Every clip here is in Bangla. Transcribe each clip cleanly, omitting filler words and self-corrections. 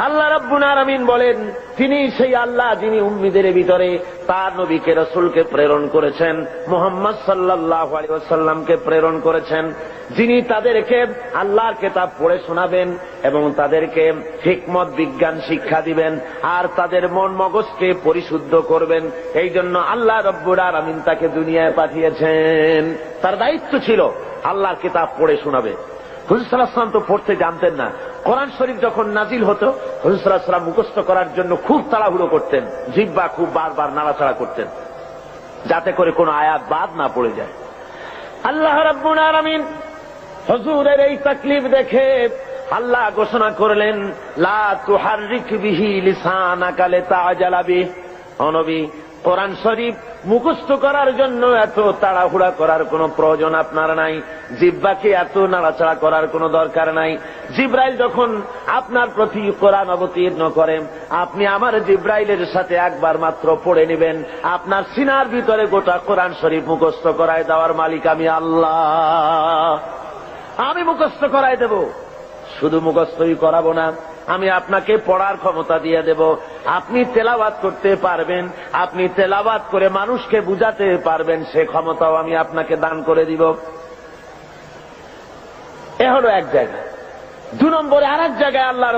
আল্লাহ রাব্বুল আলামিন বলেন, তিনি সেই আল্লাহ যিনি উম্মীদের ভিতরে তার নবীকে রাসূলকে প্রেরণ করেছেন, মুহাম্মদ সাল্লাল্লাহু আলাইহি ওয়াসাল্লামকে প্রেরণ করেছেন, যিনি তাদেরকে আল্লাহর কিতাব পড়ে শোনাবেন এবং তাদেরকে হিকমত বিজ্ঞান শিক্ষা দিবেন আর তাদের মন মগজকে পরিশুদ্ধ করবেন। এই জন্য আল্লাহ রাব্বুল আলামিন তাকে দুনিয়ায় পাঠিয়েছেন। তার দায়িত্ব ছিল আল্লাহর কিতাব পড়ে শোনাবে। হুজুর সাল্লাল্লাহু আলাইহি ওয়াসাল্লাম তো পড়তে জানতেন না। কোরআন শরীফ যখন নাজিল হতো, হুজুর সাল্লাল্লাহু আলাইহি ওয়াসাল্লাম মুখস্থ করার জন্য খুব তাড়াহুড়ো করতেন, জিহ্বা খুব বারবার নাড়াচাড়া করতেন, যাতে করে কোনো আয়াত বাদ না পড়ে যায়। আল্লাহ রাব্বুল আলামিন হুজুরের এই তাকলিফ দেখে আল্লাহ ঘোষণা করলেন, লা তুহাররিক বিহি লিসানাকা লিতাআজালা বিহি। ও নবী, কোরআন শরীফ মুখস্থ করার জন্য এত তাড়াহুড়া করার কোনো প্রয়োজন আপনার নাই, জিহ্বাকে এত নাড়াচাড়া করার কোনো দরকার নাই। জিবরাইল যখন আপনার প্রতি কোরআন অবতীর্ণ করেন, আপনি আমার জিবরাইলের সাথে একবার মাত্র পড়ে নেবেন, আপনার সিনার ভিতরে গোটা কোরআন শরীফ মুখস্থ করায় দেওয়ার মালিক আমি আল্লাহ। আমি মুখস্থ করায় দেব, শুধু মুখস্থই করাবো না, আমি আপনাকে পড়ার ক্ষমতা দিয়ে দেব। আপনি তেলাওয়াত করতে পারবেন, আপনি তেলাওয়াত করে মানুষকে বুঝাতে পারবেন, সে ক্ষমতাও আমি আপনাকে দান করে দিব। এ হলো এক জায়গা। 2 নম্বরে আর এক জায়গায় আল্লাহ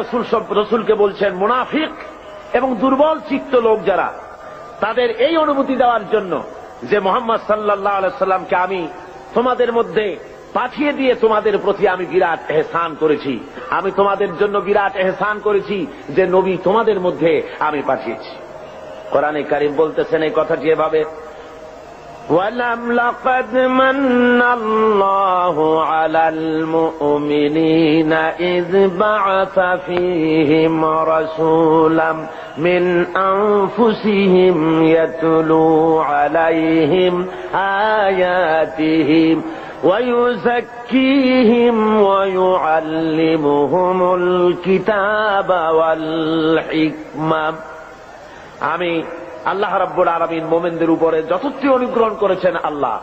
রসুলকে বলছেন, মুনাফিক এবং দুর্বল চিত্ত লোক যারা, তাদের এই অনুভূতি দেওয়ার জন্য যে মুহাম্মদ সাল্লাল্লাহু আলাইহি ওয়াসাল্লামকে আমি তোমাদের মধ্যে পাঠিয়ে দিয়ে তোমাদের প্রতি আমি বিরাট এহসান করেছি, আমি তোমাদের জন্য বিরাট এহসান করেছি যে নবী তোমাদের মধ্যে আমি পাঠিয়েছি। কোরআনে কারীম বলতেছেন এই কথাটি এভাবে, ওয়ালাম লাকাদ মান্নাল্লাহু আলাল মুমিনিনা ইয বা'আসা ফীহিম রাসূলাম মিন আনফুসিহিম ইয়াতলু আলাইহিম আয়াতিহি ويزكيهم ويعلمهم الكتاب والحكمة। আমি আল্লাহ রাব্বুল আলামিন মোমেনদের উপরে যথার্থ অনুগ্রহ করেছেন। আল্লাহ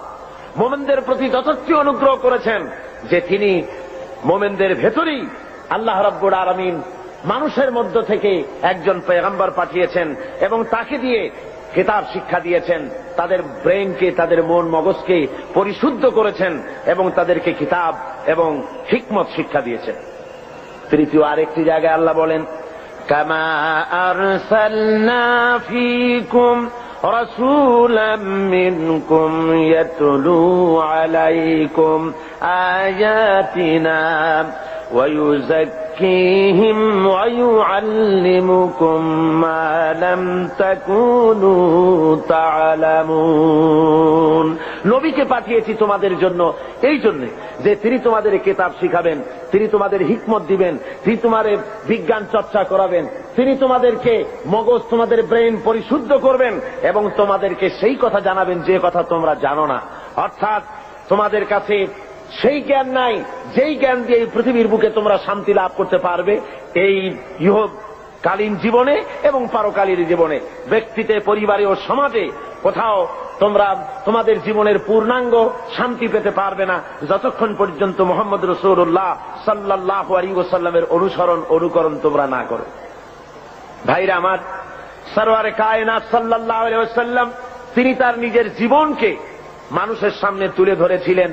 মোমেনদের প্রতি যথার্থ অনুগ্রহ করেছেন যে তিনি মোমেনদের ভেতরেই আল্লাহ রাব্বুল আলামিন মানুষের মধ্য থেকে একজন পয়গম্বর পাঠিয়েছেন এবং তাকে দিয়ে কিতাব শিক্ষা দিয়েছেন, তাদের ব্রেনকে, তাদের মন মগজকে পরিশুদ্ধ করেছেন এবং তাদেরকে কিতাব এবং হিকমত শিক্ষা দিয়েছেন। তৃতীয় আরেকটি জায়গায় আল্লাহ বলেন, কামা আরসালনা ফীকুম রাসূলাম মিনকুম ইয়াতলু আলাইকুম আয়াতিনা ويزكيهم ويعلمكم ما لم تكونوا تعلمون। নবীকে পাঠিয়েছি তোমাদের জন্য এই জন্য যে তিনি তোমাদের কিতাব শিখাবেন, তিনি তোমাদের হিকমত দিবেন, তিনি তোমাদের বিজ্ঞান চর্চা করাবেন, তিনি তোমাদেরকে মগজ, তোমাদের ব্রেন পরিশুদ্ধ করবেন এবং তোমাদেরকে সেই কথা জানাবেন যে কথা তোমরা জানো না। অর্থাৎ তোমাদের কাছে সেই জ্ঞান নাই যেই জ্ঞান দিয়ে এই পৃথিবীর বুকে তোমরা শান্তি লাভ করতে পারবে এই ইহকালীন জীবনে এবং পারকালীন জীবনে, ব্যক্তিতে, পরিবারে ও সমাজে। কোথাও তোমরা তোমাদের জীবনের পূর্ণাঙ্গ শান্তি পেতে পারবে না যতক্ষণ পর্যন্ত মুহাম্মদ রাসূলুল্লাহ সাল্লাল্লাহু আলাইহি ওয়াসাল্লামের অনুকরণ তোমরা না করো। ভাইরা আমার, সরওয়ারে কায়নাত সাল্লাল্লাহু আলাইহি ওয়াসাল্লাম তিনি তার নিজের জীবনকে মানুষের সামনে তুলে ধরেছিলেন।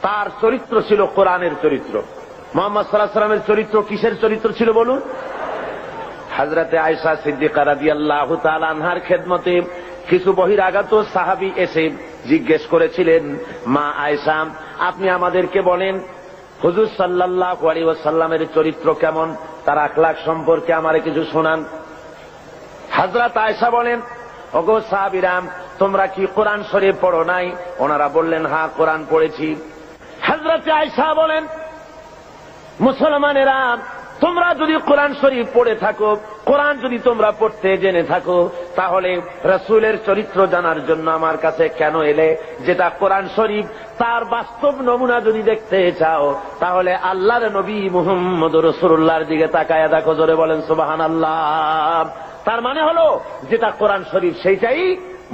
তার চরিত্র ছিল কোরআনের চরিত্র। মুহাম্মদ সাল্লাল্লাহু আলাইহি ওয়াসাল্লামের চরিত্র কিসের চরিত্র ছিল বলুন? হযরতে আয়েশা সিদ্দিকা রাদিয়াল্লাহু তাআলা আনহার খেদমতে কিছু বহিরাগত সাহাবী এসে জিজ্ঞেস করেছিলেন, মা আয়েশা, আপনি আমাদেরকে বলেন হুজুর সাল্লাল্লাহু আলাইহি ওয়াসাল্লামের চরিত্র কেমন, তার আখলাক সম্পর্কে আমারে কিছু শোনান। হযরত আয়েশা বলেন, ওগো সাহাবীরা, তোমরা কি কোরআন শরীফ পড়ো নাই? ওনারা বললেন, হ্যাঁ, কোরআন পড়েছি। হযরত আয়েশা বলেন, মুসলমানেরা, তোমরা যদি কোরআন শরীফ পড়ে থাকো, কোরআন যদি তোমরা পড়তে জেনে থাকো, তাহলে রাসূলের চরিত্র জানার জন্য আমার কাছে কেন এলে? যেটা কোরআন শরীফ তার বাস্তব নমুনা যদি দেখতে চাও, তাহলে আল্লাহর নবী মুহাম্মদ রাসূলুল্লাহর দিকে তাকায়া দেখো। জোরে বলেন সুবহানাল্লাহ। তার মানে হলো যেটা কোরআন শরীফ সেইটাই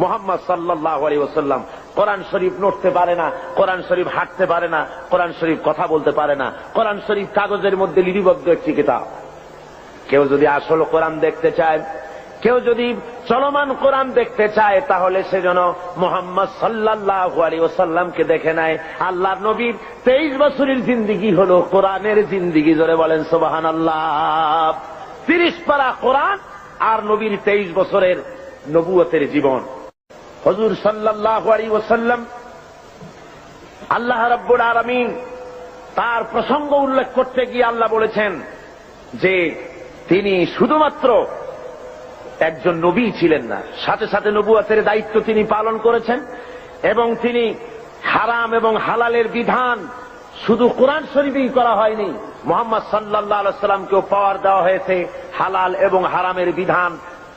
মুহাম্মদ সাল্লাল্লাহু আলাইহি ওয়াসাল্লাম। কোরআন শরীফ নড়তে পারে না, কোরআন শরীফ হাঁটতে পারে না, কোরআন শরীফ কথা বলতে পারে না, কোরআন শরীফ কাগজের মধ্যে লিপিবদ্ধ একটি কিতাব। কেউ যদি আসল কোরআন দেখতে চায়, কেউ যদি চলমান কোরআন দেখতে চায়, তাহলে সে যেন মুহাম্মদ সাল্লাল্লাহু আলাইহি ওয়াসাল্লামকে দেখে নেয়। আল্লাহর নবীর 23 বছরের জিন্দেগি হলো কোরআনের জিন্দেগি। জোরে বলেন সুবহানাল্লাহ। 30 পারা কোরআন আর নবীর 23 বছরের নবুয়তের জীবন। হুজুর সাল্লাল্লাহু আলাইহি ওয়াসাল্লাম, আল্লাহ রাব্বুল আলামিন তার প্রসঙ্গ উল্লেখ করতে গিয়ে আল্লাহ বলেছেন যে তিনি শুধুমাত্র একজন নবী ছিলেন না, সাথে সাথে নবুয়তের দায়িত্ব তিনি পালন করেছেন। এবং তিনি হারাম এবং হালালের বিধান শুধু কোরআন শরীফেই করা হয়নি, মুহাম্মদ সাল্লাল্লাহু আলাইহি ওয়াসাল্লামকেও পাওয়ার দেওয়া হয়েছে হালাল এবং হারামের বিধান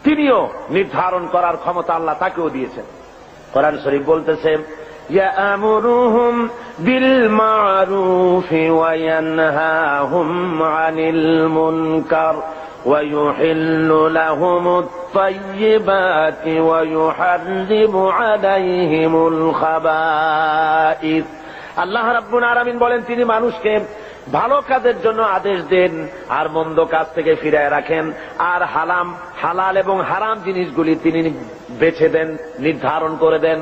তিনিও নির্ধারণ করার ক্ষমতা আল্লাহ তাকেও দিয়েছেন। কোরআন শরীফ বলতেছে, ইয়ামুরুহুম বিল মারুফি ওয়া ইয়ানহাহুম আনিল মুনকার ওয়া ইউহিল্লু লাহুমুত তাইয়্যিবাতি ওয়া ইউহাররিমু আলাইহিমুল খাবাইস। আল্লাহ রাব্বুল আলামিন বলেন, তিনি মানুষকে ভালো কাজের জন্য আদেশ দেন আর মন্দ কাজ থেকে ফিরায় রাখেন, আর হালাল এবং হারাম জিনিসগুলি তিনি বেছে দেন, নির্ধারণ করে দেন।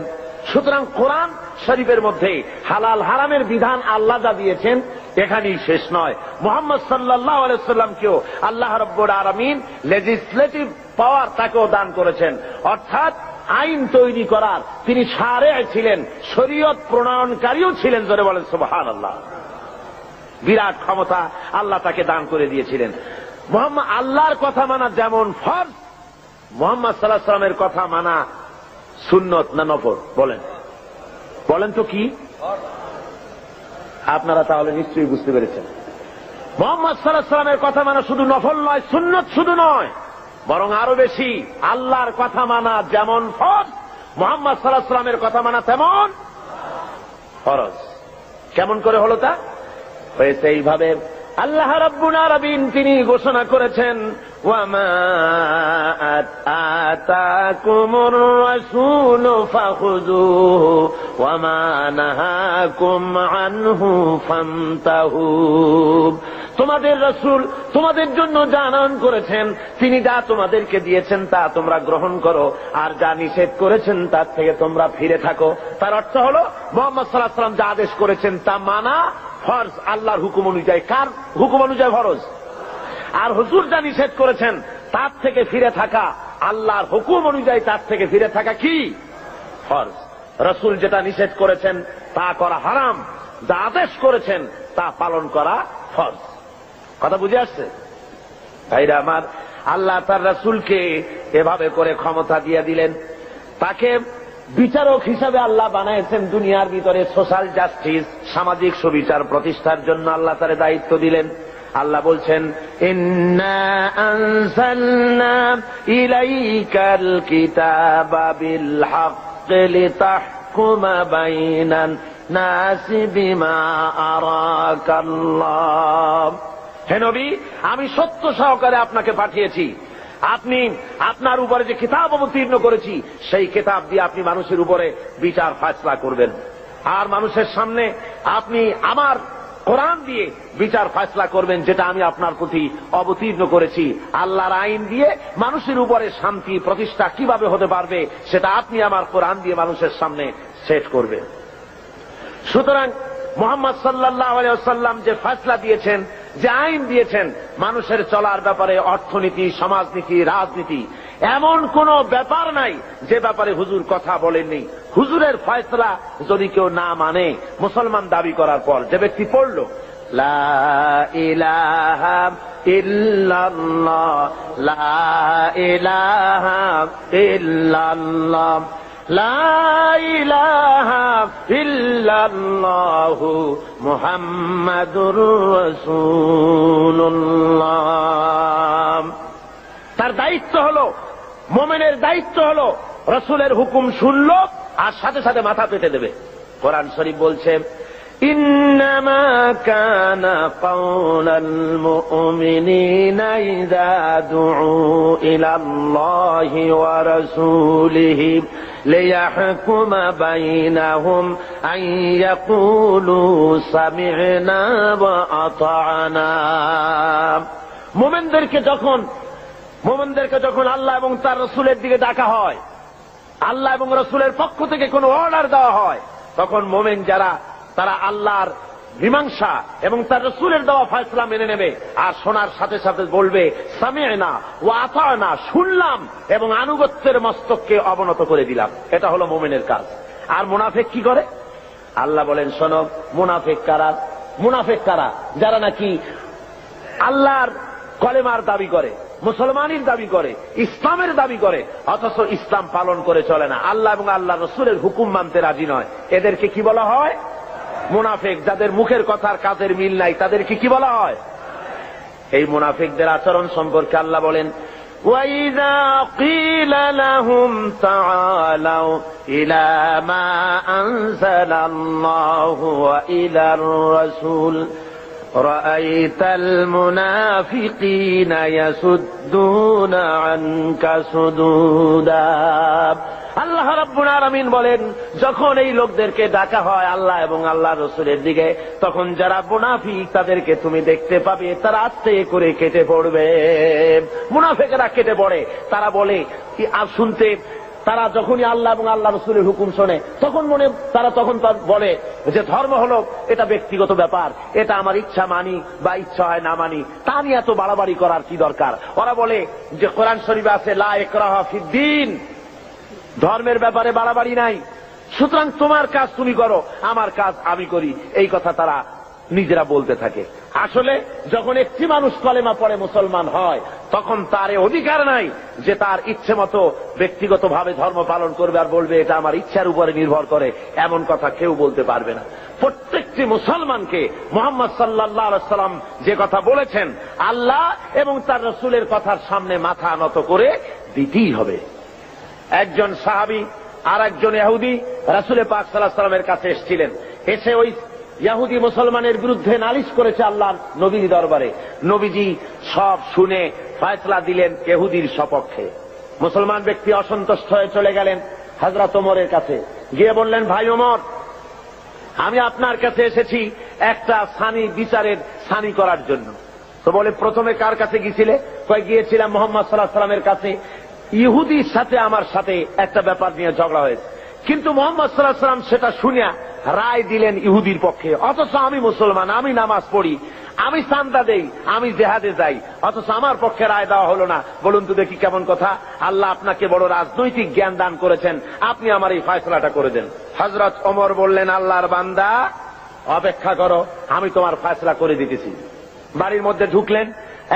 সুতরাং কোরআন শরীফের মধ্যে হালাল হারামের বিধান আল্লাহ যা দিয়েছেন এখানেই শেষ নয়, মুহাম্মদ সাল্লাল্লাহু আলাইহি ওয়াসাল্লামকেও আল্লাহ রাব্বুল আলামিন লেজিসলেটিভ পাওয়ার তাকেও দান করেছেন, অর্থাৎ আইন তৈরি করার তিনি শারে' ছিলেন, শরীয়ত প্রণয়নকারীও ছিলেন। জোরে বলেন সুবহানাল্লাহ। বিরাট ক্ষমতা আল্লাহ তাকে দান করে দিয়েছিলেন। মুহাম্মদ আল্লাহর কথা মানা যেমন ফরজ, মুহাম্মদ সাল্লাল্লাহু আলাইহি ওয়াসাল্লামের কথা মানা সুন্নত না নফল? বলেন তো কি? আপনারা তাহলে নিশ্চয়ই বুঝতে পেরেছেন। মুহাম্মদ সাল্লাল্লাহু আলাইহি ওয়াসাল্লামের কথা মানা শুধু নফল নয়, সুন্নত শুধু নয়, বরং আরো বেশি। আল্লাহর কথা মানা যেমন ফরজ, মুহাম্মদ সাল্লাল্লাহু আলাইহি ওয়াসাল্লামের কথা মানা তেমন ফরজ। কেমন করে হলো তা? হয়েছে এইভাবে, আল্লাহ রাব্বুল আলামিন তিনি ঘোষণা করেছেন, ওয়ামা আতাকুমুর রাসূলু ফাখুযুহু ওয়ামা নাহাকুম আনহু ফান্তাহু। তোমাদের রাসূল তোমাদের জন্য যা আনয়ন করেছেন, তিনি যা তোমাদেরকে দিয়েছেন তা তোমরা গ্রহণ করো, আর যা নিষেধ করেছেন তার থেকে তোমরা ফিরে থাকো। তার অর্থ হলো মুহাম্মদ সাল্লাল্লাহু আলাইহি ওয়াসাল্লাম যা আদেশ করেছেন তা মানা ফরজ, আল্লাহর হুকুম অনুযায়ী। কার হুকুম অনুযায়ী ফরজ? আর হুজুর যা নিষেধ করেছেন তার থেকে ফিরে থাকা, আল্লাহর হুকুম অনুযায়ী তার থেকে ফিরে থাকা কি? ফরজ। রাসূল যেটা নিষেধ করেছেন তা করা হারাম, যা আদেশ করেছেন তা পালন করা ফরজ। কথা বুঝে আসছে ভাইরা আমার? আল্লাহ তার রাসূলকে এভাবে করে ক্ষমতা দিয়ে দিলেন, তাকে বিচারক হিসাবে আল্লাহ বানাইছেন দুনিয়ার ভিতরে। সোশ্যাল জাস্টিস, সামাজিক সুবিচার প্রতিষ্ঠার জন্য আল্লাহ তার দায়িত্ব দিলেন। আল্লাহ বলছেন, ইন্না আনজালনা ইলাইকাল কিতাবা বিল হাক্কি লিতাহকুমা বাইনান নাসি বিমা আরাকাল্লাহ। হে নবী, আমি সত্য সহকারে আপনাকে পাঠিয়েছি। আপনি আপনার উপরে যে কিতাব অবতীর্ণ করেছি সেই কিতাব দিয়ে আপনি মানুষের উপরে বিচার ফায়সালা করবেন, আর মানুষের সামনে আপনি আমার কোরআন দিয়ে বিচার ফায়সালা করবেন, যেটা আমি আপনার প্রতি অবতীর্ণ করেছি। আল্লাহর আইন দিয়ে মানুষের উপরে শান্তি প্রতিষ্ঠা কিভাবে হতে পারবে সেটা আপনি আমার কোরআন দিয়ে মানুষের সামনে সেট করবেন। সুতরাং মুহাম্মদ সাল্লাল্লাহু আলাইহি ওয়াসাল্লাম যে ফয়সালা দিয়েছেন, যে আইন দিয়েছেন মানুষের চলার ব্যাপারে, অর্থনীতি, সমাজনীতি, রাজনীতি, এমন কোন ব্যাপার নাই যে ব্যাপারে হুজুর কথা বলেননি। হুজুরের ফয়সালা যদি কেউ না মানে, মুসলমান দাবি করার পর যে ব্যক্তি পড়ল লা ইলাহা ইল্লাল্লাহ, লা ইলাহা ইল্লাল্লাহ, লা ইলাহা ইল্লাল্লাহু মুহাম্মাদুর রাসূলুল্লাহ, তার দায়িত্ব হলো, মুমিনের দায়িত্ব হলো রাসূলের হুকুম শুনলো আর সাথে সাথে মাথা পেতে দেবে। কোরআন শরীফ বলছে, ইন্নামা কানা কাওলাল মুমিনিনা ইযা দুউ ইলাল্লাহি ওয়া রাসূলিহি লিয়াহকুমা বাইনাহুম আন ইয়াকুলু সামি'না ওয়া আতা'না মোমেনদেরকে যখন আল্লাহ এবং তার রসুলের দিকে ডাকা হয়, আল্লাহ এবং রসুলের পক্ষ থেকে কোনো অর্ডার দেওয়া হয়, তখন মোমেন যারা তারা আল্লাহর মীমাংসা এবং তার রসুলের দেওয়া ফয়সালা মেনে নেবে, আর শোনার সাথে সাথে বলবে সামি'না ওয়া আতা'না, শুনলাম এবং আনুগত্যের মস্তককে অবনত করে দিলাম। এটা হলো মোমেনের কাজ। আর মুনাফিক কি করে? আল্লাহ বলেন, শোনো, মুনাফিক কারা? যারা নাকি আল্লাহর কলেমার দাবি করে, মুসলমানের দাবি করে, ইসলামের দাবি করে, অথচ ইসলাম পালন করে চলে না, আল্লাহ এবং আল্লাহ রসুলের হুকুম মানতে রাজি নয়। এদেরকে কি বলা হয়? মুনাফিক। যাদের মুখের কথার কাজের মিল নাই, তাদেরকে কি বলা হয়? এই মুনাফিকদের আচরণ সম্পর্কে আল্লাহ বলেন, وَإِذَا قِيلَ لَهُمْ تَعَالَوْا إِلَى مَا أَنزَلَ اللَّهُ وَإِلَى الرَّسُولِ رَأَيْتَ الْمُنَافِقِينَ يَصُدُّونَ عَنكَ صُدُودًا। আল্লাহ রাব্বুল আলামিন বলেন, যখন এই লোকদেরকে ডাকা হয় আল্লাহ এবং আল্লাহ রসুলের দিকে, তখন যারা মুনাফিক তাদেরকে তুমি দেখতে পাবে তারা আস্তে করে কেটে পড়বে। মুনাফিকেরা কেটে পড়ে। তারা বলে শুনতে, তারা যখনই আল্লাহ এবং আল্লাহ রসুলের হুকুম শোনে তখন তারা বলে যে ধর্ম হলো এটা ব্যক্তিগত ব্যাপার, এটা আমার ইচ্ছা মানি বা ইচ্ছা হয় না মানি, তা নিয়ে এত বাড়াবাড়ি করার কি দরকার। ওরা বলে যে কোরআন শরীফে আছে লা ইকরাহা ফিদ্দীন, ধর্মের ব্যাপারে বাড়াবাড়ি নাই, সুতরাং তোমার কাজ তুমি করো, আমার কাজ আমি করি। এই কথা তারা নিজেরা বলতে থাকে। আসলে যখন একটি মানুষ কলেমা পড়ে মুসলমান হয়, তখন তার অধিকার নাই যে তার ইচ্ছে মতো ব্যক্তিগতভাবে ধর্ম পালন করবে আর বলবে এটা আমার ইচ্ছার উপরে নির্ভর করে। এমন কথা কেউ বলতে পারবে না। প্রত্যেকটি মুসলমানকে মুহাম্মদ সাল্লাল্লাহু আলাইহি ওয়াসাল্লাম যে কথা বলেছেন, আল্লাহ এবং তার রাসূলের কথার সামনে মাথা নত করে দিতেই হবে। একজন সাহাবী আর একজন ইহুদি রাসূল পাক সাল্লাল্লাহু আলাইহি ওয়াসাল্লামের কাছে এসেছিলেন। এসে ওই ইহুদি মুসলমানের বিরুদ্ধে নালিশ করেছে আল্লাহর নবীর দরবারে। নবীজি সব শুনে ফয়সালা দিলেন ইহুদির সপক্ষে। মুসলমান ব্যক্তি অসন্তুষ্ট হয়ে চলে গেলেন হযরত ওমরের কাছে, গিয়ে বললেন, ভাই ওমর, আমি আপনার কাছে এসেছি একটা বিচারের সানি করার জন্য। তো বলে, প্রথমে কার কাছে গিয়েছিলে? গিয়েছিলাম মুহাম্মদ সাল্লাল্লাহু আলাইহি ওয়াসাল্লামের কাছে। ইহুদির সাথে আমার সাথে একটা ব্যাপার নিয়ে ঝগড়া হয়েছে, কিন্তু মুহাম্মদ সাল্লাল্লাহু আলাইহি ওয়াসাল্লাম সেটা শুনিয়া রায় দিলেন ইহুদির পক্ষে। অথচ আমি মুসলমান, আমি নামাজ পড়ি, আমি চাঁদা দেই, আমি জেহাদে যাই, অথচ আমার পক্ষে রায় দেওয়া হলো না। বলুন তো দেখি কেমন কথা। আল্লাহ আপনাকে বড় রাজনৈতিক জ্ঞান দান করেছেন, আপনি আমার এই ফয়সালাটা করে দেন। হযরত ওমর বললেন, আল্লাহর বান্দা, অপেক্ষা করো, আমি তোমার ফয়সালা করে দিতেছি। বাড়ির মধ্যে ঢুকলেন,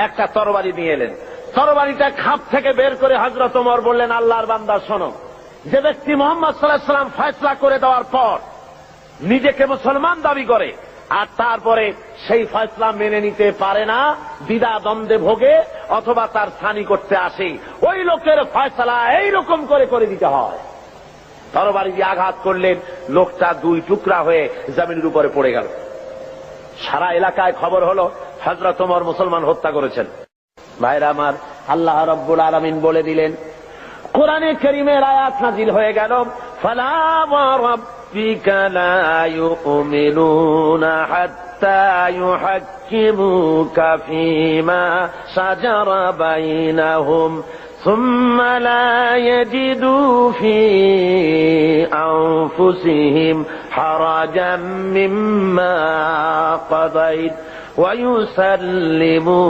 একটা তরবারি নিয়ে এলেন। তরবারিটা খাপ থেকে বের করে হযরত ওমর বললেন, আল্লাহর বান্দা শোনো, যে ব্যক্তি মুহাম্মদ সাল্লাল্লাহু আলাইহি ওয়াসাল্লাম ফয়সালা করে দেওয়ার পর নিজেকে মুসলমান দাবি করে আর তারপরে সেই ফয়সালা মেনে নিতে পারে না, দ্বিধা দ্বন্দ্বে ভোগে অথবা তার সানি করতে আসে, ওই লোকের ফয়সালা এইরকম করে দিতে হয়। তরবারি দিয়ে আঘাত করলেন, লোকটা দুই টুকরা হয়ে জমিনের উপরে পড়ে গেল। সারা এলাকায় খবর হলো হযরত ওমর মুসলমান হত্যা করেছেন। ভাইরা আমার, আল্লাহ রাব্বুল আলামিন বলে দিলেন, কোরআনে কারীমের আয়াত নাযিল হয়ে গেল, ফালা ওয়া রাব্বিকা লা ইউমিনুনা হাত্তা ইউহাক্কিমুকা ফীমা শাজারা বাইনাহুম ثم لا يجدوا في أنفسهم حرجا مما قضيت ويسلموا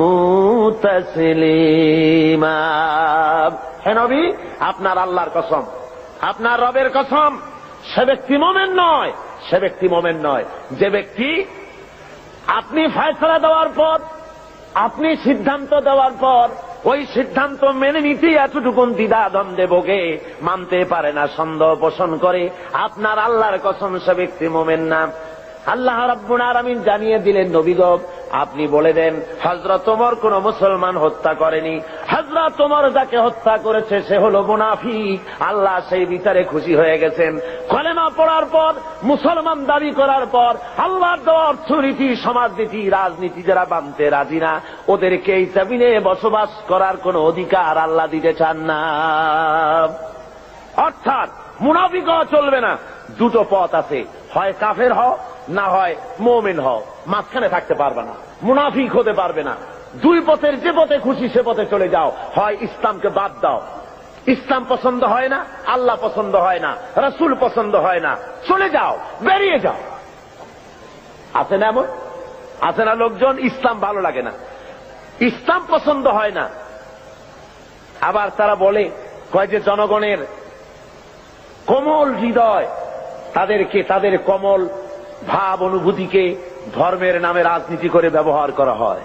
تسليما। হে নবী, আপনার আল্লাহর কসম, আপনার রবের কসম, সে ব্যক্তি মোমেন নয় যে ব্যক্তি আপনি ফয়সালা দেওয়ার পর, আপনি সিদ্ধান্ত দেওয়ার পর ওই সিদ্ধান্ত মেনে নিতে এতটুকুন দ্বিধা দ্বন্দ্বে ভোগে, মানতে পারে না, সন্দেহ পোষণ করে, আপনার আল্লাহর কসম সে ব্যক্তি মোমেন না। আল্লাহ রাব্বুল আলামিন জানিয়ে দিলেন, নবী গো, আপনি বলে দেন হযরত ওমর কোন মুসলমান হত্যা করেনি, হযরত ওমর যাকে হত্যা করেছে সে হলো মুনাফিক। আল্লাহ সেই বিচারে খুশি হয়ে গেছেন। কলেমা পড়ার পর, মুসলমান দাবি করার পর আল্লাহর দেওয়া অর্থনীতি, সমাজনীতি, রাজনীতি যারা মানতে রাজি না, ওদেরকে এই জমিনে বসবাস করার কোন অধিকার আল্লাহ দিতে চান না। অর্থাৎ মুনাফিক হওয়া চলবে না। দুটো পথ আছে, হয় কাফের হও, না হয় মুমিন হও, মাঝখানে থাকতে পারবে না, মুনাফিক হতে পারবে না। দুই পথের যে পথে খুশি সে পথে চলে যাও, হয় ইসলামকে বাদ দাও। ইসলাম পছন্দ হয় না, আল্লাহ পছন্দ হয় না, রাসূল পছন্দ হয় না, চলে যাও, বেরিয়ে যাও। আছে না এমন? আছে না লোকজন ইসলাম ভালো লাগে না, ইসলাম পছন্দ হয় না, আবার তারা বলে কয় যে জনগণের কোমল হৃদয়, তাদেরকে তাদের কোমল ভাব অনুভূতিকে ধর্মের নামে রাজনীতি করে ব্যবহার করা হয়।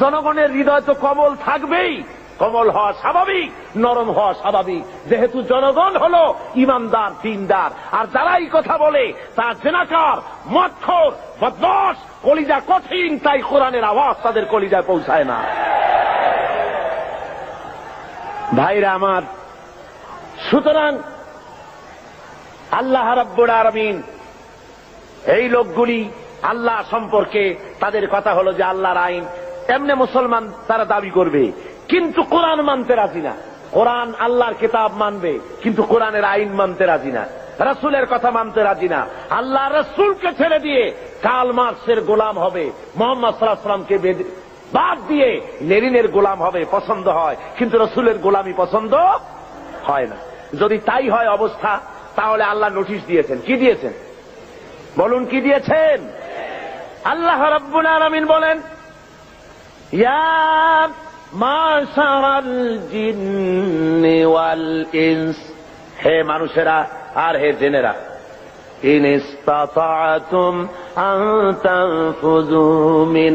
জনগণের হৃদয় তো কোমল থাকবেই, কোমল হওয়া স্বাভাবিক, নরম হওয়া স্বাভাবিক, যেহেতু জনগণ হলো ইমানদার দিনদার। আর যারা এই কথা বলে তারা জেনাকার, মদখোর, বদমাশ, কলিজা কঠিন, তাই কোরআনের আওয়াজ তাদের কলিজায় পৌঁছায় না। ভাইরা আমার, সুতরাং আল্লাহ রাব্বুল আলামিন এই লোকগুলি আল্লাহ সম্পর্কে তাদের কথা হলো যে আল্লাহর আইন, এমনি মুসলমান তারা দাবি করবে কিন্তু কোরআন মানতে রাজি না। কোরআন আল্লাহর কিতাব মানবে কিন্তু কোরআনের আইন মানতে রাজি না, রাসূলের কথা মানতে রাজি না। আল্লাহ রাসূলকে ছেড়ে দিয়ে কার্ল মার্কসের গোলাম হবে, মুহাম্মদ সাল্লাল্লাহু আলাইহি ওয়াসাল্লামকে বাদ দিয়ে লেনিনের গোলাম হবে, পছন্দ হয়, কিন্তু রাসূলের গোলামি পছন্দ হয় না। যদি তাই হয় অবস্থা, তাহলে আল্লাহ নোটিশ দিয়েছেন। কি দিয়েছেন বলুন? কি দিয়েছেন? আল্লাহ রাব্বুল আলামিন বলেন, ইয়া মাশারাল জিন্নি ওয়াল ইনস, হে মানুষেরা আর হে জিনেরা, ইন ইসতাতা'তুম আন তানফুযু মিন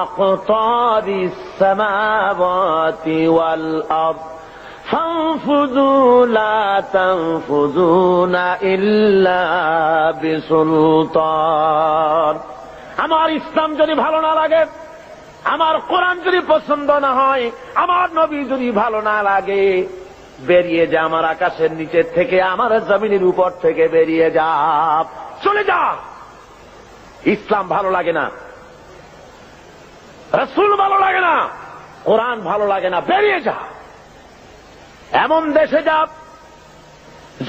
আকতারিস সামাওয়াতি ওয়াল আরদ ফানফুযু লা তানফুযুনা ইল্লা বিসুলতান। আমার ইসলাম যদি ভালো না লাগে, আমার কোরআন যদি পছন্দ না হয়, আমার নবী যদি ভালো না লাগে, বেরিয়ে যা আমার আকাশের নিচের থেকে, আমার জমিনের উপর থেকে বেরিয়ে যা, চলে যা। ইসলাম ভালো লাগে না, রাসূল ভালো লাগে না, কোরআন ভালো লাগে না, বেরিয়ে যা। এমন দেশে যা,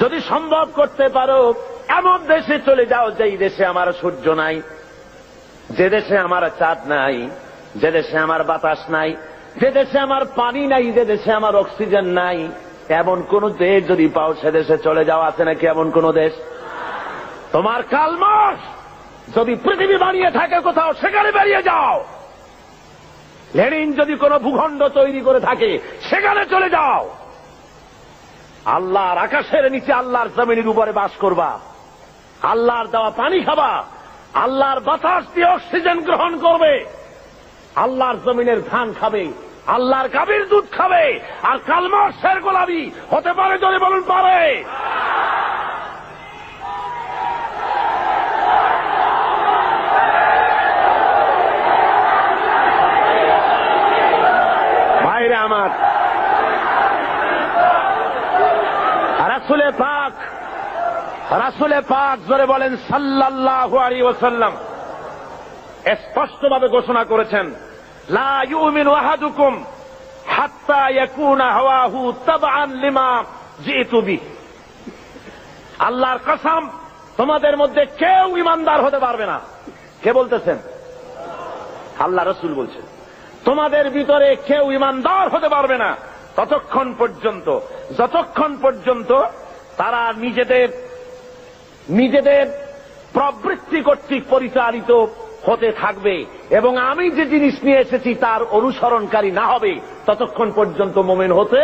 যদি সম্ভব করতে পারো এমন দেশে চলে যাও যেই দেশে আমার সূর্য নাই, যে দেশে আমার চাঁদ নাই, যে দেশে আমার বাতাস নাই, যে দেশে আমার পানি নাই, যে দেশে আমার অক্সিজেন নাই, এমন কোন দেশ যদি পাও সে দেশে চলে যাও। আছে নাকি এমন কোন দেশ? তোমার কার্ল মার্কস যদি পৃথিবী বানিয়ে থাকে কোথাও, সেখানে বেরিয়ে যাও। লেনিন যদি কোন ভূখণ্ড তৈরি করে থাকে, সেখানে চলে যাও। আল্লাহর আকাশের নিচে, আল্লাহর জমিনের উপরে বাস করবা, আল্লাহর দেওয়া পানি খাবা, আল্লাহর বাতাস দিয়ে অক্সিজেন গ্রহণ করবে, আল্লাহর জমিনের ধান খাবে, আল্লাহর গাভীর দুধ খাবে। আর কার্ল মার্কসের গোলামি হতে পারে? যদি বলুন পারে। ভাইরে আমার, রাসূলে পাক জোরে বলেন সাল্লাল্লাহু আলাইহি ওয়াসাল্লাম স্পষ্টভাবে ঘোষণা করেছেন, লা ইউমিনু আহাদুকুম হাত্তা ইয়াকুনা হাওয়াহু তাবআন লিমা জিতু বিহি। আল্লাহর কসম, তোমাদের মধ্যে কেউ ঈমানদার হতে পারবে না। কে বলতেছেন? আল্লাহ রাসূল বলছেন, তোমাদের ভিতরে কেউ ঈমানদার হতে পারবে না ততক্ষণ পর্যন্ত, যতক্ষণ পর্যন্ত তারা নিজেদের প্রবৃত্তি কর্তৃক পরিচালিত হতে থাকবে এবং আমি যে জিনিস নিয়ে এসেছি তার অনুসরণকারী না হবে, ততক্ষণ পর্যন্ত মুমিন হতে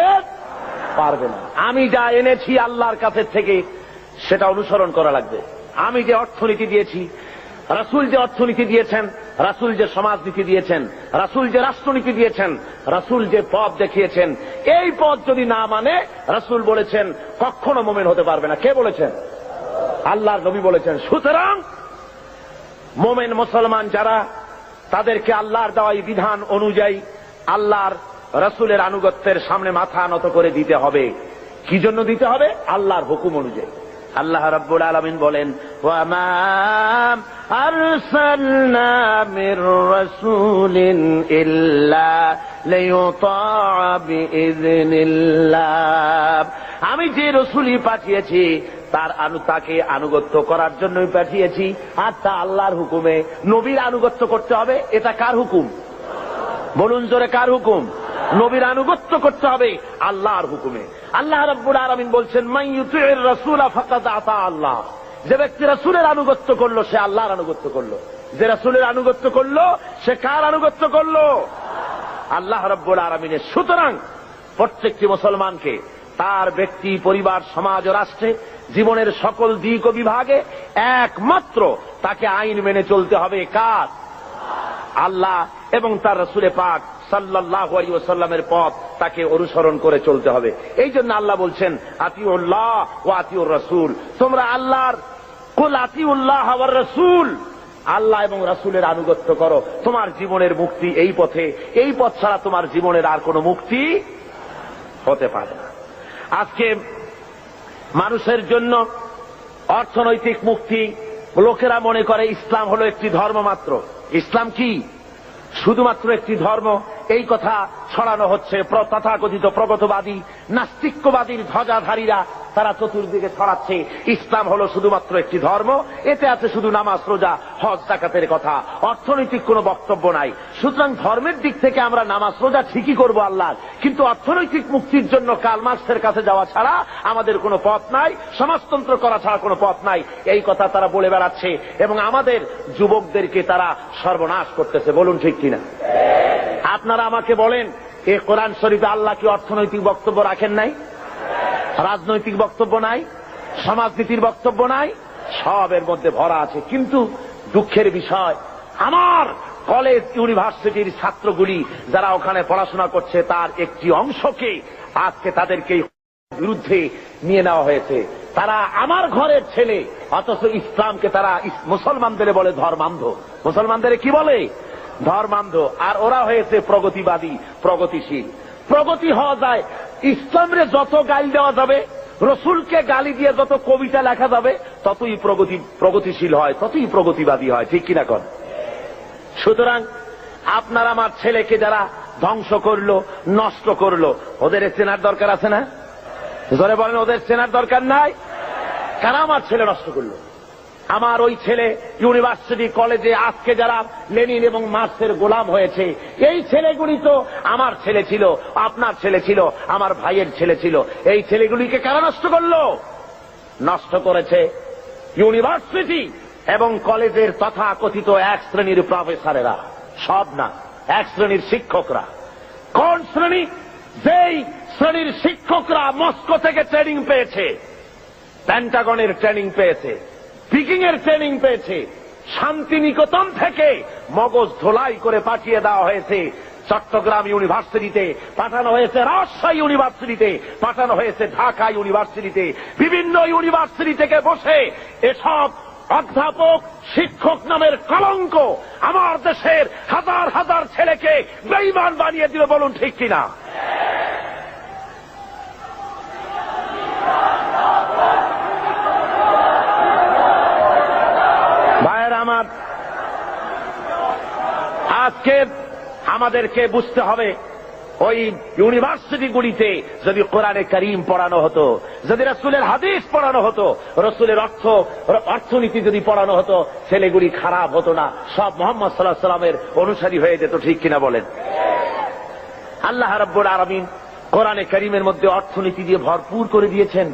পারবে না। আমি যা এনেছি আল্লাহর কাছে থেকে সেটা অনুসরণ করা লাগবে। আমি যে অর্থনীতি দিয়েছি, রাসূল যে অর্থনীতি দিয়েছেন, রাসূল যে সমাজনীতি দিয়েছেন, রাসূল যে রাষ্ট্রনীতি দিয়েছেন, রাসূল যে পথ দেখিয়েছেন, এই পথ যদি না মানে, রাসূল বলেছেন কখনো মুমিন হতে পারবে না। কে বলেছেন? আল্লাহর নবী বলেছেন। সুতরাং মুমিন মুসলমান যারা, তাদেরকে আল্লাহর দেওয়া বিধান অনুযায়ী আল্লাহর রাসূলের আনুগত্যের সামনে মাথা নত করে দিতে হবে। কি জন্য দিতে হবে? আল্লাহর হুকুম অনুযায়ী। আল্লাহ রাব্বুল আলামিন বলেন, ওয়া মা আরসালনা মির রাসূলিন ইল্লা লিয়ুতা'a বিইذনিল্লাহ। আমি যে রাসূলই পাঠিয়েছি তাকে আনুগত্য করার জন্যই পাঠিয়েছি, আর তা আল্লাহর হুকুমে। নবীর আনুগত্য করতে হবে, এটা কার হুকুম? বলুন জোরে, কার হুকুম? নবীর আনুগত্য করতে হবে আল্লাহর হুকুমে। আল্লাহ রাব্বুল আলামিন বলছেন, মান ইউতিউর রাসূলা ফাকাদ আতা আল্লাহ। যে ব্যক্তি রাসূলের আনুগত্য করলো সে আল্লাহর আনুগত্য করলো। যে রাসূলের আনুগত্য করলো সে কার আনুগত্য করলো? আল্লাহ রাব্বুল আলামিনের। সুতরাং প্রত্যেকটি মুসলমানকে তার ব্যক্তি, পরিবার, সমাজ ও রাষ্ট্রে জীবনের সকল দিক ও বিভাগে একমাত্র তাকে আইন মেনে চলতে হবে। কার? আল্লাহ এবং তার রাসূলে পাক সাল্লাল্লাহু আলাইহি ওয়াসাল্লামের পথ তাকে অনুসরণ করে চলতে হবে। এই জন্য আল্লাহ বলছেন, আতিউল্লাহ ওয়া আতিউর রাসূল। তোমরা আল্লাহর, কুল আতিউল্লাহ ওয়ার রাসূল, আল্লাহ এবং রাসূলের আনুগত্য করো। তোমার জীবনের মুক্তি এই পথে। এই পথ ছাড়া তোমার জীবনের আর কোনো মুক্তি হতে পারে না। আজকে মানুষের জন্য অর্থনৈতিক মুক্তি, লোকেরা মনে করে ইসলাম হলো একটি ধর্ম মাত্র। ইসলাম কি? শুধুমাত্র একটি ধর্ম। এই কথা ছড়ানো হচ্ছে তথাকথিত প্রগতবাদী, নাস্তিক্যবাদীর ধ্বজাধারীরা। তারা চতুর্দিকে ছড়াচ্ছে ইসলাম হলো শুধুমাত্র একটি ধর্ম, এতে আছে শুধু নামাজ, রোজা, হজ, যাকাতের কথা, অর্থনৈতিক কোনো বক্তব্য নাই। সুতরাং ধর্মের দিক থেকে আমরা নামাজ, রোজা ঠিকই করবো আল্লাহর, কিন্তু অর্থনৈতিক মুক্তির জন্য কার্ল মার্কসের কাছে যাওয়া ছাড়া আমাদের কোনো পথ নাই, সমাজতন্ত্র করা ছাড়া কোনো পথ নাই। এই কথা তারা বলে বেড়াচ্ছে এবং আমাদের যুবকদেরকে তারা সর্বনাশ করতেছে। বলুন ঠিক কিনা? আপনারা আমাকে বলেন, এই কোরআন শরীফে আল্লাহ কি অর্থনৈতিক বক্তব্য রাখেন নাই? রাজনৈতিক বক্তব্য নাই? সমাজনীতির বক্তব্য নাই? সব এর মধ্যে ভরা আছে। কিন্তু দুঃখের বিষয়, আমার কলেজ, ইউনিভার্সিটির ছাত্রগুলি যারা ওখানে পড়াশোনা করছে তার একটি অংশকে আজকে তাদেরকে বিরুদ্ধে নিয়ে নেওয়া হয়েছে। তারা আমার ঘরের ছেলে, অথচ ইসলামকে তারা মুসলমানদের বলে ধর্মান্ধ। মুসলমানদের কি বলে? ধর্মান্ধ। আর ওরা হয়েছে প্রগতিবাদী, প্রগতিশীল। প্রগতি হওয়া যায়, ইসলামরে যত গালি দেওয়া যাবে, রসুলকে গালি দিয়ে যত কবিতা লেখা যাবে, ততই প্রগতিশীল হয়, ততই প্রগতিবাদী হয়। ঠিক কিনা কর? সুতরাং আপনার আমার ছেলেকে যারা ধ্বংস করলো, নষ্ট করলো, ওদের চেনার দরকার আছে না? জোরে বলেন, ওদের চেনার দরকার নাই? কারা আমার ছেলে নষ্ট করলো? আমার ওই ছেলে ইউনিভার্সিটি, কলেজে আজকে যারা লেনিন এবং মার্কসের গোলাম হয়েছে, এই ছেলেগুলি তো আমার ছেলে ছিল, আপনার ছেলে ছিল, আমার ভাইয়ের ছেলে ছিল। এই ছেলেগুলিকে কারা নষ্ট করলো? নষ্ট করেছে ইউনিভার্সিটি এবং কলেজের তথাকথিত এক শ্রেণীর প্রফেসরেরা। সব না, এক শ্রেণীর শিক্ষকরা। কোন শ্রেণী? যেই শ্রেণীর শিক্ষকরা মস্কো থেকে ট্রেনিং পেয়েছে, পেন্টাগনের ট্রেনিং পেয়েছে, পিকিং এর ট্রেনিং পেয়েছে, শান্তিনিকেতন থেকে মগজ ধোলাই করে পাঠিয়ে দেওয়া হয়েছে চট্টগ্রাম ইউনিভার্সিটিতে, পাঠানো হয়েছে রাজশাহী ইউনিভার্সিটিতে, পাঠানো হয়েছে ঢাকা ইউনিভার্সিটিতে। বিভিন্ন ইউনিভার্সিটি থেকে বসে এসব অধ্যাপক, শিক্ষক নামের কলঙ্ক আমার দেশের হাজার হাজার ছেলেকে বেঈমান বানিয়ে দিল। বলুন ঠিক কিনা? আমার আজকে আমাদেরকে বুঝতে হবে, ওই ইউনিভার্সিটিগুলিতে যদি কোরআনে কারীম পড়ানো হতো, যদি রাসূলের হাদিস পড়ানো হতো, রাসূলের অর্থনীতি যদি পড়ানো হতো, ছেলেগুলি খারাপ হতো না, সব মুহাম্মদ সাল্লাল্লাহু আলাইহি ওয়াসাল্লামের অনুসারী হয়ে যেত। ঠিক কিনা বলেন? আল্লাহ রাব্বুল আলামিন কোরআনে কারীমের মধ্যে অর্থনীতি দিয়ে ভরপুর করে দিয়েছেন।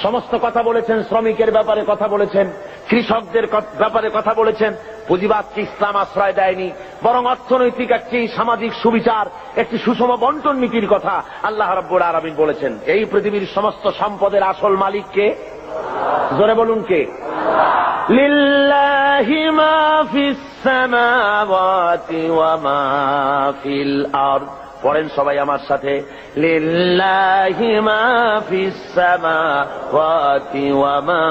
সমস্ত কথা বলেছেন, শ্রমিকের ব্যাপারে কথা বলেছেন, কৃষকদের ব্যাপারে কথা বলেছেন। পুঁজিবাদকে ইসলাম আশ্রয় দেয়নি, বরং অর্থনৈতিক একটি সামাজিক সুবিচার, একটি সুষম বন্টন নীতির কথা আল্লাহ রাব্বুল আলামিন বলেছেন। এই পৃথিবীর সমস্ত সম্পদের আসল মালিক কে? জোরে বলুন কে? লিল্লাহি মা ফিস সামাওয়াতি ওয়া মা ফিল আরদ। পড়েন সবাই আমার সাথে, লিল্লাহি মা ফিস সামাওয়াতি ওয়া মা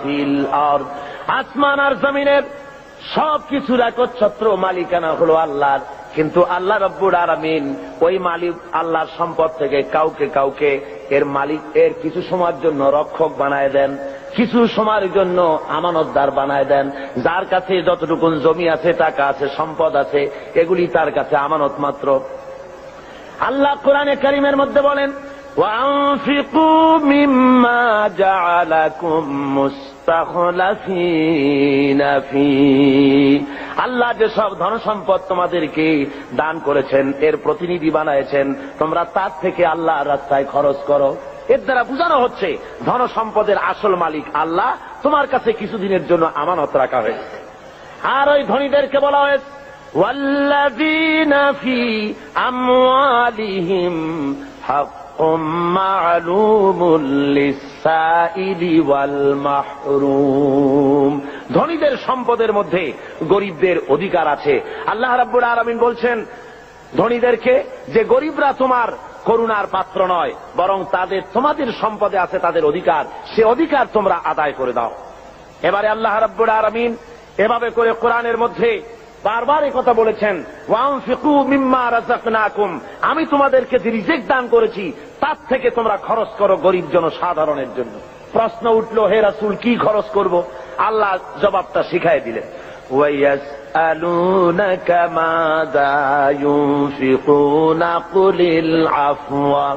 ফিল আরদ। আসমান আর জমিনের সবকিছুর একচ্ছত্র মালিকানা হলো আল্লাহর। কিন্তু আল্লাহ রাব্বুল আলামিন ওই মালিক আল্লাহর সম্পদ থেকে কাউকে কাউকে এর মালিক, এর কিছু সময়ের জন্য রক্ষক বানায় দেন, কিছু সময়ের জন্য আমানতদার বানায় দেন। যার কাছে যতটুকু জমি আছে, টাকা আছে, সম্পদ আছে, এগুলি তার কাছে আমানত মাত্র। আল্লাহ কোরআনে কারীমের মধ্যে বলেন, وأنفقوا مما جعلكم مستخلفين فيه। আল্লাহ যে সব ধন সম্পদ তোমাদেরকে দান করেছেন, এর প্রতিনিধি বানাইছেন, তোমরা তার থেকে আল্লাহর রাস্তায় খরচ করো। এর দ্বারা বোঝানো হচ্ছে ধন সম্পদের আসল মালিক আল্লাহ, তোমার কাছে কিছুদিনের জন্য আমানত রাখা হয়েছে। আর ওই ধনীদেরকে বলা হয়েছে ওয়াল্লাযীনা ফী আমওয়ালিহিম হাক্কুম মা'লুমুল লিস-সাইলি ওয়াল মাহরুম। ধনীদের সম্পদের মধ্যে গরিবদের অধিকার আছে। আল্লাহ রাব্বুল আলামিন বলছেন ধনীদেরকে যে গরিবরা তোমার করুণার পাত্র নয়, বরং তোমাদের সম্পদে আছে তাদের অধিকার, সে অধিকার তোমরা আদায় করে দাও। এবারে আল্লাহ রাব্বুল আলামিন এভাবে করে কোরআনের মধ্যে বারবার এই কথা বলেছেন, ওয়ানফিকু মিম্মা রাযাকনাকুম, আমি তোমাদেরকে যে রিজিক দান করেছি তার থেকে তোমরা খরচ করো গরিব জনসাধারণের জন্য। প্রশ্ন উঠলো, হে রাসূল কি খরচ করব? আল্লাহ জবাবটা শিখাই দিলেন, ওয়ায়াসআলুনাকা মাযা ইউনফিকুনা কুলিল আফওয়া।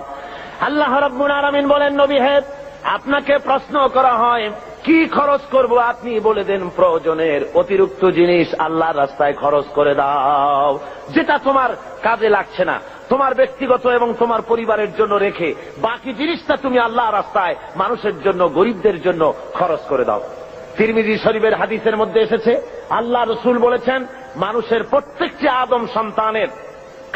আল্লাহ রাব্বুল আলামিন বলেন, নবী হে, আপনাকে প্রশ্ন করা হয় কি খরচ করব, আপনি বলে দেন প্রয়োজনের অতিরিক্ত জিনিস আল্লাহর রাস্তায় খরচ করে দাও, যেটা তোমার কাজে লাগছে না, তোমার ব্যক্তিগত এবং তোমার পরিবারের জন্য রেখে বাকি জিনিসটা তুমি আল্লাহর রাস্তায় মানুষের জন্য, গরিবদের জন্য খরচ করে দাও। তিরমিজি শরীফের হাদিসের মধ্যে এসেছে, আল্লাহ রাসূল বলেছেন মানুষের প্রত্যেকটি আদম সন্তানের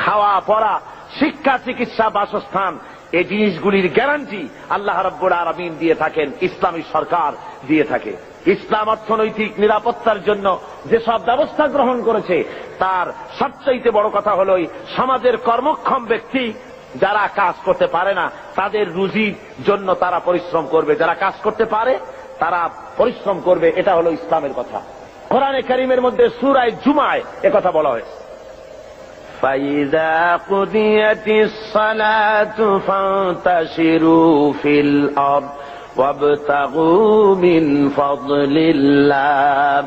খাওয়া পড়া, শিক্ষা, চিকিৎসা, বাসস্থান, এই জিনিসগুলির গ্যারান্টি আল্লাহ রাব্বুল আলামিন দিয়ে থাকেন, ইসলামী সরকার দিয়ে থাকে। ইসলাম অর্থনৈতিক নিরাপত্তার জন্য যেসব ব্যবস্থা গ্রহণ করেছে তার সবচাইতে বড় কথা হল সমাজের কর্মক্ষম ব্যক্তি যারা কাজ করতে পারে না তাদের রুজির জন্য তারা পরিশ্রম করবে, যারা কাজ করতে পারে তারা পরিশ্রম করবে, এটা হলো ইসলামের কথা। কোরআনে কারীমের মধ্যে সূরা জুমায় একথা বলা হয়েছে, فَإِذَا قُضِيَتِ الصَّلَاةُ فَانتَشِرُوا فِي الْأَرْضِ وَابْتَغُوا مِنْ فَضْلِ اللَّهِ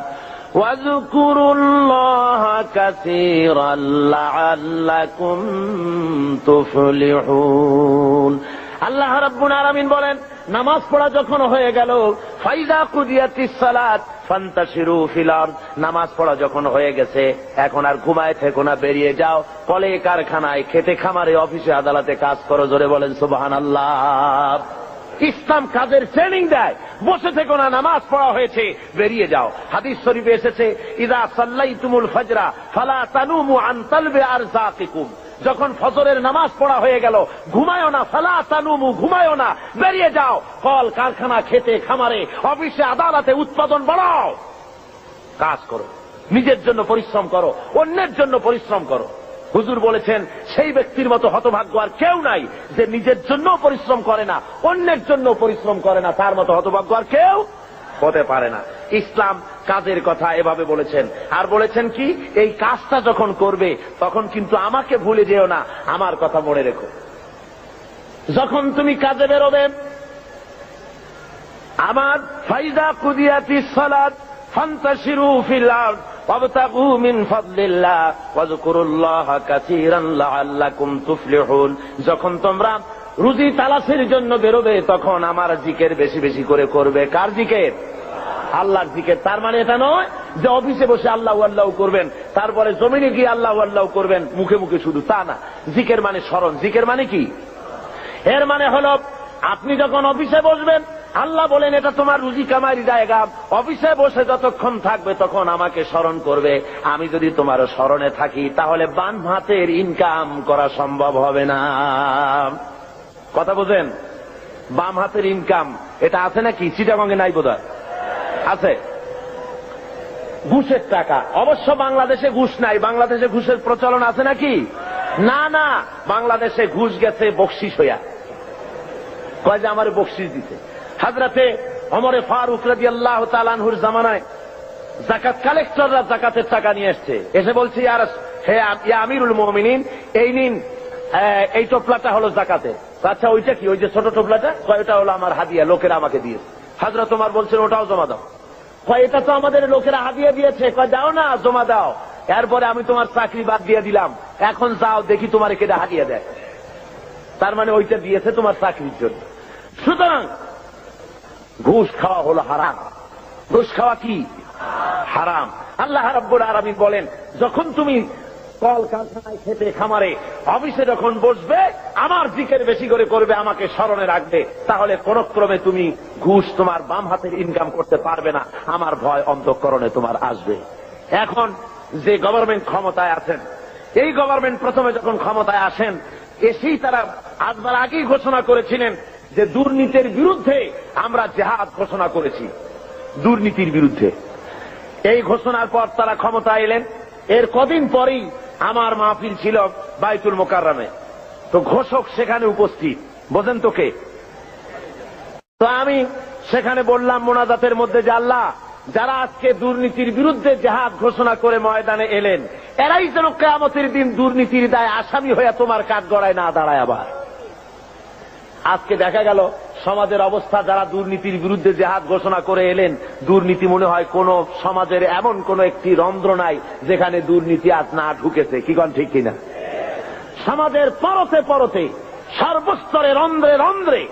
وَاذْكُرُوا اللَّهَ كَثِيرًا لَعَلَّكُمْ تُفْلِحُونَ। আল্লাহ রাব্বুল আলামিন বলেন, নামাজ পড়া যখন হয়ে গেল, ফাইদা কুদিয়াতিস সালাত ফান্তাশিরু ফিল আরদ, নামাজ পড়া যখন হয়ে গেছে এখন আর ঘুমায় থেকো না, বেরিয়ে যাও, কলে কারখানায়, খেতে খামারে, অফিসে আদালতে কাজ করো। জোরে বলেন সুবহানাল্লাহ। ইসলাম কাজের ট্রেনিং দেয়, বসে থেকো না, নামাজ পড়া হয়েছে বেরিয়ে যাও। হাদিস শরীফে এসেছে, ইযা সাল্লাইতুমুল ফাজরা ফালা তানুমু আন তালবি আরযাকিকুম, যখন ফজরের নামাজ পড়া হয়ে গেল ঘুমায়ও না, ফালা তানুমু, ঘুমায়ও না, বেরিয়ে যাও, কল কারখানা, খেতে খামারে, অফিসে আদালতে উৎপাদন বাড়াও, কাজ করো, নিজের জন্য পরিশ্রম করো, অন্যের জন্য পরিশ্রম করো। হুজুর বলেছেন সেই ব্যক্তির মতো হতভাগ্য আর কেউ নাই যে নিজের জন্য পরিশ্রম করে না, অন্যের জন্য পরিশ্রম করে না, তার মতো হতভাগ্য আর কেউ হতে পারে না। ইসলাম কাজের কথা এভাবে বলেছেন, আর বলেছেন কি, এই কাজটা যখন করবে তখন কিন্তু আমাকে ভুলে যেও না, আমার কথা মনে রেখো। যখন তুমি কাজে বেরোবে, আমার ফাইদা কুদিয়াতিস সালাত ফান্তাশিরু ফিল আরদ ওয়াবতাগু মিন ফাদলিল্লাহ ওয়াজকুরুল্লাহা কাসীরান লাআল্লাকুম তুফলিহুন, যখন তোমরা রুজি তালাশের জন্য বেরোবে তখন আমার জিকির বেশি বেশি করে করবে। কার জিকির? আল্লাহর জিকির। তার মানে এটা নয় যে অফিসে বসে আল্লাহু আল্লাহু করবেন, তারপরে জমিনে গিয়ে আল্লাহু আল্লাহু করবেন মুখে মুখে শুধু, তা না। জিকির মানে স্মরণ। জিকির মানে কি? এর মানে হলো আপনি যখন অফিসে বসবেন, আল্লাহ বলেন এটা তোমার রুজি কামাইয়ের জায়গা, অফিসে বসে যতক্ষণ থাকবে তখন আমাকে স্মরণ করবে। আমি যদি তোমার স্মরণে থাকি তাহলে বাম হাতের ইনকাম করা সম্ভব হবে না। কথা বোঝেন? বাম হাতের ইনকাম এটা আছে নাকি? চিটাগঙ্গে নাই বোধহয়, আছে। ঘুষের টাকা, অবশ্য বাংলাদেশে ঘুষ নাই। বাংলাদেশে ঘুষের প্রচলন আছে নাকি? না না, বাংলাদেশে ঘুষ গেছে বকশিস হইয়া। কয় যে আমার বকশিস দিতে। হযরতে ওমরে ফারুক রাদিয়াল্লাহু তাআলা আনহুর জামানায় যাকাত কালেক্টররা যাকাতের টাকা নিয়ে আসছে, এসে বলছে, হে আমিরুল মুমিনিন, এই নিন, এই টোপলাটা হলো যাকাতের। আচ্ছা ওইটা কি? ওই যে ছোট টোপলাটা? কয় ওটা হলো আমার হাদিয়া, লোকেরা আমাকে দিয়েছে। হযরত ওমর বলছেন ওটাও জমা দাও। কয় এটা তো আমাদের লোকেরা হাদিয়া দিয়েছে। কয় যাও না, জমা দাও, এরপরে আমি তোমার চাকরি বাদ দিয়ে দিলাম, এখন যাও দেখি তোমার কেটে হাদিয়া দেয়। তার মানে ওইটা দিয়েছে তোমার চাকরির জন্য। সুতরাং ঘুষ খাওয়া হলো হারাম। ঘুষ খাওয়া কি হারাম। আল্লাহ রাব্বুল আলামিন বলেন, যখন তুমি কলকারখানায়, খেতে, খামারে, অফিসে যখন বসবে, আমার জিকির বেশি করে করবে, আমাকে স্মরণে রাখবে, তাহলে কোন ক্রমে তুমি ঘুষ তোমার বাম হাতের ইনকাম করতে পারবে না। আমার ভয় অন্তঃকরণে তোমার আসবে। এখন যে গভর্নমেন্ট ক্ষমতায় আছেন, এই গভর্নমেন্ট প্রথমে যখন ক্ষমতায় আসেন, এসেই তারা আসবার আগেই ঘোষণা করেছিলেন যে দুর্নীতির বিরুদ্ধে আমরা জিহাদ ঘোষণা করেছি, দুর্নীতির বিরুদ্ধে। এই ঘোষণার পর তারা ক্ষমতায় এলেন। এর কদিন পরেই আমার মাহফিল ছিল বাইতুল মোকাররমে। তো ঘোষক সেখানে উপস্থিত, বোঝেন তো কে? তো আমি সেখানে বললাম মোনাজাতের মধ্যে যে আল্লাহ, যারা আজকে দুর্নীতির বিরুদ্ধে জিহাদ ঘোষণা করে ময়দানে এলেন, এরাই যেন কিয়ামতের দিন দুর্নীতির দায়ে আসামি হয়ে তোমার কাঠগড়ায় না দাঁড়ায়। আবার আজকে দেখা গেল সমাজের অবস্থা, যারা দুর্নীতির বিরুদ্ধে জিহাদ ঘোষণা করে এলেন, দুর্নীতি মনে হয় কোন সমাজের এমন কোন একটি রন্ধ্র নাই যেখানে দুর্নীতি আজ না ঢুকেছে। কি কোন ঠিক কিনা? সমাজের পরতে পরতে, সর্বস্তরে, রন্ধ্রে রন্ধ্রে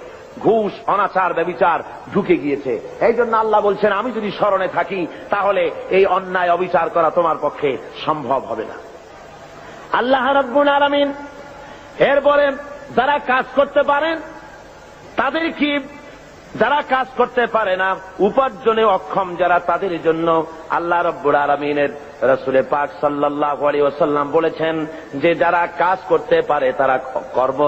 ঘুষ, অনাচার, ব্যভিচার ঢুকে গিয়েছে। এই জন্য আল্লাহ বলছেন, আমি যদি স্মরণে থাকি তাহলে এই অন্যায় অবিচার করা তোমার পক্ষে সম্ভব হবে না। আল্লাহ রাব্বুল আলামিন এরপরে যারা কাজ করতে পারেন তাদের কি, যারা কাজ করতে পারে না, উপার্জনে অক্ষম যারা, তাদের জন্য আল্লাহ রাব্বুল আলামিনের রাসূল পাক সাল্লাল্লাহু আলাইহি ওয়াসাল্লাম বলেছেন যে যারা কাজ করতে পারে, তারা কর্ম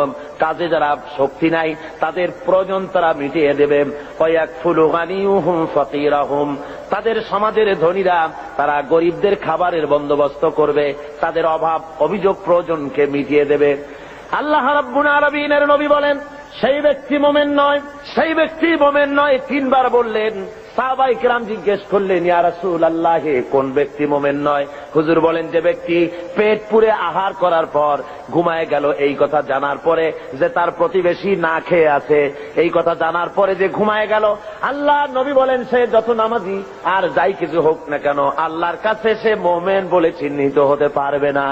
কাজে যারা শক্তি নাই, তাদের প্রয়োজন তারা মিটিয়ে দেবে। ওয়ায়াকফুলু গানিয়ুহুম ফাকিরাহুম, তাদের সমাজের ধনীরা তারা গরিবদের খাবারের বন্দোবস্ত করবে, তাদের অভাব অভিযোগ প্রয়োজনকে মিটিয়ে দেবে। আল্লাহ রাব্বুল আলামিনের নবী বলেন, সেই ব্যক্তি মোমেন নয়, সেই ব্যক্তি মোমেন নয়। তিনবার বললেন। সাহাবায়ে কেরাম জিজ্ঞেস করলেন, ইয়া রাসূলুল্লাহ, কোন ব্যক্তি মোমেন নয়? হুজুর বলেন, যে ব্যক্তি পেট পুরে আহার করার পর ঘুমায় গেল, এই কথা জানার পরে যে তার প্রতিবেশী না খেয়ে আছে, এই কথা জানার পরে যে ঘুমায় গেল। আল্লাহ নবী বলেন, সে যত নামাজি আর যাই কিছু হোক না কেন, আল্লাহর কাছে সে মোমেন বলে চিহ্নিত হতে পারবে না।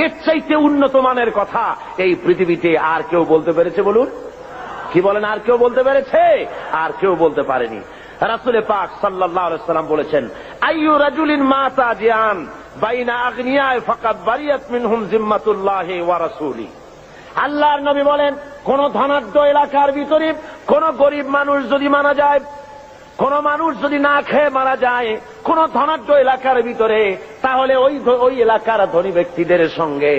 এর চাইতে উন্নত মানের কথা এই পৃথিবীতে আর কেউ বলতে পেরেছে? বলুন, কি বলেন? আর কেউ বলতে পেরেছে? আর কেউ বলতে পারেনি। রাসূল পাক সাল্লাল্লাহু আলাইহি ওয়াসাল্লাম বলেছেন, আইয়ু রাজুলিন মাতা জিয়ান বাইনা আগনিয়া ফাকাদ বারিয়াত মিনহুম জিম্মাতুল্লাহি ওয়া রাসূলি। আল্লাহর নবী বলেন, কোন ধনাঢ্য এলাকার ভিতরে কোন গরিব মানুষ যদি মারা যায়, কোন মানুষ যদি না খেয়ে মারা যায় কোন ধনাঢ্য এলাকার ভিতরে, তাহলে ওই এলাকার ধনী ব্যক্তিদের সঙ্গে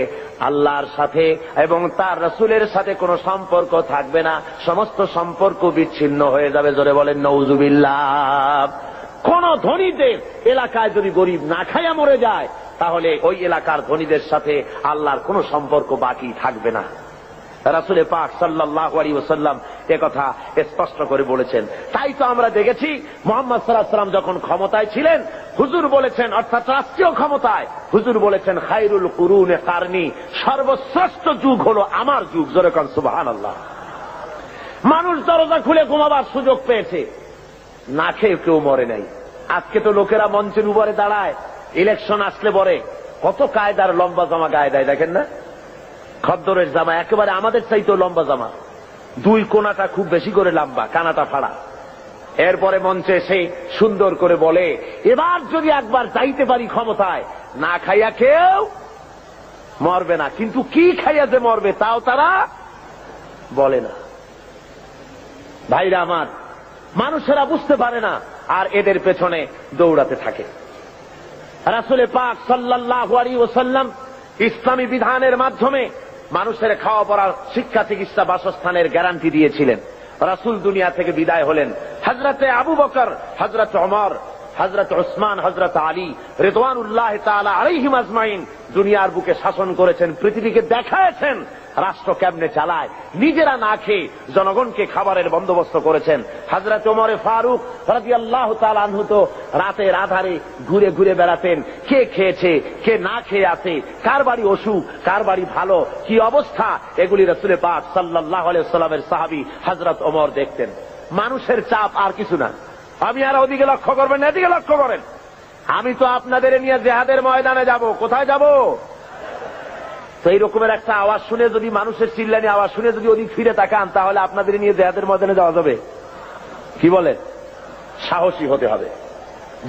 আল্লাহর সাথে এবং তার রাসূলের সাথে কোনো সম্পর্ক থাকবে না, সমস্ত সম্পর্ক বিচ্ছিন্ন হয়ে যাবে। জোরে বলেন নাউযুবিল্লাহ। কোন ধনীদের এলাকায় যদি গরিব না খাইয়া মরে যায়, তাহলে ওই এলাকার ধনীদের সাথে আল্লাহর কোনো সম্পর্ক বাকি থাকবে না। রাসূল পাক সাল্লাল্লাহু আলাইহি ওয়াসাল্লাম একথা স্পষ্ট করে বলেছেন। তাই তো আমরা দেখেছি মুহাম্মদ সাল্লাল্লাহু আলাইহি ওয়াসাল্লাম যখন ক্ষমতায় ছিলেন, হুজুর বলেছেন, অর্থাৎ রাষ্ট্রীয় ক্ষমতায়, হুজুর বলেছেন, খায়রুল কুরুনে কারনি, সর্বশ্রেষ্ঠ যুগ হলো আমার যুগ। জোরে কোন সুবহানাল্লাহ। মানুষ দরজা খুলে ঘুমাবার সুযোগ পেয়েছে, না খেয়ে কেউ মরে নাই। আজকে তো লোকেরা মঞ্চের উপরে দাঁড়ায়, ইলেকশন আসলে পরে কত কায়দার লম্বা জামা গায়ে দেয়, দেখেন না? খদ্দরের জামা একেবারে আমাদের চাইতেও লম্বা জামা, দুই কোনাটা খুব বেশি করে লম্বা, কানাটা ফাড়া। এরপরে মঞ্চে এসে সুন্দর করে বলে, এবার যদি একবার যাইতে পারি ক্ষমতায়, না খাইয়া কেউ মরবে না। কিন্তু কি খাইয়া যে মরবে তাও তারা বলে না। ভাইরা আমার, মানুষেরা বুঝতে পারে না, আর এদের পেছনে দৌড়াতে থাকে। রাসূল পাক সাল্লাল্লাহু আলাইহি ওয়াসাল্লাম ইসলামী বিধানের মাধ্যমে মানুষের খাওয়া পড়ার, শিক্ষা, চিকিৎসা, বাসস্থানের গ্যারান্টি দিয়েছিলেন। রাসূল দুনিয়া থেকে বিদায় হলেন, হযরতে আবু বকর, হযরতে ওমর, হযরত উসমান, হযরত আলী রিদওয়ানুল্লাহ তাআলা আলাইহিম আজমাইন দুনিয়ার বুকে শাসন করেছেন, পৃথিবীকে দেখায়েছেন রাষ্ট্র কেমনে চালায়। নিজেরা না খেয়ে জনগণকে খাবারের বন্দোবস্ত করেছেন। হযরত ওমর ফারুক রাদিয়াল্লাহু তাআলা আনহু তো রাতের আধারে ঘুরে ঘুরে বেড়াতেন, কে খেয়েছে, কে না খেয়ে আছে, কার বাড়ি অসুখ, কার বাড়ি ভালো, কি অবস্থা, এগুলি রাসূল পাক সাল্লাল্লাহু আলাইহি ওয়াসাল্লামের সাহাবী হযরত ওমর দেখতেন। মানুষের চাপ আর কিছু না। আমি আর ওদিকে লক্ষ্য করবেন না, এদিকে লক্ষ্য করেন। আমি তো আপনাদের নিয়ে জিহাদের ময়দানে যাব। কোথায় যাব? তো এই রকমের একটা আওয়াজ শুনে যদি মানুষের চিল্লানি আওয়াজ শুনে যদি ওদিক ফিরে তাকান, তাহলে আপনাদের নিয়ে দেয়াদের ময়দানে যাওয়া যাবে? কি বলেন? সাহসী হতে হবে,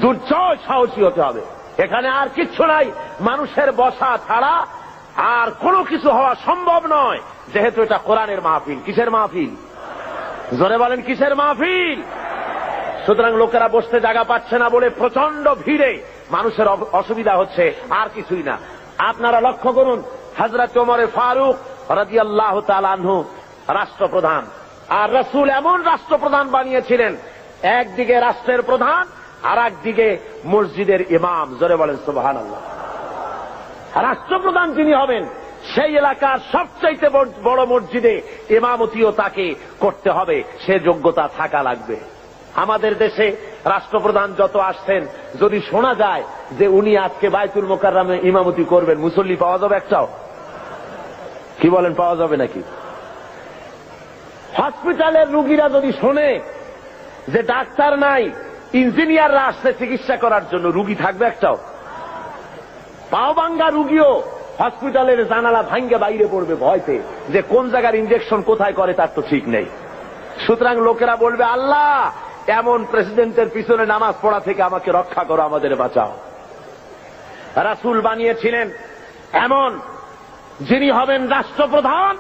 দুর্জয় সাহসী হতে হবে। এখানে আর কিচ্ছু নাই, মানুষের বসা ছাড়া আর কোনো কিছু হওয়া সম্ভব নয়, যেহেতু এটা কোরআনের মাহফিল। কিসের মাহফিল? জোরে বলেন, কিসের মাহফিল? সুতরাং লোকেরা বসতে জায়গা পাচ্ছে না বলে প্রচন্ড ভিড়ে মানুষের অসুবিধা হচ্ছে, আর কিছুই না। আপনারা লক্ষ্য করুন, হযরত ওমর ফারুক রাদিয়াল্লাহু তাআলা আনহু রাষ্ট্রপ্রধান, আর রাসূল এমন রাষ্ট্রপ্রধান বানিয়েছিলেন, একদিকে রাষ্ট্রের প্রধান আর একদিকে মসজিদের ইমাম। জোরে বলেন সুবহানাল্লাহ। রাষ্ট্রপ্রধান যিনি হবেন, সেই এলাকার সবচাইতে বড় মসজিদে ইমামতিও তাকে করতে হবে, সে যোগ্যতা থাকা লাগবে। আমাদের দেশে রাষ্ট্রপ্রধান যত আসছেন, যদি শোনা যায় যে উনি আজকে বাইতুল মোকাররমে ইমামতি করবেন, মুসল্লি পাওয়া যাবে একটাও? কি বলেন, পাওয়া যাবে নাকি? হসপিটালের রুগীরা যদি শোনে যে ডাক্তার নাই, ইঞ্জিনিয়াররা আসছে চিকিৎসা করার জন্য, রুগী থাকবে একটাও? পাও ভাঙ্গা রুগীও হসপিটালের জানালা ভাঙ্গে বাইরে পড়বে ভয়তে, যে কোন জায়গার ইঞ্জেকশন কোথায় করে তার তো ঠিক নেই। সুতরাং লোকেরা বলবে, আল্লাহ এমন প্রেসিডেন্টের পিছনে নামাজ পড়া থেকে আমাকে রক্ষা করো, আমাদের বাঁচাও। রাসূল বানিয়েছিলেন এমন, যিনি হবেন রাষ্ট্রপ্রধান,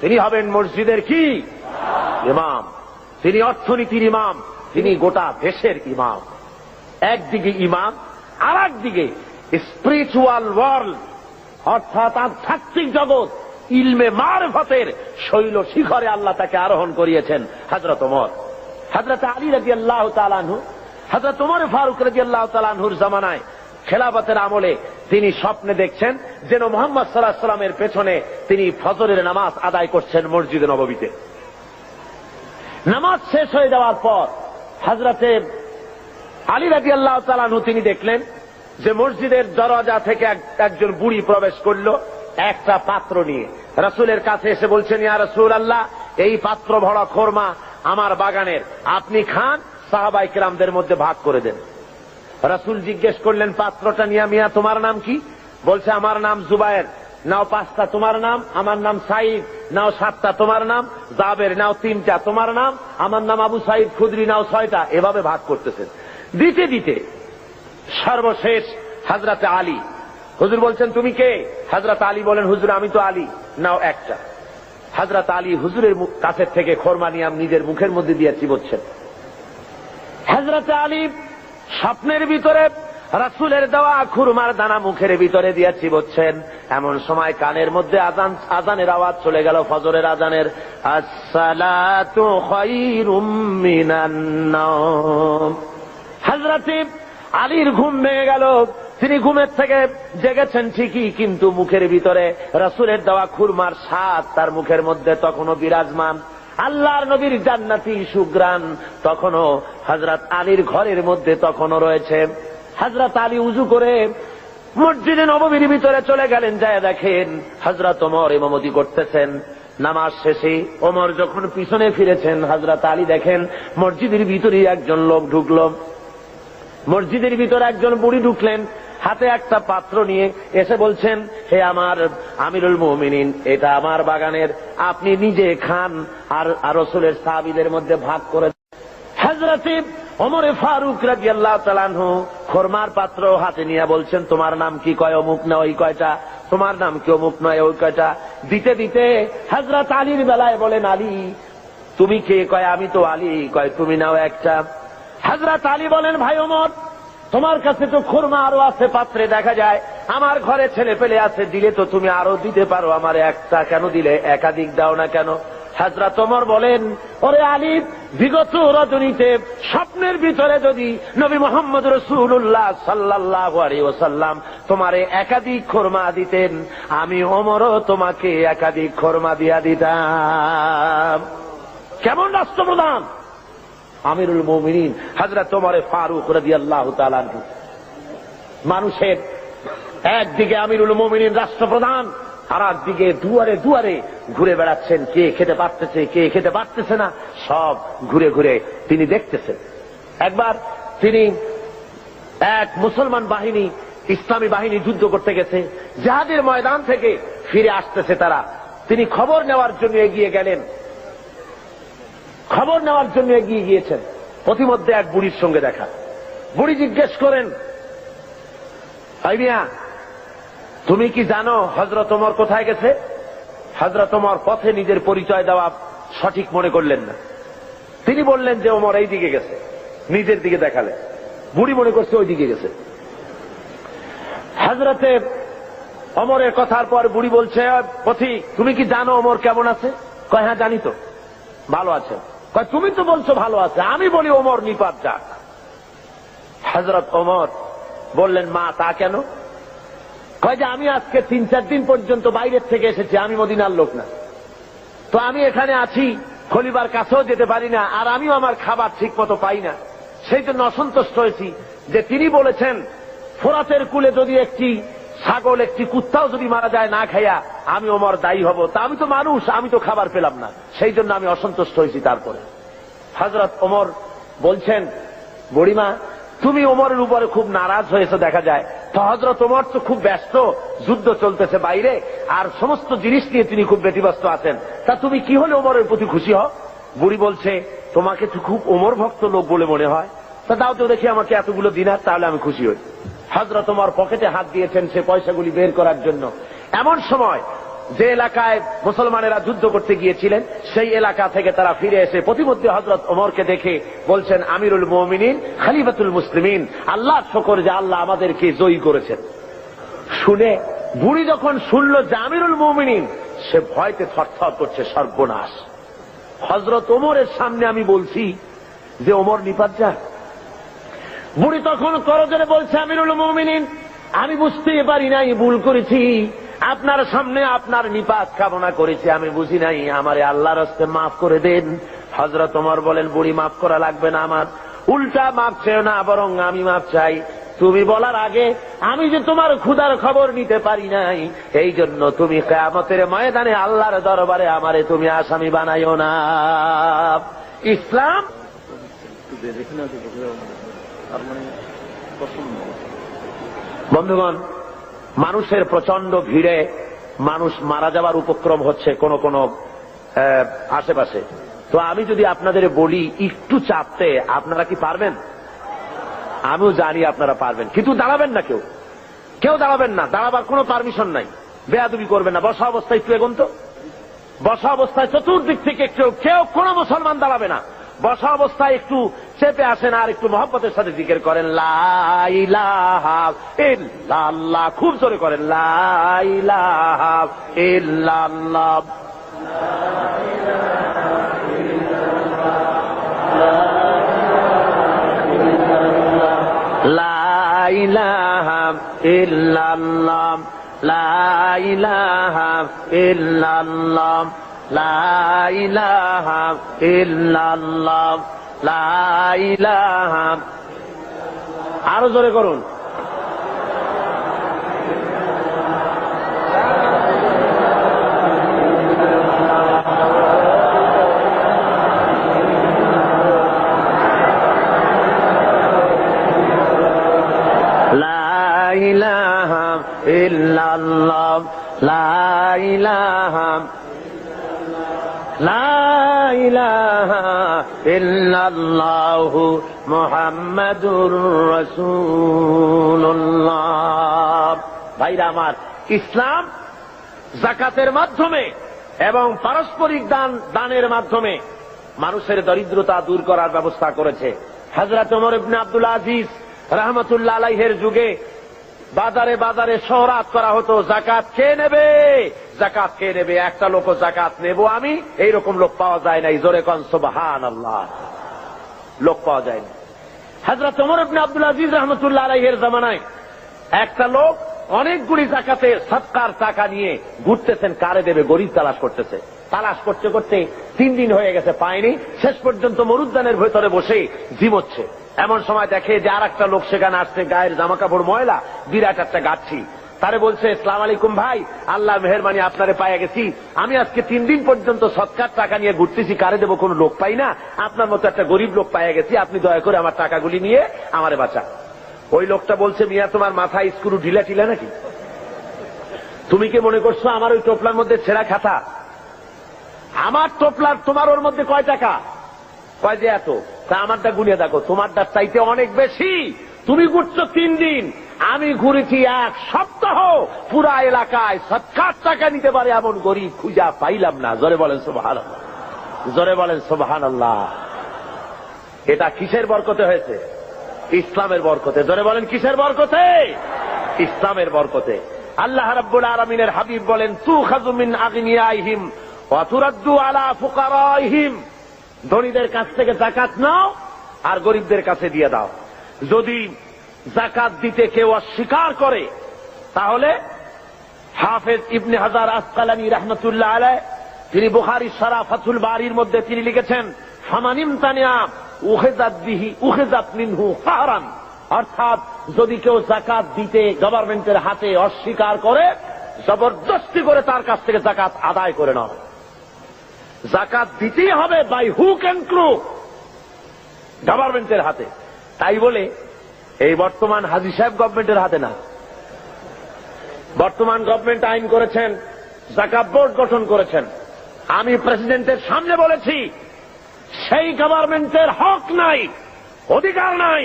তিনি হবেন মসজিদের কি ইমাম, তিনি অর্থনীতির ইমাম, তিনি গোটা দেশের ইমাম। একদিকে ইমাম, আর একদিকে স্পিরিচুয়াল ওয়ার্ল্ড, অর্থাৎ আধ্যাত্মিক জগৎ, ইলমে মারফতের শৈল শিখরে আল্লাহ তাকে আরোহণ করিয়েছেন হযরত ওমর। হযরত আলী রাদিয়াল্লাহু তাআলা আনহু, হযরত ওমর ফারুক রাদিয়াল্লাহু তাআলা আনহুর জামানায় খেলাফতের আমলে তিনি স্বপ্নে দেখছেন যেন মুহাম্মদ সাল্লাল্লাহু আলাইহি ওয়াসাল্লামের পেছনে তিনি ফজরের নামাজ আদায় করছেন মসজিদে নববীতে। নামাজ শেষ হয়ে যাওয়ার পর হযরতে আলী রাদিয়াল্লাহু তাআলা আনহু তিনি দেখলেন যে মসজিদের দরজা থেকে একজন বুড়ি প্রবেশ করলো একটা পাত্র নিয়ে। রাসূলের কাছে এসে বলছেন, ইয়া রাসূলুল্লাহ, এই পাত্র ভরা খোরমা আমার বাগানের, আপনি খান, সাহাবায়ে কেরামদের মধ্যে ভাগ করে দেন। রাসূল জিজ্ঞেস করলেন, পাত্রটা নিয়ে, মিয়া তোমার নাম কি? বলছে, আমার নাম জুবায়ের। নাও 5টা তোমার নাম, আমার নাম সাঈদ। নাও 7টা তোমার নাম, জাবের। নাও 3টা তোমার নাম, আমার নাম আবু সাঈদ খুদরি। নাও 6টা। এভাবে ভাগ করতেছেন। দিতে দিতে সর্বশেষ হযরতে আলী, হুজুর বলছেন তুমি কে? হযরত আলী বলেন, হুজুর আমি তো আলী। নাও 1টা। হযরত আলী হুজুরের কাছের থেকে খোরমা নিয়ে নিজের মুখের মধ্যে দিয়ে চিবোচ্ছেন। হযরত আলী স্বপ্নের ভিতরে রাসূলের দেওয়া খুরমার দানা মুখের ভিতরে দিয়ে চিবোচ্ছেন। এমন সময় কানের মধ্যে আজানের আওয়াজ চলে গেল, ফজরের আজানের, আসসালাতু খায়রুম মিনান নাওম। হযরত আলীর ঘুম ভেঙে গেল। তিনি ঘুমের থেকে জেগেছেন ঠিকই, কিন্তু মুখের ভিতরে রাসূলের দেওয়া খুরমার স্বাদ তার মুখের মধ্যে তখনও বিরাজমান। আল্লাহর নবীর জান্নাতি সুগ্রাণ তখনও হযরত আলীর ঘরের মধ্যে তখনও রয়েছে। হযরত আলী উযু করে মসজিদে নববীর ভিতরে চলে গেলেন, যায় দেখেন হযরত ওমর ইমামতি করতেছেন। নামাজ শেষে ওমর যখন পিছনে ফিরেছেন, হযরত আলী দেখেন মসজিদের ভিতরে একজন লোক ঢুকলো। মসজিদের ভিতরে একজন বুড়ি ঢুকলেন, হাতে একটা পাত্র নিয়ে এসে বলছেন, হে আমার আমিরুল মুমিনিন, এটা আমার বাগানের, আপনি নিজে খান আর রাসূলের সাহাবীদের মধ্যে ভাগ করে। হযরত ওমর ফারুক রাদিয়াল্লাহু তাআলা আনহু খোরমার পাত্র হাতে নিয়ে বলছেন, তোমার নাম কি? কয় অমুক না ওই কয়টা। তোমার নাম কি? অমুক নয় ওই কয়টা। দিতে দিতে হযরত আলীর বেলায় বলেন, আলী তুমি কে? কয় আমি তো আলী। কয় তুমি নাও 1টা। হযরত আলী বলেন, ভাই ওমর, তোমার কাছে তো খোরমা আরো আছে পাত্রে দেখা যায়, আমার ঘরে ছেলে পেলে আছে, দিলে তো তুমি আরো দিতে পারো, আমার 1টা কেন দিলে? একাধিক দাও না কেন? হযরত ওমর বলেন, ওরে আলী, বিগত রজনীতে স্বপ্নের ভিতরে যদি নবী মুহাম্মদ রাসূলুল্লাহ সাল্লাল্লাহু আলাইহি ওয়াসাল্লাম তোমারে একাধিক খোরমা দিতেন, আমি ওমরও তোমাকে একাধিক খোরমা দিয়া দিতাম। কেমন রাষ্ট্রপ্রধান! আমিরুল মুমিনিন হযরত ওমর ফারুক রাদিয়াল্লাহু তাআলা আনহু। মানুষের একদিকে আমিরুল মুমিনিন রাষ্ট্রপ্রধান, আর একদিকে দুয়ারে দুয়ারে ঘুরে বেড়াচ্ছেন, কে খেতে পারতেছে কে খেতে পারতেছে না, সব ঘুরে ঘুরে তিনি দেখতেছেন। একবার তিনি এক মুসলমান বাহিনী, ইসলামী বাহিনী যুদ্ধ করতে গেছে, জিহাদের ময়দান থেকে ফিরে আসতেছে তারা। তিনি খবর নেওয়ার জন্য এগিয়ে গেলেন, খবর নেওয়ার জন্য এগিয়ে গিয়েছেন। প্রতিমধ্যে এক বুড়ির সঙ্গে দেখা। বুড়ি জিজ্ঞেস করেন, ভাই মিয়া, তুমি কি জানো হযরত ওমর কোথায় গেছে? হযরত ওমর পথে নিজের পরিচয় দেওয়া সঠিক মনে করলেন না। তিনি বললেন যে ওমর এই দিকে গেছে, নিজের দিকে দেখালেন। বুড়ি মনে করছে ওই দিকে গেছে। হযরতে ওমরের কথার পর বুড়ি বলছে, পথিক তুমি কি জানো ওমর কেমন আছে? কয় হ্যাঁ জানি তো, ভালো আছে। কয় তুমি তো বলছো ভালো আছে, আমি বলি ওমর নিপাত যাক। হযরত ওমর বললেন, মা তা কেন? কয় যে আমি আজকে 3-4 দিন পর্যন্ত বাইরের থেকে এসেছি, আমি মদিনার লোক না, তো আমি এখানে আছি, খলিফার কাছেও যেতে পারি না, আর আমিও আমার খাবার ঠিক মতো পাই না। সেই জন্য অসন্তুষ্ট হয়েছি যে তিনি বলেছেন ফোরাতের কূলে যদি একটি ছাগল, একটি কুত্তাও যদি মারা যায় না খাইয়া, আমি ওমর দায়ী হব। তা আমি তো মানুষ, আমি তো খাবার পেলাম না, সেই জন্য আমি অসন্তুষ্ট হয়েছি। তারপরে হযরত ওমর বলছেন, বুড়িমা তুমি ওমরের উপরে খুব নারাজ হয়েছে দেখা যায়। তো হযরত ওমর তো খুব ব্যস্ত, যুদ্ধ চলতেছে বাইরে, আর সমস্ত জিনিস নিয়ে তিনি খুব ব্যতিব্যস্ত আছেন। তা তুমি কি হলে ওমরের প্রতি খুশি হও? বুড়ি বলছে, তোমাকে তো খুব ওমর ভক্ত লোক বলে মনে হয়, তা দাও তো দেখি আমাকে এতগুলো দিনার, তাহলে আমি খুশি হই। হযরত ওমর পকেটে হাত দিয়েছেন সে পয়সাগুলি বের করার জন্য। এমন সময় যে এলাকায় মুসলমানেরা যুদ্ধ করতে গিয়েছিলেন, সেই এলাকা থেকে তারা ফিরে এসে প্রতিমধ্যে হযরত ওমরকে দেখে বলছেন, আমিরুল মুমিনিন খলিফাতুল মুসলিমিন, আল্লাহ শুকর যে আল্লাহ আমাদেরকে জয়ী করেছেন। শুনে বুড়ি যখন শুনল যে আমিরুল মুমিনিন, সে ভয়তে থরথর করছে, সর্বনাশ, হযরত ওমরের সামনে আমি বলছি যে ওমর নিপাত যাক। বুড়ি তখন করজোরে বলছে, আমিরুল মুমিনিন আমি বুঝতেই পারি নাই, ভুল করেছি, আপনার সামনে আপনার নিপাত কামনা করেছি, আমি বুঝি নাই, আমারে আল্লাহর হস্তে মাফ করে দেন। হযরত ওমর বলেন, বুড়ি মাফ করা লাগবে না, আমার উল্টা মাফ চেও না, বরং আমি মাফ চাই। তুমি বলার আগে আমি যে তোমার ক্ষুধার খবর নিতে পারি নাই, এই জন্য তুমি কিয়ামতের ময়দানে আল্লাহর দরবারে আমারে তুমি আসামি বানাইও না। ইসলাম বন্ধুগণ, মানুষের প্রচন্ড ভিড়ে মানুষ মারা যাওয়ার উপক্রম হচ্ছে কোন কোন আশেপাশে। তো আমি যদি আপনাদের বলি একটু চাপতে, আপনারা কি পারবেন? আমিও জানি আপনারা পারবেন, কিন্তু দাঁড়াবেন না, কেউ দাঁড়াবেন না, দাঁড়াবার কোনো পারমিশন নাই, বেয়াদবি করবেন না। বসা অবস্থায় একটু এগোন তো, বসা অবস্থায় চতুর্দিক থেকে কেউ কোনো মুসলমান দাঁড়াবে না। বসা অবস্থায় একটু চেপে আসেন আর একটু মহব্বতের সাথে জিকির করেন, লা ইলাহা ইল্লাল্লাহ, খুব জোরে করেন, লা ইলাহা ইল্লাল্লাহ, লা ইলাহা ইল্লাল্লাহ, লা ইলাহা ইল্লাল্লাহ, লা ইলাহা ইল্লাল্লাহ, লা ইলাহা। আরো জোরে করুন, লা ইলাহা ইল্লাল্লাহ, লা ইলাহা, লা ইলাহা ইল্লাল্লাহু মুহাম্মাদুর রাসূলুল্লাহ। ভাইরা আমার, ইসলাম যাকাতের মাধ্যমে এবং পারস্পরিক দানের মাধ্যমে মানুষের দরিদ্রতা দূর করার ব্যবস্থা করেছে। হযরত ওমর ইবনে আব্দুল আজিজ রাহমাতুল্লাহ আলাইহির যুগে বাজারে বাজারে শহরাত করা হতো, যাকাত কে নেবে, যাকাত কে নেবে, একটা লোক যাকাত নেব আমি, এইরকম লোক পাওয়া যায় নাই। জোরে কোন সুবহানাল্লাহ, লোক পাওয়া যায় না। হযরত ওমর ইবনে আব্দুল আজিজ রাহমাতুল্লাহ আলাইহির জামানায় একটা লোক অনেকগুলি যাকাতে সদকার টাকা নিয়ে ঘুরতেছেন, কারে দেবে, গরিব তালাশ করতেছে। তালাশ করতে করতে 3 দিন হয়ে গেছে, পায়নি। শেষ পর্যন্ত মরুদ্যানের ভেতরে বসে ঝিমোচ্ছে। এমন সময় দেখে যে আর একটা লোক সেখানে আসছে, গায়ের জামা কাপড় ময়লা, বিরাট একটা গাচ্ছি। তারে বলছে, আসসালামু আলাইকুম ভাই, আল্লাহর মেহেরবানি আপনারে পাইয়া গেছি, আমি আজকে 3 দিন পর্যন্ত সদকার টাকা নিয়ে ঘুরতেছি, কারে দেবো কোনো লোক পাই না, আপনার মতো একটা গরিব লোক পাইয়া গেছি, আপনি দয়া করে আমার টাকাগুলি নিয়ে আমারে বাঁচা। ওই লোকটা বলছে, মিয়া তোমার মাথায় স্ক্রু ঢিলা টিলা নাকি? তুমি কি মনে করছো আমার ওই টোপলার মধ্যে ছেঁড়া খাতা? আমার টোপলার তোমার ওর মধ্যে কয় টাকা? কয় যে এত। তা আমারটা গুনিয়ে দেখো, তোমারটা চাইতে অনেক বেশি। তুমি ঘুরছো 3 দিন, আমি ঘুরেছি 1 সপ্তাহ। পুরা এলাকায় 70 টাকা নিতে পারে এমন গরিব খুঁজা পাইলাম না। জোরে বলেন সুবহানাল্লাহ, জোরে বলেন সুবহানাল্লাহ। এটা কিসের বরকতে হয়েছে? ইসলামের বরকতে। জোরে বলেন কিসের বরকতে? ইসলামের বরকতে। আল্লাহ রাব্বুল আলামিনের হাবিব বলেন, তুখাযু মিন আগনিয়াইহিম ওয়া তুরাদ্দু আলা ফুকারাইহিম। ধনীদের কাছ থেকে যাকাত নাও আর গরিবদের কাছে দিয়ে দাও। যদি যাকাত দিতে কেউ অস্বীকার করে তাহলে হাফেজ ইবনে হাজার আসকালানী রাহমাতুল্লাহ আলাইহি তিনি বুখারী শরহ ফাতুল বারীর মধ্যে তিনি লিখেছেন, ফামানিম তানিয়া উখিযাত বিহি উখিযাত মিনহু ফাহরান। অর্থাৎ যদি কেউ যাকাত দিতে গভর্নমেন্টের হাতে অস্বীকার করে, জবরদস্তি করে তার কাছ থেকে যাকাত আদায় করে নাও। যাকাত দিতেই হবে বাই হুক এন্ড ক্রুক, গভর্নমেন্টের হাতে। তাই বলে এই বর্তমান হাজী সাহেব গভর্নমেন্টের হাতে না। বর্তমান গভর্নমেন্ট আইন করেছেন, যাকাত বোর্ড গঠন করেছেন। আমি প্রেসিডেন্টের সামনে বলেছি, সেই গভর্নমেন্টের হক নাই, অধিকার নাই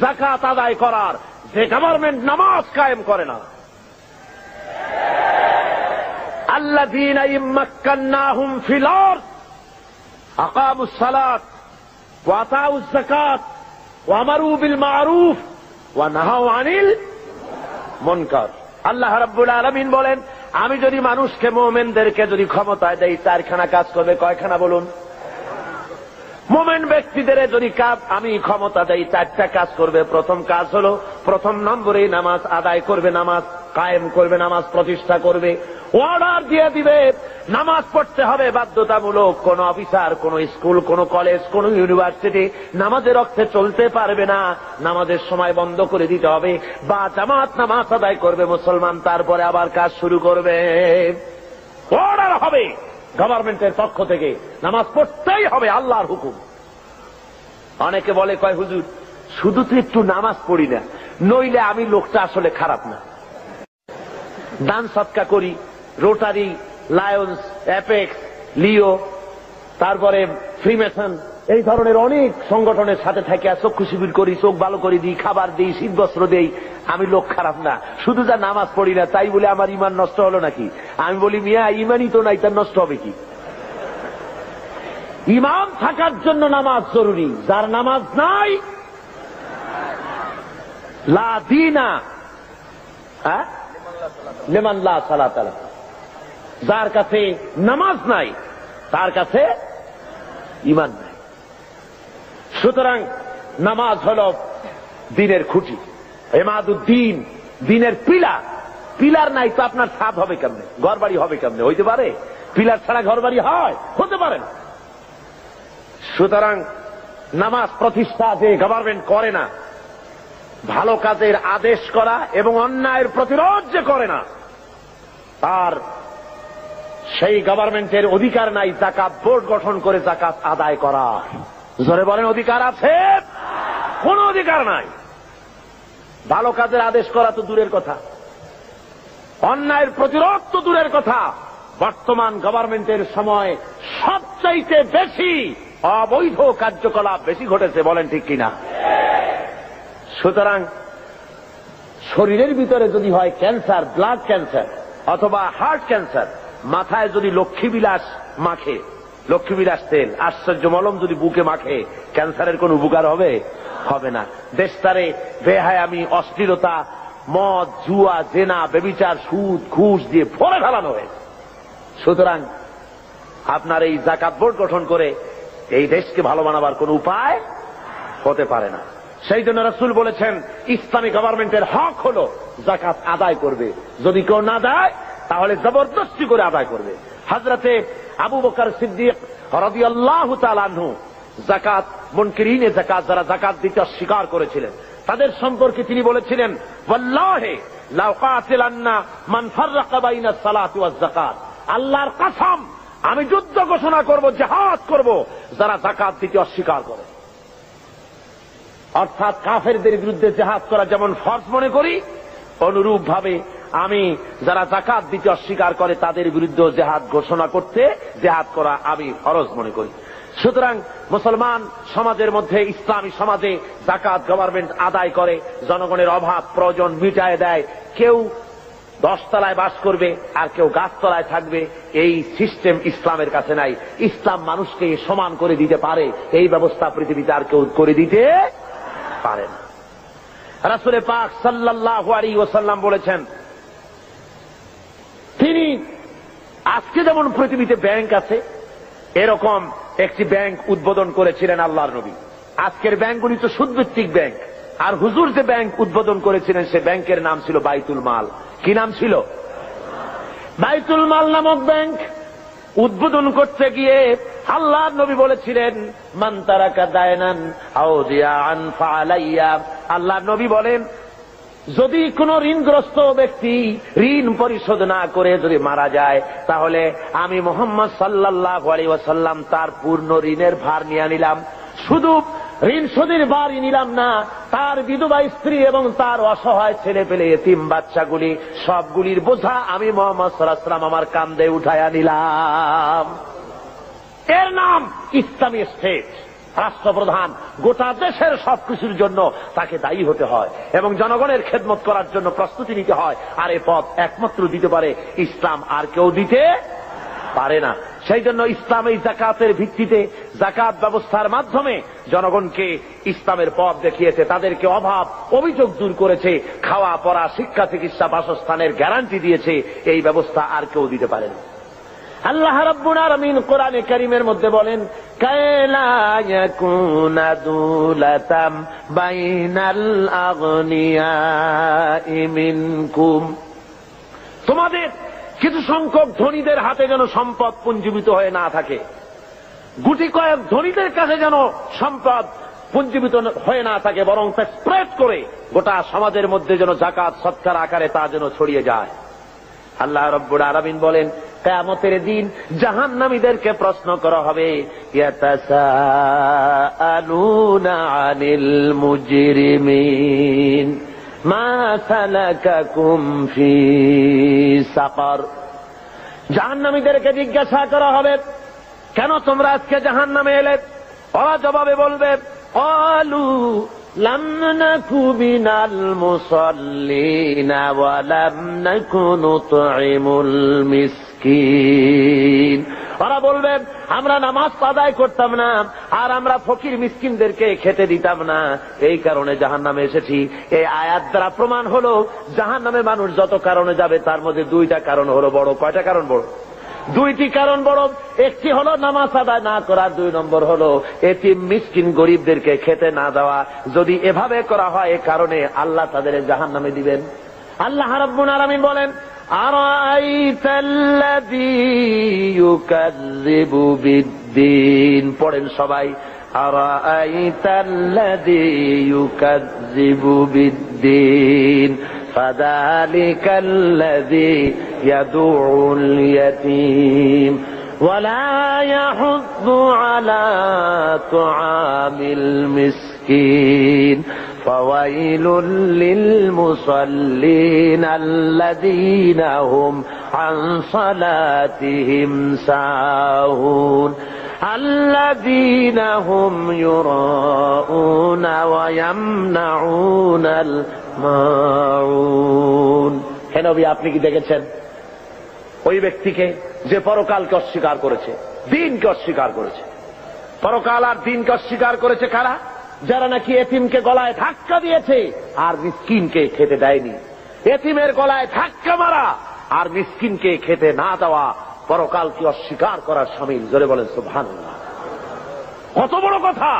যাকাত আদায় করার, যে গভর্নমেন্ট নামাজ কায়েম করে না। আল্লাযীনা ইম্মাক্কান্নাহুম ফিল আরদ আকামুস সালাত ওয়া আতাউজ যাকাত ওয়া আমারু বিল মা'রুফ ওয়া নাহাউ আনিল মুনকার। আল্লাহ রাব্বুল আলামিন বলেন, আমি যদি মানুষকে, মুমিনদেরকে যদি ক্ষমতায় দেই, 4খানা কাজ করবে। কয়খানা বলুন? মুমিন ব্যক্তিদের যদি আমি ক্ষমতা দেই, 4টা কাজ করবে। প্রথম কাজ হলো, প্রথম নম্বরে নামাজ আদায় করবে, নামাজ কায়েম করবে, নামাজ প্রতিষ্ঠা করবে। অর্ডার দিয়ে দিবে নামাজ পড়তে হবে বাধ্যতামূলক। কোন অফিসার, কোন স্কুল, কোন কলেজ, কোন ইউনিভার্সিটি নামাজের অর্থে চলতে পারবে না। নামাজের সময় বন্ধ করে দিতে হবে, বা জামাত নামাজ আদায় করবে মুসলমান, তারপরে আবার কাজ শুরু করবে। অর্ডার হবে গভর্নমেন্টের পক্ষ থেকে, নামাজ পড়তেই হবে, আল্লাহর হুকুম। অনেকে বলে, কয় হুজুর শুধু তো একটু নামাজ পড়ি না, নইলে আমি লোকটা আসলে খারাপ না। দান সৎকা করি, রোটারি, লায়ন্স, অ্যাপেক্স, লিও, তারপরে ফ্রিমেসন, এই ধরনের অনেক সংগঠনের সাথে থাকে, চক্ষু শিবির করি, চোখ ভালো করে দিই, খাবার দিই, শীত বস্ত্র দেই। আমি লোক খারাপ না, শুধু যা নামাজ পড়ি না তাই বলে আমার ইমান নষ্ট হলো নাকি? আমি বলি, মিয়া ইমানই তো নাই, তার নষ্ট হবে কি? ইমান থাকার জন্য নামাজ জরুরি। যার নামাজ নাই, লা দীনা লিমান লা সালাত লাহু। যার কাছে নামাজ নাই তার কাছে ইমান নাই। সুতরাং নামাজ হল দিনের খুঁটি, ইমাদুদ্দিন, দিনের পিলার। পিলার নাই তো আপনার ছাদ হবে কেমনে, ঘর বাড়ি হবে কেমনে? হইতে পারে? পিলার ছাড়া ঘর বাড়ি হয়? হতে পারে না। সুতরাং নামাজ প্রতিষ্ঠা যে গভর্নমেন্ট করে না, ভালো কাজের আদেশ করা এবং অন্যায়ের প্রতিরোধ যে করে না, তার সেই গভর্নমেন্টের অধিকার নাই যাকাত বোর্ড গঠন করে যাকাত আদায় করা। জোরে বলেন, অধিকার আছে? কোন অধিকার নাই। ভালো কাজের আদেশ করা তো দূরের কথা, অন্যায়ের প্রতিরোধ তো দূরের কথা। বর্তমান গভর্নমেন্টের সময় সবচাইতে বেশি অবৈধ কার্যকলাপ বেশি ঘটেছে, বলেন ঠিক কিনা? সুতরাং শরীরের ভিতরে যদি হয় ক্যান্সার, ব্লাড ক্যান্সার অথবা হার্ট ক্যান্সার, মাথায় যদি লক্ষ্মীবিলাস মাখে, লক্ষ্মীবিলাস তেল, আশ্চর্য মলম যদি বুকে মাখে, ক্যান্সারের কোন উপকার হবে? হবে না। দেশটারে বেহায়ামি, অশ্লীলতা, মদ, জুয়া, জেনা, ব্যভিচার, সুদ, ঘুষ দিয়ে ভরে ফেলানো হয়েছে। সুতরাং আপনার এই যাকাত বোর্ড গঠন করে এই দেশকে ভালো বানাবার কোন উপায় হতে পারে না। সেই জন্য রাসূল বলেছেন, ইসলামী গভর্নমেন্টের হক হলো যাকাত আদায় করবে। যদি কেউ না দেয় তাহলে জবরদস্তি করে আদায় করবে। হযরতে আবু বকর সিদ্দিক রাদিয়াল্লাহু তাআলা আনহু যাকাত, মুনকিরিনে যাকাত, যারা যাকাত দিতে অস্বীকার করেছিলেন, তাদের সম্পর্কে তিনি বলেছিলেন, ওয়াল্লাহি লাউ কাতিলান্না মান ফাররাকা বাইনাস সালাতি ওয়াজ যাকাত। আল্লাহর কসম, আমি যুদ্ধ ঘোষণা করব, জিহাদ করব যারা যাকাত দিতে অস্বীকার করে। অর্থাৎ কাফেরদের বিরুদ্ধে জিহাদ করা যেমন ফরজ মনে করি, অনুরূপ ভাবে আমি যারা যাকাত দিতে অস্বীকার করে তাদের বিরুদ্ধে জেহাদ ঘোষণা করতে, জেহাদ করা আমি ফরজ মনে করি। সুতরাং মুসলমান সমাজের মধ্যে, ইসলামী সমাজে যাকাত গভর্নমেন্ট আদায় করে, জনগণের অভাব প্রয়োজন মিটায় দেয়। কেউ 10 তলায় বাস করবে আর কেউ গাছতলায় থাকবে, এই সিস্টেম ইসলামের কাছে নাই। ইসলাম মানুষকে সমান করে দিতে পারে, এই ব্যবস্থা পৃথিবীতে আর কেউ করে দিতে পারে না। রাসূল পাক সাল্লাল্লাহু আলাইহি ওয়াসাল্লাম বলেছেন, তিনি আজকে যেমন পৃথিবীতে ব্যাংক আছে, এরকম একটি ব্যাংক উদ্বোধন করেছিলেন আল্লাহর নবী। আজকের ব্যাংকগুলি তো সুদভিত্তিক ব্যাংক, আর হুজুর যে ব্যাংক উদ্বোধন করেছিলেন সে ব্যাংকের নাম ছিল বাইতুল মাল। কি নাম ছিল? বাইতুল মাল নামক ব্যাংক উদ্বোধন করতে গিয়ে আল্লাহর নবী বলেছিলেন, মান তারাকা দায়নান আও দিয়ান ফালাইয়া। আল্লাহর নবী বলেন, যদি কোন ঋণগ্রস্ত ব্যক্তি ঋণ পরিশোধ না করে যদি মারা যায়, তাহলে আমি মুহাম্মদ সাল্লাল্লাহু আলাইহি ওয়াসাল্লাম তার পূর্ণ ঋণের ভার নিয়ে নিলাম। শুধু ঋণ শোধের ভারই নিলাম না, তার বিধবা স্ত্রী এবং তার অসহায় ছেলে পেলে এতিম বাচ্চাগুলি সবগুলির বোঝা আমি মুহাম্মদ সাল্লাল্লাহু আলাইহি ওয়াসাল্লাম আমার কাঁধে উঠায়া নিলাম। এর নাম ইসলামী স্টেট। রাষ্ট্রপ্রধান গোটা দেশের সবকিছুর জন্য তাকে দায়ী হতে হয় এবং জনগণের খেদমত করার জন্য প্রস্তুতি নিতে হয়। আর এই পথ একমাত্র দিতে পারে ইসলাম, আর কেউ দিতে পারে না। সেই জন্য ইসলাম এই যাকাতের ভিত্তিতে, যাকাত ব্যবস্থার মাধ্যমে জনগণকে ইসলামের পথ দেখিয়েছে, তাদেরকে অভাব অভিযোগ দূর করেছে, খাওয়া পড়া শিক্ষা চিকিৎসা বাসস্থানের গ্যারান্টি দিয়েছে। এই ব্যবস্থা আর কেউ দিতে পারে না। আল্লাহ রাব্বুল আলামিন কোরআনে কারীমের মধ্যে বলেন, কায়লা ইয়াকুনা দুলাতাম বাইনাল আগনিয়াই মিনকুম। তোমাদের কিছু সংখ্যক ধনীদের হাতে যেন সম্পদ পুঞ্জীভূত হয়ে না থাকে, গুটি কয়েক ধনীদের কাছে যেন সম্পদ পুঞ্জীভূত হয়ে না থাকে, বরং তা স্প্রেড করে গোটা সমাজের মধ্যে যেন যাকাত সৎকার আকারে তা যেন ছড়িয়ে যায়। আল্লাহ রাব্বুল আলামিন বলেন, কিয়ামতের দিন জাহান্নামীদেরকে প্রশ্ন করা হবে, ইয়াতাসাআলুনা আনিল মুজরিমিন মা সালাকাকুম ফি সাকার। জাহান্নামীদেরকে জিজ্ঞাসা করা হবে, কেন তোমরা আজকে জাহান্নামে এলে? ওরা জবাবে বলবে, ক্বালু লাম নাকু মিনাল মুসাল্লিনা ওয়া লাম নাকু নুতঈমুল মিসকিন। ওরা বলবে, আমরা নামাজ আদায় করতাম না, আর আমরা ফকির মিসকিনদেরকে খেতে দিতাম না, এই কারণে জাহান্নামে এসেছি। এই আয়াত দ্বারা প্রমাণ হলো জাহান্নামে মানুষ যত কারণে যাবে তার মধ্যে দুইটা কারণ হলো বড়। কয়টা কারণ বড়? দুইটি কারণ বড়। একটি হলো নামাজ আদায় না করা, 2 নম্বর হলো এতিম মিসকিন গরিবদেরকে খেতে না দেওয়া। যদি এভাবে করা হয়, এ কারণে আল্লাহ তাদের জাহান্নামে দিবেন। আল্লাহ রাব্বুল আলামিন বলেন, আরাআইতাল্লাযী ইউকাযযিবু বিদ্দীন। পড়েন সবাই, আরাআইতাল্লাযী ইউকাযযিবু বিদ্দীন ফাযালিকাল্লাযী ইয়াদুউল ইয়াতীম ওয়ালা ইয়াহুদ্দু আলা তুআমিল মিসকিন ফাওয়াইলুল লিল মুসাল্লিন আল্লাযীনা হুম আন সালাতিহিম সাহুন আল্লাযীনা হুম ইউরাউনা ওয়া ইয়ামনাউনাল মাউন। হে নবী, আপনি কি দেখেছেন ওই ব্যক্তিকে যে পরকালকে অস্বীকার করেছে, দিনকে অস্বীকার করেছে? পরকাল আর দিনকে অস্বীকার করেছে কারা? যারা নাকি এতিমকে গলায় ধাক্কা দিয়েছে আর মিসকিনকে খেতে দেয়নি। এতিমের গলায় ধাক্কা মারা আর মিসকিনকে খেতে না দেওয়া পরকালকে অস্বীকার করার শামিল। জোরে বলেন সুবহানাল্লাহ। কত বড় কথা!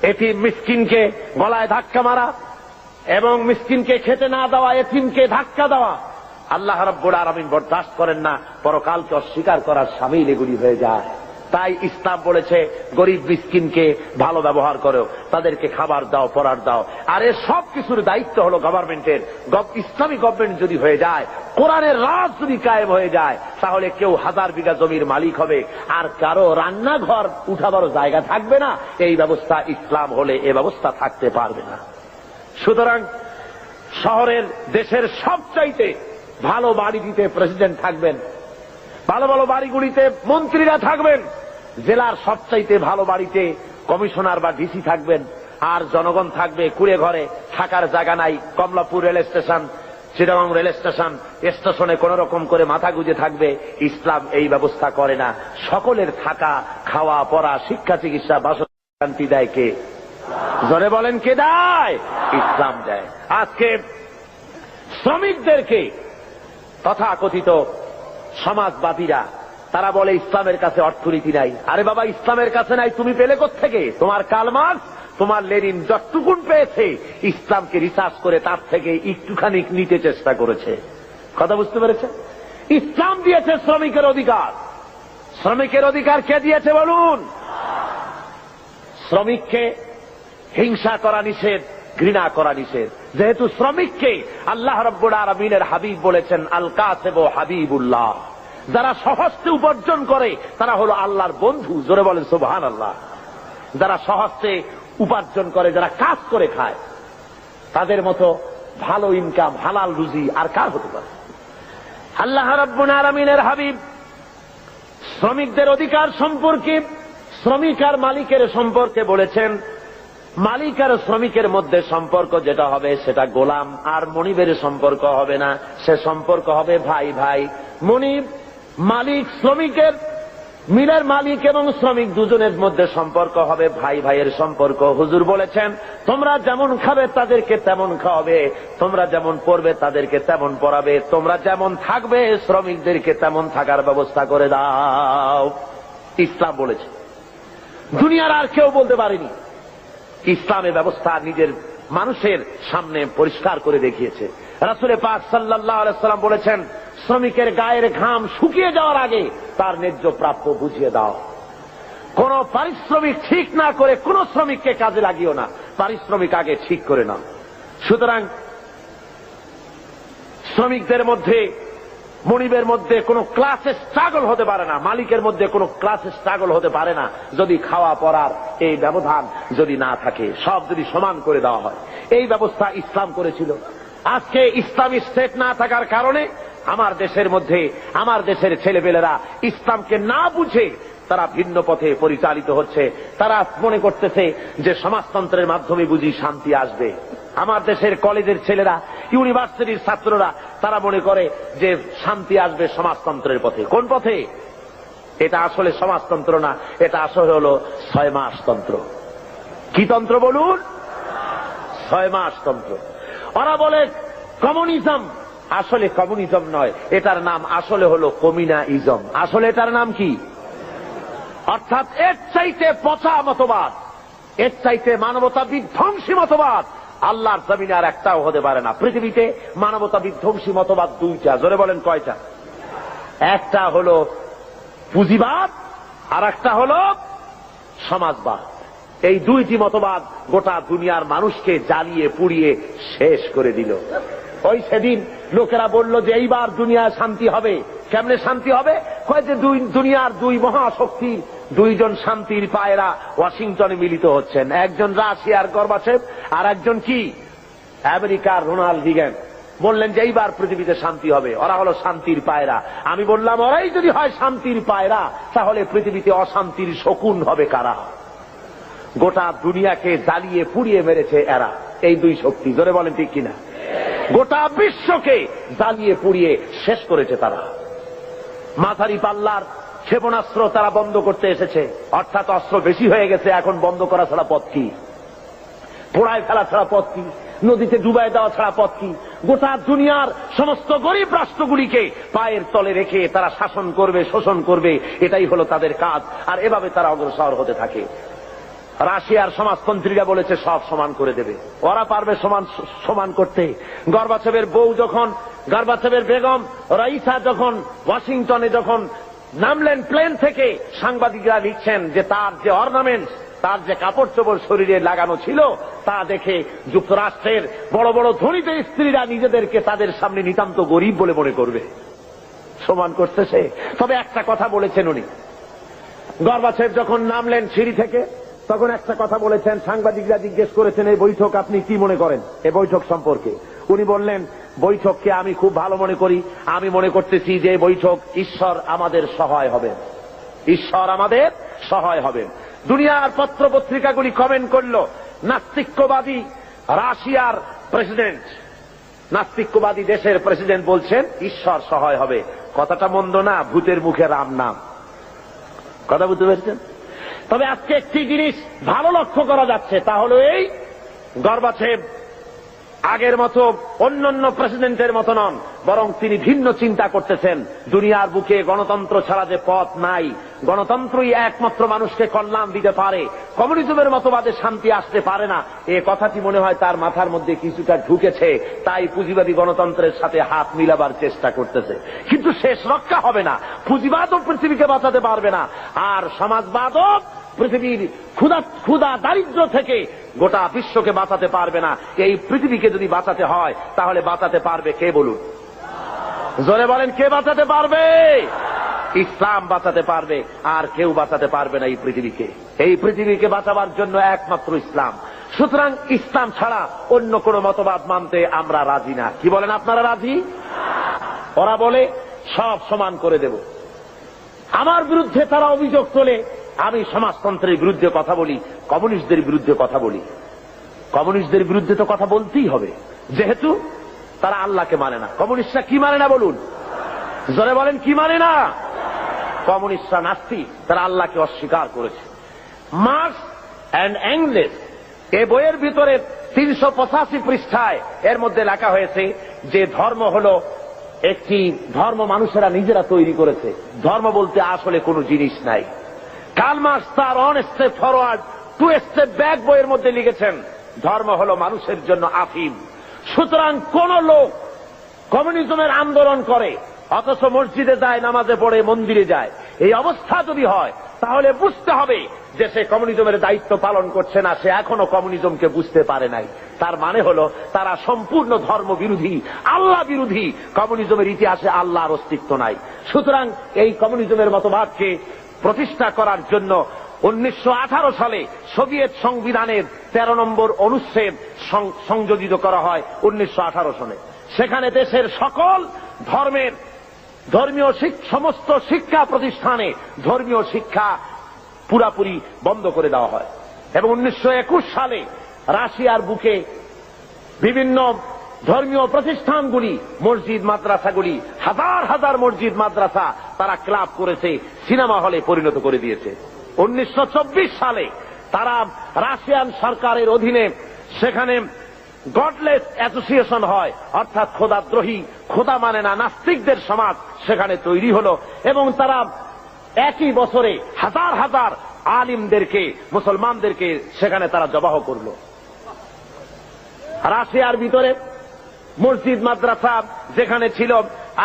এতিম মিসকিনকে গলায় ধাক্কা মারা এবং মিসকিনকে খেতে না দেওয়া, এতিমকে ধাক্কা দেওয়া আল্লাহ রাব্বুল আলামিন বরদাস্ত করেন না। পরকালকে অস্বীকার করার শামিল এগুলি হয়ে যায়। তাই ইসলাম বলেছে, গরিব মিসকিনকে ভালো ব্যবহার করো, তাদেরকে খাবার দাও, পড়ার দাও। আর এর সব কিছুর দায়িত্ব হলো গভর্নমেন্টের। ইসলামী গভর্নমেন্ট যদি হয়ে যায়, কোরআনের রাজ যদি কায়েম হয়ে যায়, তাহলে কেউ 1000 বিঘা জমির মালিক হবে, আর কারো রান্নাঘর উঠাবারও জায়গা থাকবে না। এই ব্যবস্থা ইসলাম হলে এ ব্যবস্থা থাকতে পারবে না। সুতরাং শহরের দেশের সবচাইতে ভালো বাড়িটিতে প্রেসিডেন্ট থাকবেন, ভালো ভালো বাড়িগুলিতে মন্ত্রীরা থাকবেন, জেলার সবচাইতে ভালো বাড়িতে কমিশনার বা ডিসি থাকবেন, আর জনগণ থাকবে কুড়ে ঘরে, থাকার জায়গা নাই। Kamalapur rail station, Chittagong rail station, স্টেশনে কোন রকম করে মাথা গুজে থাকবে। ইসলাম এই ব্যবস্থা করে না। সকলের থাকা, খাওয়া, পড়া, শিক্ষা, চিকিৎসা, বাসস্থান দেয় কে? জোরে বলেন, কে দেয়? ইসলাম দেয়। আজকে শ্রমিকদেরকে তথাকথিত সমাজবাদীরা তারা বলে ইসলামের কাছে অর্থনীতি নাই। আরে বাবা, ইসলামের কাছে নাই, তুমি পেলে কোত্থেকে? তোমার কার্ল মার্কস, তোমার লেনিন যতটুকুন পেয়েছে ইসলামকে রিসার্চ করে তার থেকে একটুখানি নিতে চেষ্টা করেছে। কথা বুঝতে পেরেছে? ইসলাম দিয়েছে শ্রমিকের অধিকার। শ্রমিকের অধিকার কে দিয়েছে বলুন? শ্রমিককে হিংসা করা নিষেধ, ঘৃণা করা নিষেধ। যেহেতু শ্রমিককে আল্লাহ রাব্বুল আলামিনের হাবিব বলেছেন আল কাসিবু হাবিবুল্লাহ, যারা সহজে উপার্জন করে তারা হলো আল্লাহর বন্ধু। জোরে বলেন সুবহানাল্লাহ। যারা সহজে উপার্জন করে, যারা কাজ করে খায়, তাদের মতো ভালো ইনকাম, হালাল রুজি আর কার হতে পারে? আল্লাহ রাব্বুল আলামিনের হাবিব শ্রমিকদের অধিকার সম্পর্কে, শ্রমিক আর মালিকের সম্পর্কে বলেছেন, মালিক আর শ্রমিকের মধ্যে সম্পর্ক যেটা হবে সেটা গোলাম আর মনিবের সম্পর্ক হবে না, সে সম্পর্ক হবে ভাই ভাই। মনিব, মালিক, শ্রমিকের, মিলের মালিক এবং শ্রমিক দুজনের মধ্যে সম্পর্ক হবে ভাই ভাইয়ের সম্পর্ক। হুজুর বলেছেন, তোমরা যেমন খাবে তাদেরকে তেমন খাওয়াবে, তোমরা যেমন পড়বে তাদেরকে তেমন পড়াবে, তোমরা যেমন থাকবে শ্রমিকদেরকে তেমন থাকার ব্যবস্থা করে দাও। ইসলাম বলেছে, দুনিয়ার আর কেউ বলতে পারেনি। ইসলামের ব্যবস্থা নিজের মানুষের সামনে পরিষ্কার করে দেখিয়েছে। রাসূল পাক সাল্লাল্লাহু আলাইহি ওয়াসাল্লাম বলেছেন, শ্রমিকের গায়ের ঘাম শুকিয়ে যাওয়ার আগে তার ন্যায্য প্রাপ্য বুঝিয়ে দাও। কোন পারিশ্রমিক ঠিক না করে কোন শ্রমিককে কাজে লাগিও না, পারিশ্রমিক আগে ঠিক করে নাও। সুতরাং শ্রমিকদের মধ্যে, মনিবের মধ্যে কোন ক্লাসে স্ট্রাগল হতে পারে না, মালিকের মধ্যে কোন ক্লাসে স্ট্রাগল হতে পারে না যদি খাওয়া পড়ার এই ব্যবধান যদি না থাকে, সব যদি সমান করে দেওয়া হয়। এই ব্যবস্থা ইসলাম করেছিল। আজকে ইসলামী স্টেট না থাকার কারণে আমার দেশের মধ্যে, আমার দেশের ছেলেপেলেরা ইসলামকে না বুঝে তারা ভিন্ন পথে পরিচালিত হচ্ছে। তারা মনে করতেছে যে সমাজতন্ত্রের মাধ্যমে বুঝি শান্তি আসবে। আমার দেশের কলেজের ছেলেরা, ইউনিভার্সিটির ছাত্ররা তারা মনে করে যে শান্তি আসবে সমাজতন্ত্রের পথে। কোন পথে? এটা আসলে সমাজতন্ত্র না, এটা আসলে হলো 6 মাস তন্ত্র। কি তন্ত্র বলুন? 6 মাস তন্ত্র। ওরা বলে কমিউনিজম, আসলে কমিউনিজম নয়, এটার নাম আসলে হলো কমিউনাইজম। আসলে এটার নাম কি? অর্থাৎ এর চাইতে পচা মতবাদ, এর চাইতে মানবতা বিধ্বংসী মতবাদ আল্লাহর জমিনে আর একটাও হতে পারে না। পৃথিবীতে মানবতা বিধ্বংসী মতবাদ 2টা। জোরে বলেন কয়টা? একটা হলো পুঁজিবাদ আর একটা হলো সমাজবাদ। এই 2টি মতবাদ গোটা দুনিয়ার মানুষকে জ্বালিয়ে পুড়িয়ে শেষ করে দিল। ওই সেদিন লোকেরা বলল যে এইবার দুনিয়ায় শান্তি হবে। কেমনে শান্তি হবে? কয় যে দুনিয়ার 2 মহাশক্তি, 2জন শান্তির পায়রা ওয়াশিংটনে মিলিত হচ্ছেন। একজন রাশিয়ার গর্বাচেভ আর একজন কি আমেরিকার রোনাল্ড রিগান। বললেন যে এইবার পৃথিবীতে শান্তি হবে। ওরা হলো শান্তির পায়রা। আমি বললাম, ওরাই যদি হয় শান্তির পায়রা, তাহলে পৃথিবীতে অশান্তির শকুন হবে কারা? গোটা দুনিয়াকে জ্বালিয়ে পুড়িয়ে মেরেছে এরা, এই 2 শক্তি। জোরে বলেন ঠিক কিনা? গোটা বিশ্বকে জ্বালিয়ে পুড়িয়ে শেষ করেছে তারা। মাঝারি পাল্লার ক্ষেপণাস্ত্র তারা বন্ধ করতে এসেছে, অর্থাৎ অস্ত্র বেশি হয়ে গেছে, এখন বন্ধ করা ছাড়া পথ কি? পোড়ায় ফেলা ছাড়া পথ কি? নদীতে ডুবাই দেওয়া ছাড়া পথ কি? গোটা দুনিয়ার সমস্ত গরিব রাষ্ট্রগুলিকে পায়ের তলে রেখে তারা শাসন করবে, শোষণ করবে, এটাই হলো তাদের কাজ। আর এভাবে তারা অগ্রসর হতে থাকে। রাশিয়ার সমাজতন্ত্রীরা বলেছে সব সমান করে দেবে, ওরা পারবে সমান করতে। গর্বাচেভের বউ যখন, গর্বাচেভের বেগম রাইসা যখন ওয়াশিংটনে যখন নামলেন প্লেন থেকে, সাংবাদিকরা লিখছেন যে তার যে অর্নামেন্টস, তার যে কাপড় চোপড় শরীরে লাগানো ছিল তা দেখে যুক্তরাষ্ট্রের বড় বড় ধনীত স্ত্রীরা নিজেদেরকে তাদের সামনে নিতান্ত গরিব বলে মনে করবে। সমান করতেছে। তবে একটা কথা বলেছেন উনি, গর্বাচেভ যখন নামলেন সিঁড়ি থেকে তখন একটা কথা বলেছেন। সাংবাদিকরা জিজ্ঞেস করেছেন, এই বৈঠক আপনি কি মনে করেন, এই বৈঠক সম্পর্কে? উনি বললেন, বৈঠককে আমি খুব ভালো মনে করি, আমি মনে করতেছি যে বৈঠক ঈশ্বর আমাদের সহায় হবেন, ঈশ্বর আমাদের সহায় হবেন। দুনিয়ার পত্র পত্রিকাগুলি কমেন্ট করলো, নাস্তিক্যবাদী রাশিয়ার প্রেসিডেন্ট, নাস্তিক্যবাদী দেশের প্রেসিডেন্ট বলছেন ঈশ্বর সহায় হবে। কথাটা মন্দ না, ভূতের মুখে রাম নাম। কথা বুঝতে পেরেছেন? তবে আজকে একটি জিনিস ভালো লক্ষ্য করা যাচ্ছে, তা হলো এই, গর্বাচেভ আগের মতো অন্যান্য প্রেসিডেন্টের মতো নন, বরং তিনি ভিন্ন চিন্তা করতেছেন। দুনিয়ার বুকে গণতন্ত্র ছাড়া যে পথ নাই, গণতন্ত্রই একমাত্র মানুষকে কল্যাণ দিতে পারে, কমিউনিজমের মতবাদে শান্তি আসতে পারে না, এ কথাটি মনে হয় তার মাথার মধ্যে কিছুটা ঢুকেছে। তাই পুঁজিবাদী গণতন্ত্রের সাথে হাত মিলাবার চেষ্টা করতেছে। কিন্তু শেষ রক্ষা হবে না, পুঁজিবাদও পৃথিবীকে বাঁচাতে পারবে না, আর সমাজবাদও পৃথিবীর ক্ষুধা দারিদ্র থেকে গোটা বিশ্বকে বাঁচাতে পারবে না। এই পৃথিবীকে যদি বাঁচাতে হয় তাহলে বাঁচাতে পারবে কে বলুন? জোরে বলেন, কে বাঁচাতে পারবে? ইসলাম বাঁচাতে পারবে, আর কেউ বাঁচাতে পারবে না এই পৃথিবীকে। এই পৃথিবীকে বাঁচাবার জন্য একমাত্র ইসলাম। সুতরাং ইসলাম ছাড়া অন্য কোন মতবাদ মানতে আমরা রাজি না। কি বলেন, আপনারা রাজি? ওরা বলে সব সমান করে দেব। আমার বিরুদ্ধে তারা অভিযোগ তোলে, আমি সমাজতন্ত্রের বিরুদ্ধে কথা বলি, কমিউনিস্টদের বিরুদ্ধে কথা বলি। কমিউনিস্টদের বিরুদ্ধে তো কথা বলতেই হবে, যেহেতু তারা আল্লাহকে মানে না। কমিউনিস্টরা কি মানে না বলুন? জোরে বলেন, কি মানে না? কমিউনিস্টরা নাস্তিক, তারা আল্লাহকে অস্বীকার করেছে। মার্কস অ্যান্ড এঙ্গেলস এই বইয়ের ভিতরে 385 পৃষ্ঠায় এর মধ্যে লেখা হয়েছে যে ধর্ম হলো একটি ধর্ম মানুষেরা নিজেরা তৈরি করেছে। ধর্ম বলতে আসলে কোনো জিনিস নাই। কার্ল মার্কস তার one step forward to step back বইয়ের মধ্যে লিখেছেন, ধর্ম হলো মানুষের জন্য আফিম। সুতরাং কোন লোক কমিউনিজমের আন্দোলন করে অথচ মসজিদে যায়, নামাজে পড়ে, মন্দিরে যায়, এই অবস্থা যদি হয় তাহলে বুঝতে হবে যে সে কমিউনিজমের দায়িত্ব পালন করছে না, সে এখনো কমিউনিজমকে বুঝতে পারে নাই। তার মানে হলো তারা সম্পূর্ণ ধর্ম বিরোধী, আল্লাহ বিরোধী। কমিউনিজমের ইতিহাসে আল্লাহর অস্তিত্ব নাই। সুতরাং এই কমিউনিজমের মতবাদকে প্রতিষ্ঠা করার জন্য 1918 সালে সোভিয়েত সংবিধানের 13 নম্বর অনুচ্ছেদ সংযোজিত করা হয় 1918 সনে। সেখানে দেশের সকল ধর্মের সমস্ত শিক্ষা প্রতিষ্ঠানে ধর্মীয় শিক্ষা পুরাপুরি বন্ধ করে দেওয়া হয়। এবং 1921 সালে রাশিয়ার বুকে বিভিন্ন ধর্মীয় প্রতিষ্ঠানগুলি, মসজিদ মাদ্রাসাগুলি, হাজার হাজার মসজিদ মাদ্রাসা তারা ক্লাব করেছে, সিনেমা হলে পরিণত করে দিয়েছে। 1924 সালে তারা রাশিয়ান সরকারের অধীনে সেখানে গডলেস অ্যাসোসিয়েশন হয়, অর্থাৎ খোদাদ্রোহী, খোদা মানে না নাস্তিকদের সমাজ সেখানে তৈরি হলো। এবং তারা একই বছরে হাজার হাজার আলিমদেরকে, মুসলমানদেরকে সেখানে তারা জবাহ করল। রাশিয়ার ভিতরে মসজিদ মাদ্রাসা যেখানে ছিল,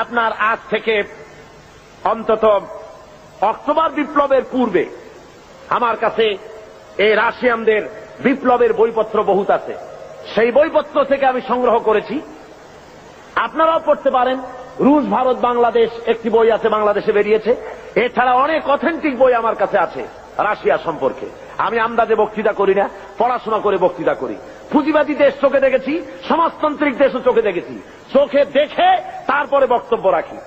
আপনার আজ থেকে অন্তত অক্টোবর বিপ্লবের পূর্বে আমার কাছে এই রাশিয়ানদের বিপ্লবের বইপত্র বহুত আছে। সেই বইপত্র থেকে আমি সংগ্রহ করেছি, আপনারাও পড়তে পারেন। রুশ, ভারত, বাংলাদেশ একটি বই আছে, বাংলাদেশে বেরিয়েছে। এছাড়া অনেক অথেন্টিক বই আমার কাছে আছে রাশিয়া সম্পর্কে। আমি আন্দাজে বক্তৃতা করি না, পড়াশোনা করে বক্তৃতা করি। পুঁজিবাদী দেশ চোখে দেখেছি, সমাজতান্ত্রিক দেশও চোখে দেখেছি, চোখে দেখে তারপরে বক্তব্য রাখি।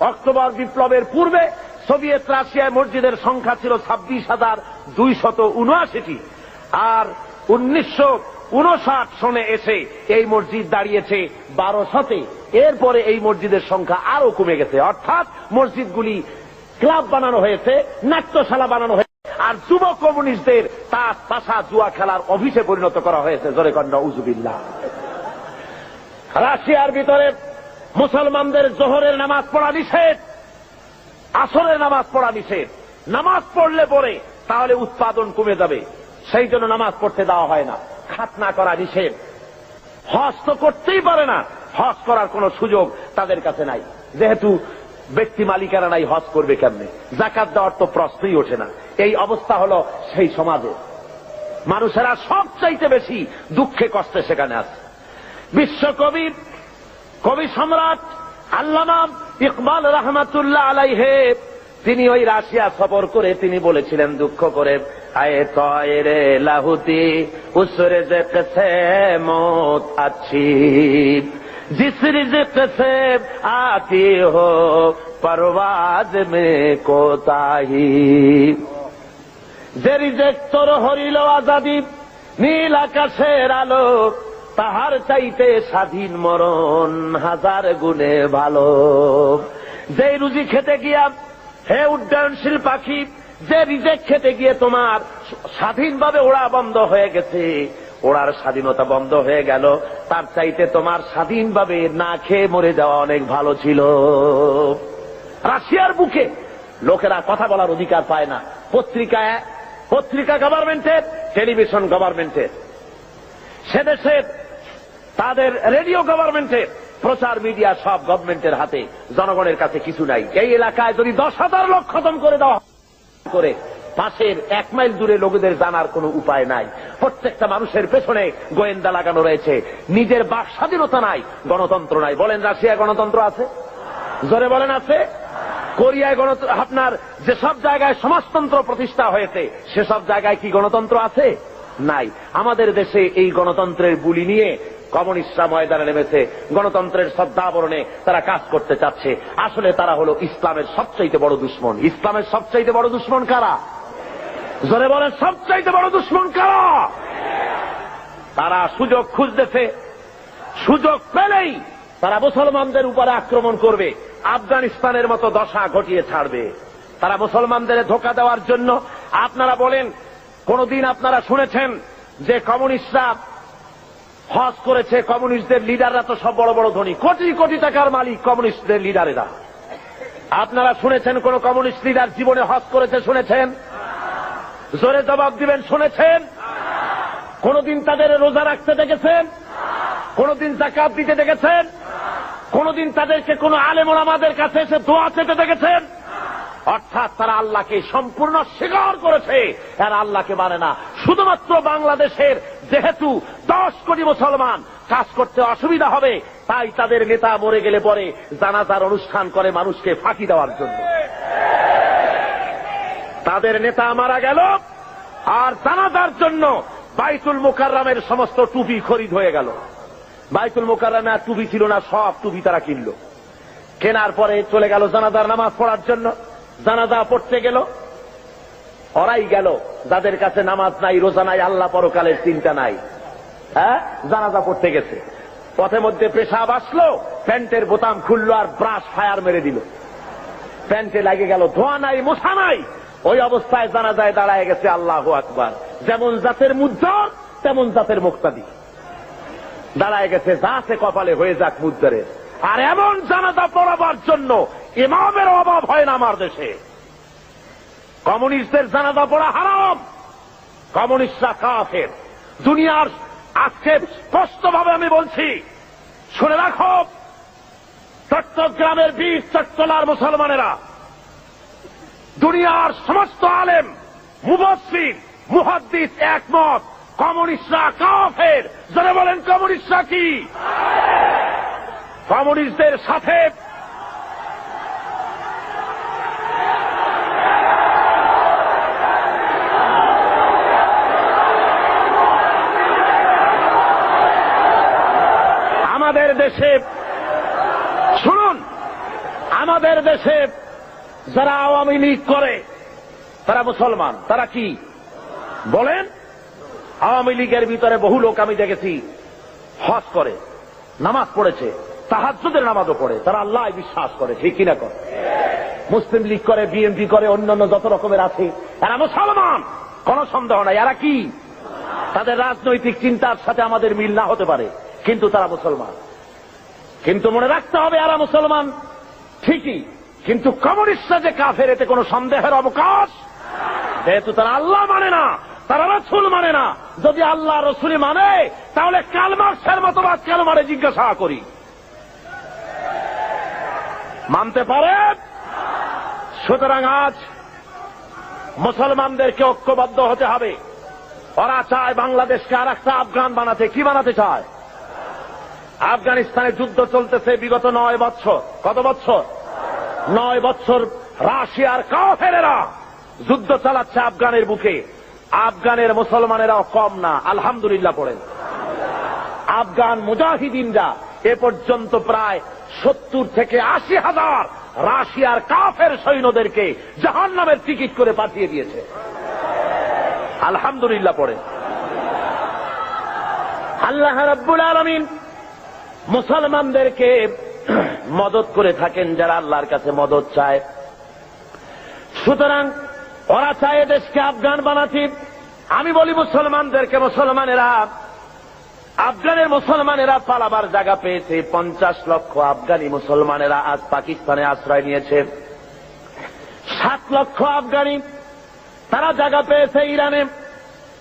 অক্টোবর বিপ্লবের পূর্বে সোভিয়েত রাশিয়ায় মসজিদের সংখ্যা ছিল 26,279টি, আর 1959 সনে এসে এই মসজিদ দাঁড়িয়েছে 1200-তে। এরপরে এই মসজিদের সংখ্যা আরো কমে গেছে, অর্থাৎ মসজিদগুলি ক্লাব বানানো হয়েছে, নাট্যশালা বানানো হয়েছে, আর যুব কমিউনিস্টদের তাস, তাসা, জুয়া খেলার অফিসে পরিণত করা হয়েছে। জোরে কন্যা উজুবিল্লাহ। রাশিয়ার ভিতরে মুসলমানদের জোহরের নামাজ পড়া নিষেধ, আসরের নামাজ পড়া নিষেধ। নামাজ পড়লে পরে তাহলে উৎপাদন কমে যাবে, সেই জন্য নামাজ পড়তে দেওয়া হয় না। খাতনা করা নিষেধ। হজ তো করতেই পারে না, হজ করার কোন সুযোগ তাদের কাছে নাই, যেহেতু ব্যক্তি মালিকানা নাই, হজ করবে কেমনে? যাকাত দেওয়ার তো প্রশ্নই ওঠে না। এই অবস্থা হলো সেই সমাজে। মানুষেরা সবচাইতে বেশি দুঃখে কষ্টে সেখানে আছে। বিশ্বকবি, কবি সম্রাট আল্লামা ইকবাল রহমাতুল্লাহ আলাইহে তিনি ওই রাশিয়া সফর করে তিনি বলেছিলেন দুঃখ করে, আয়ে তয়রে লাহুতি উসরে যে কসে মত আছি, जिस रिज़्क़ से आती हो परवाज में कोताही। যে রিজেক তোর হরিল আজাদি নীল আকাশের আলো, তাহার চাইতে স্বাধীন মরণ হাজার গুণে ভালো। যে রুজি খেতে গিয়া হে উড্ডয়নশীল পাখি, যে রিজেক খেতে গিয়ে তোমার স্বাধীনভাবে ওড়া বন্ধ হয়ে গেছে, ওড়ার স্বাধীনতা বন্ধ হয়ে গেল, তার চাইতে তোমার স্বাধীনভাবে না খেয়ে মরে যাওয়া অনেক ভালো ছিল। রাশিয়ার বুকে লোকেরা কথা বলার অধিকার পায় না। পত্রিকা গভর্নমেন্টের, টেলিভিশন গভর্নমেন্টের, সে দেশের তাদের রেডিও গভর্নমেন্টের, প্রচার মিডিয়া সব গভর্নমেন্টের হাতে, জনগণের কাছে কিছু নাই। এই এলাকায় যদি 10,000 লোক খতম করে দেওয়া করে, পাশের 1 মাইল দূরে লোকেদের জানার কোনো উপায় নাই। প্রত্যেকটা মানুষের পেছনে গোয়েন্দা লাগানো রয়েছে। নিজের বাক স্বাধীনতা নাই, গণতন্ত্র নাই। বলেন রাশিয়ায় গণতন্ত্র আছে? জোরে বলেন আছে? কোরিয়ায় গণতন্ত্র, আপনার যেসব জায়গায় সমাজতন্ত্র প্রতিষ্ঠা হয়েছে সেসব জায়গায় কি গণতন্ত্র আছে? নাই। আমাদের দেশে এই গণতন্ত্রের বুলি নিয়ে কমিউনিস্টরা ময়দানে নেমেছে, গণতন্ত্রের শ্রদ্ধাবরণে তারা কাজ করতে চাচ্ছে। আসলে তারা হলো ইসলামের সবচাইতে বড় দুশমন। ইসলামের সবচাইতে বড় দুশমন কারা? জোরে বলেন, সবচাইতে বড় দুশমন কারা? তারা সুযোগ খুঁজতেছে, সুযোগ পেলেই তারা মুসলমানদের উপরে আক্রমণ করবে, আফগানিস্তানের মতো দশা ঘটিয়ে ছাড়বে। তারা মুসলমানদের ধোঁকা দেওয়ার জন্য। আপনারা বলেন, কোনদিন আপনারা শুনেছেন যে কমিউনিস্টরা হজ করেছে? কমিউনিস্টদের লিডাররা তো সব বড় বড় ধনী, কোটি কোটি টাকার মালিক কমিউনিস্টদের লিডারেরা। আপনারা শুনেছেন কোন কমিউনিস্ট লিডার জীবনে হজ করেছে? শুনেছেন? জোরে জবাব দিবেন, শুনেছেন? কোনদিন তাদের রোজা রাখতে দেখেছেন? কোনদিন যাকাত দিতে দেখেছেন? কোনদিন তাদেরকে কোন আলেম ওলামাদের কাছে এসে দোয়া চেতে দেখেছেন? অর্থাৎ তারা আল্লাহকে সম্পূর্ণ স্বীকার করেছে, আর আল্লাহকে মানে না। শুধুমাত্র বাংলাদেশের যেহেতু 10 কোটি মুসলমান, কাজ করতে অসুবিধা হবে, তাই তাদের নেতা মরে গেলে পরে জানাজার অনুষ্ঠান করে মানুষকে ফাঁকি দেওয়ার জন্য। তাদের নেতা মারা গেল আর জানাজার জন্য বাইতুল মুকাররমের সমস্ত টুপি খরিদ হয়ে গেল। বাইতুল মুকাররমে আর টুপি ছিল না, সব টুপি তারা কিনল। কেনার পরে চলে গেল জানাজার নামাজ পড়ার জন্য। জানাজা পড়তে গেল, ওরাই গেল যাদের কাছে নামাজ নাই, রোজা নাই, আল্লাহ পরকালের চিন্তা নাই। হ্যাঁ, জানাজা পড়তে গেছে, পথে মধ্যে পেশাব আসলো, প্যান্টের বোতাম খুললো আর ব্রাশ ফায়ার মেরে দিল। প্যান্টে লাগে গেল, ধোয়া নাই, মশা নাই। ওই অবস্থায় জানাজায় দাঁড়ায় গেছে আল্লাহু আকবার। যেমন জাতের মুদ্দার তেমন জাতের মুক্তাদি দাঁড়ায় গেছে, যাতে কপালে হয়ে যাক মুদ্দারের। আর এমন জানাজা পড়াবার জন্য ইমামের অভাব হয় না আমার দেশে। কমিউনিস্টদের জানাজা পড়া হারাম, কমিউনিস্টরা কাফের। দুনিয়ার আজকে স্পষ্টভাবে আমি বলছি, শুনে রাখো, চট্টগ্রামের 20 চট্টলার মুসলমানেরা, দুনিয়ার সমস্ত আলেম, মুফাসসির, মুহাদ্দিস একমত, কমিউনিস্টরা কাফের। যারা বলেন কমিউনিস্টরা কি? কমিউনিস্টদের সাথে আমাদের দেশে, শুনুন, আমাদের দেশে যারা আওয়ামী লীগ করে তারা মুসলমান। তারা কি বলেন? আওয়ামী লীগের ভিতরে বহু লোক আমি দেখেছি হজ করে, নামাজ পড়েছে, তাহাজ্জুদের নামাজও পড়ে, তারা আল্লাহ বিশ্বাস করে, ঠিক কিনা করে? মুসলিম লীগ করে, বিএনপি করে, অন্যান্য যত রকমের আছে, এরা মুসলমান, কোন সন্দেহ নাই। এরা কি? তাদের রাজনৈতিক চিন্তার সাথে আমাদের মিল না হতে পারে, কিন্তু তারা মুসলমান। কিন্তু মনে রাখতে হবে, এরা মুসলমান ঠিকই, কিন্তু কমিউনিস্টরা যে কাফের এতে কোন সন্দেহের অবকাশ। যেহেতু তারা আল্লাহ মানে না, তারা রাসূল মানে না। যদি আল্লাহ রাসূল মানে, তাহলে কাল মার্কসের মতবাদ কেন মানে জিজ্ঞাসা করি? মানতে পারে? সুতরাং আজ মুসলমানদেরকে ঐক্যবদ্ধ হতে হবে। ওরা চায় বাংলাদেশকে আর একটা আফগান বানাতে। কি বানাতে চায়? আফগানিস্তানে যুদ্ধ চলতেছে বিগত 9 বছর। কত বছর? 9 বছর রাশিয়ার কাফেরেরা যুদ্ধ চালাচ্ছে আফগানের বুকে। আফগানের মুসলমানেরাও কম না, আলহামদুলিল্লাহ পড়েন। আফগান মুজাহিদিনরা এ পর্যন্ত প্রায় 70 থেকে 80,000 রাশিয়ার কাফের সৈন্যদেরকে জাহান্নামের টিকিট করে পাঠিয়ে দিয়েছে। আলহামদুলিল্লাহ পড়ে। আল্লাহ রাব্বুল আলামিন মুসলমানদেরকে মদত করে থাকেন যারা আল্লাহর কাছে মদত চায়। সুতরাং ওরা চায় দেশকে আফগান বানাতে। আমি বলি মুসলমানদেরকে, মুসলমানেরা, আফগানের মুসলমানেরা পালাবার জায়গা পেয়েছে। 50 লক্ষ আফগানি মুসলমানেরা আজ পাকিস্তানে আশ্রয় নিয়েছে। 7 লক্ষ আফগানি তারা জায়গা পেয়েছে ইরানে।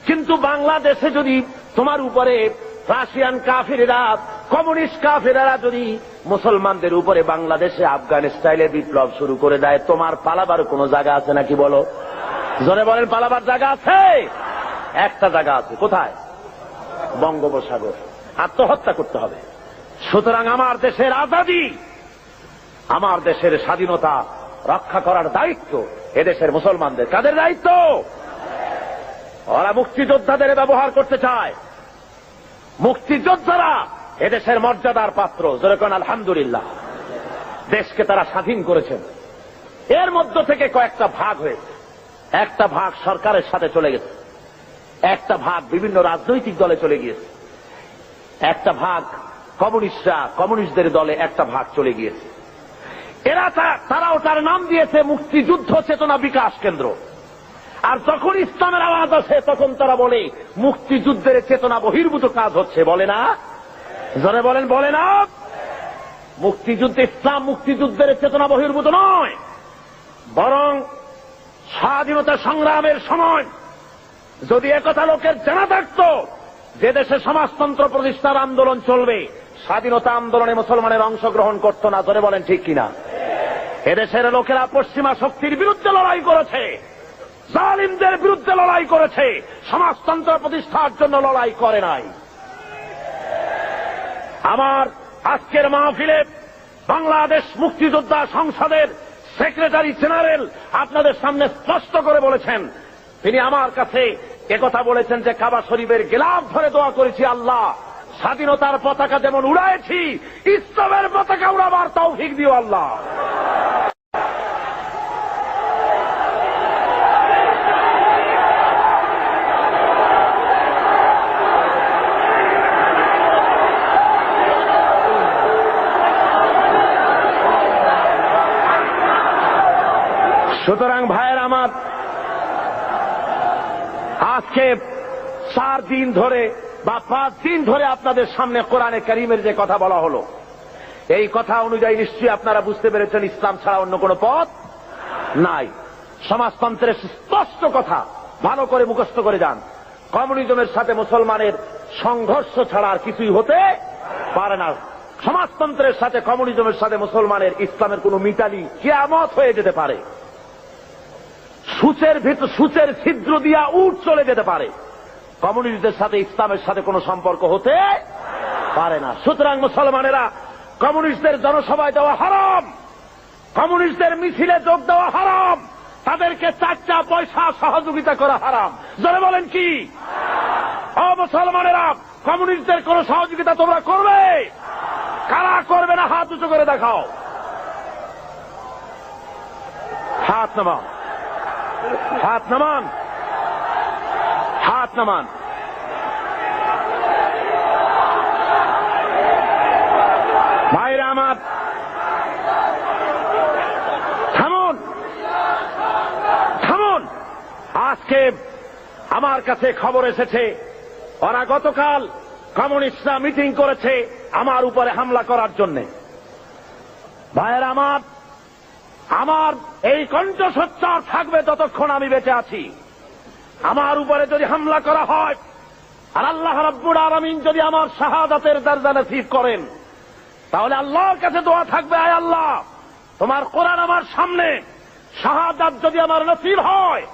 কিন্তু বাংলাদেশে যদি তোমার উপরে রাশিয়ান কাফিরেরা, কমিউনিস্ট কাফিরেরা যদি মুসলমানদের উপরে বাংলাদেশে আফগান স্টাইলে বিপ্লব শুরু করে দেয়, তোমার পালাবার কোন জায়গা আছে নাকি বলো? জোরে বলেন, পালাবার জায়গা আছে? একটা জায়গা আছে। কোথায়? বঙ্গোপসাগর। আত্মহত্যা করতে হবে। সুতরাং আমার দেশের আজাদী, আমার দেশের স্বাধীনতা রক্ষা করার দায়িত্ব এদেশের মুসলমানদের। কাদের দায়িত্ব? ওরা মুক্তিযোদ্ধাদের ব্যবহার করতে চায়। মুক্তিযোদ্ধারা এদেশের মর্যাদার পাত্র। যেরকম আলহামদুলিল্লাহ, দেশকে তারা স্বাধীন করেছেন। এর মধ্য থেকে কয়েকটা ভাগ হয়েছে। একটা ভাগ সরকারের সাথে চলে গেছে, একটা ভাগ বিভিন্ন রাজনৈতিক দলে চলে গিয়েছে, একটা ভাগ কমিউনিস্টদের দলে একটা ভাগ চলে গিয়েছে। তারা ওটার নাম দিয়েছে মুক্তিযুদ্ধ চেতনা বিকাশ কেন্দ্র। আর যখন ইসলামের আওয়াজ আসে তখন তারা বলে মুক্তিযুদ্ধের চেতনা বহির্ভূত কাজ হচ্ছে। বলে না? জনে বলেন, বলে না? মুক্তিযুদ্ধ, ইসলাম মুক্তিযুদ্ধের চেতনা বহির্ভূত নয়, বরং স্বাধীনতা সংগ্রামের সময় যদি একথা লোকের জানা থাকত যে দেশে সমাজতন্ত্র প্রতিষ্ঠার আন্দোলন চলবে, স্বাধীনতা আন্দোলনে মুসলমানের অংশগ্রহণ করত না। ধরে বলেন ঠিক কিনা? এদেশের লোকেরা পশ্চিমা শক্তির বিরুদ্ধে লড়াই করেছে, জালিমদের বিরুদ্ধে লড়াই করেছে, সমাজতন্ত্র প্রতিষ্ঠার জন্য লড়াই করে নাই। আমার আজকের মাহফিলে বাংলাদেশ মুক্তিযোদ্ধা সংসদের সেক্রেটারি জেনারেল আপনাদের সামনে স্পষ্ট করে বলেছেন, তিনি আমার কাছে একথা বলেছেন যে কাবা শরীফের গিলাফ ধরে দোয়া করেছি, আল্লাহ স্বাধীনতার পতাকা যেমন উড়াইছি, ইসলামের পতাকা উড়াবার তৌফিক দিও আল্লাহ। সুতরাং ভাইয়ের আমার, আজকে 4 দিন ধরে বা 5 দিন ধরে আপনাদের সামনে কোরআনে কারীমের যে কথা বলা হলো, এই কথা অনুযায়ী নিশ্চয়ই আপনারা বুঝতে পেরেছেন ইসলাম ছাড়া অন্য কোনো পথ নাই। সমাজতন্ত্রের স্পষ্ট কথা ভালো করে মুখস্থ করে যান। কমিউনিজমের সাথে মুসলমানের সংঘর্ষ ছাড়া আর কিছুই হতে পারে না। সমাজতন্ত্রের সাথে, কমিউনিজমের সাথে মুসলমানের, ইসলামের কোন মিতালি কিয়ামত হয়ে যেতে পারে। সূচের ছিদ্র দিয়া উট চলে যেতে পারে, কমিউনিস্টদের সাথে ইসলামের সাথে কোনো সম্পর্ক হতে পারে না। সুতরাং মুসলমানেরা, কমিউনিস্টদের জনসভায় যাওয়া হারাম, কমিউনিস্টদের মিছিলে যোগ দেওয়া হারাম, তাদেরকে 4টা পয়সা সহযোগিতা করা হারাম। যারা বলেন কি? ও মুসলমানেরা, কমিউনিস্টদের কোন সহযোগিতা তোমরা করবে? কারা করবে না হাত উঁচু করে দেখাও। হাত নামান, হাত নামান, হাত নামান। ভাইরা আমার, থামুন, থামুন। আজকে আমার কাছে খবর এসেছে ওরা গতকাল কমিউনিস্টরা মিটিং করেছে আমার উপরে হামলা করার জন্য। ভাইরা আমার, আমার এই কণ্ঠস্বর থাকবে যতক্ষণ আমি বেঁচে আছি। আমার উপরে যদি হামলা করা হয় আর আল্লাহ রাব্বুল আলামিন যদি আমার শাহাদাতের দরজা নসিব করেন, তাহলে আল্লাহর কাছে দোয়া থাকবে, আয় আল্লাহ, তোমার কোরআন আমার সামনে, শাহাদাত যদি আমার নসিব হয়,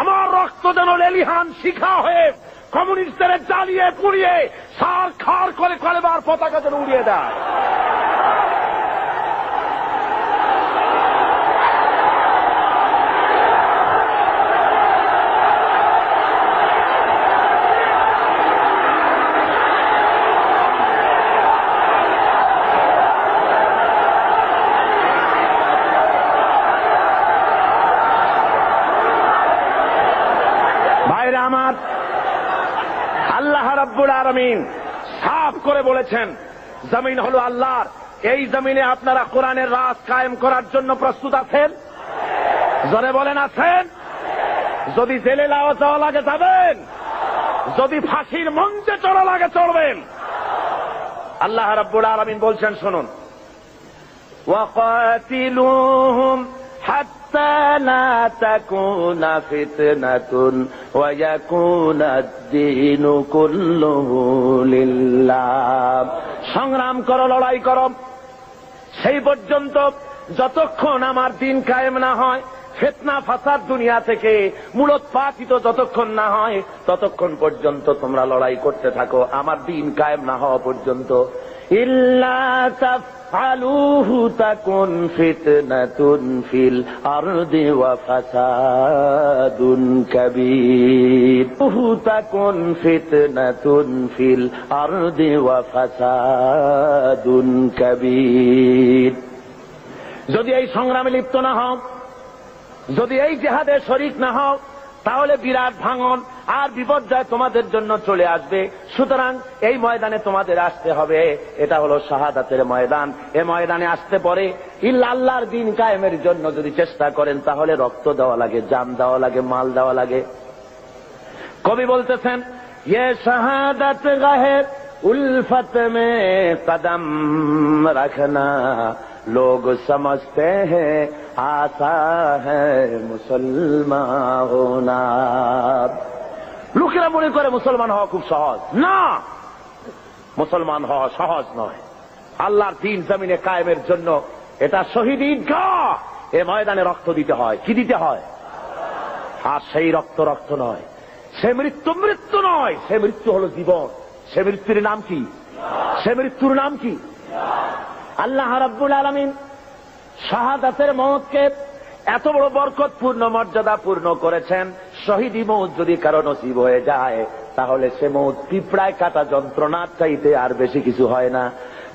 আমার রক্ত যেন লেলিহান শিখা হয়ে কমিউনিস্টদের জ্বালিয়ে পুড়িয়ে সার খার করে কলেবার পতাকা যেন উড়িয়ে দেয়। আল্লাহ রাব্বুল আলামিন সাফ করে বলেছেন, জমিন হলো আল্লাহর। এই জমিনে আপনারা কোরআনের রাজ কায়েম করার জন্য প্রস্তুত আছেন? জোরে বলেন, আছেন? যদি জেলে যাওয়া লাগে যাবেন, যদি ফাঁসির মঞ্চে চড়া লাগে চড়বেন। আল্লাহ রাব্বুল আলামিন বলছেন, শুনুন, ওয়াকাতিলুহুম হাত্তা লা তাকুনা ফিতনাতুন ওয়া ইয়াকুনা আদ-দীনু কুল্লুহু লিল্লাহ। সংগ্রাম করো, লড়াই করো সেই পর্যন্ত যতক্ষণ আমার দিন কায়েম না হয়, ফিতনা ফাসাদ দুনিয়া থেকে মূলোৎপাটিত যতক্ষণ না হয়, ততক্ষণ পর্যন্ত তোমরা লড়াই করতে থাকো আমার দিন কায়েম না হওয়া পর্যন্ত। ইল্লা তাফআলুহু তাকুন ফিতনাতুন ফিল আরদি ওয়া ফাসাদুন কাবীর। তাকুন ফিতনাতুন ফিল আরদি ওয়া ফাসাদুন কাবীর। যদি এই সংগ্রামে লিপ্ত না হও, যদি এই জিহাদে শরীক না হও, তাহলে বিরাট ভাঙন আর বিপর্যয় তোমাদের জন্য চলে আসবে। সুতরাং এই ময়দানে তোমাদের আসতে হবে। এটা হলো শাহাদাতের ময়দান। এই ময়দানে আসতে পরে আল্লাহর দ্বীন কায়েমের জন্য যদি চেষ্টা করেন, তাহলে রক্ত দেওয়া লাগে, জান দেওয়া লাগে, মাল দেওয়া লাগে। কবি বলতেছেন, ये शहादत गहे उल्फत में कदम रखना, लोग समझते हैं आसा है मुसलमान होना। লোকেরা মনে করে মুসলমান হওয়া খুব সহজ। না, মুসলমান হওয়া সহজ নয়। আল্লাহর দ্বীন জমিনে কায়েমের জন্য এটা শহীদ ঈদগাহ। এ ময়দানে রক্ত দিতে হয়। কি দিতে হয়? আর সেই রক্ত নয়, সে মৃত্যু নয়, সে মৃত্যু হলো জীবন। সে মৃত্যুর নাম কি? সে মৃত্যুর নাম কি? আল্লাহ রাব্বুল আলামিন শাহাদাতের মওতকে এত বড় বরকতপূর্ণ মর্যাদাপূর্ণ করেছেন। শহীদি মওত যদি কারো নসিব হয়ে যায়, তাহলে সে মওত পিঁপড়ায় কাটা যন্ত্রণার চাইতে আর বেশি কিছু হয় না।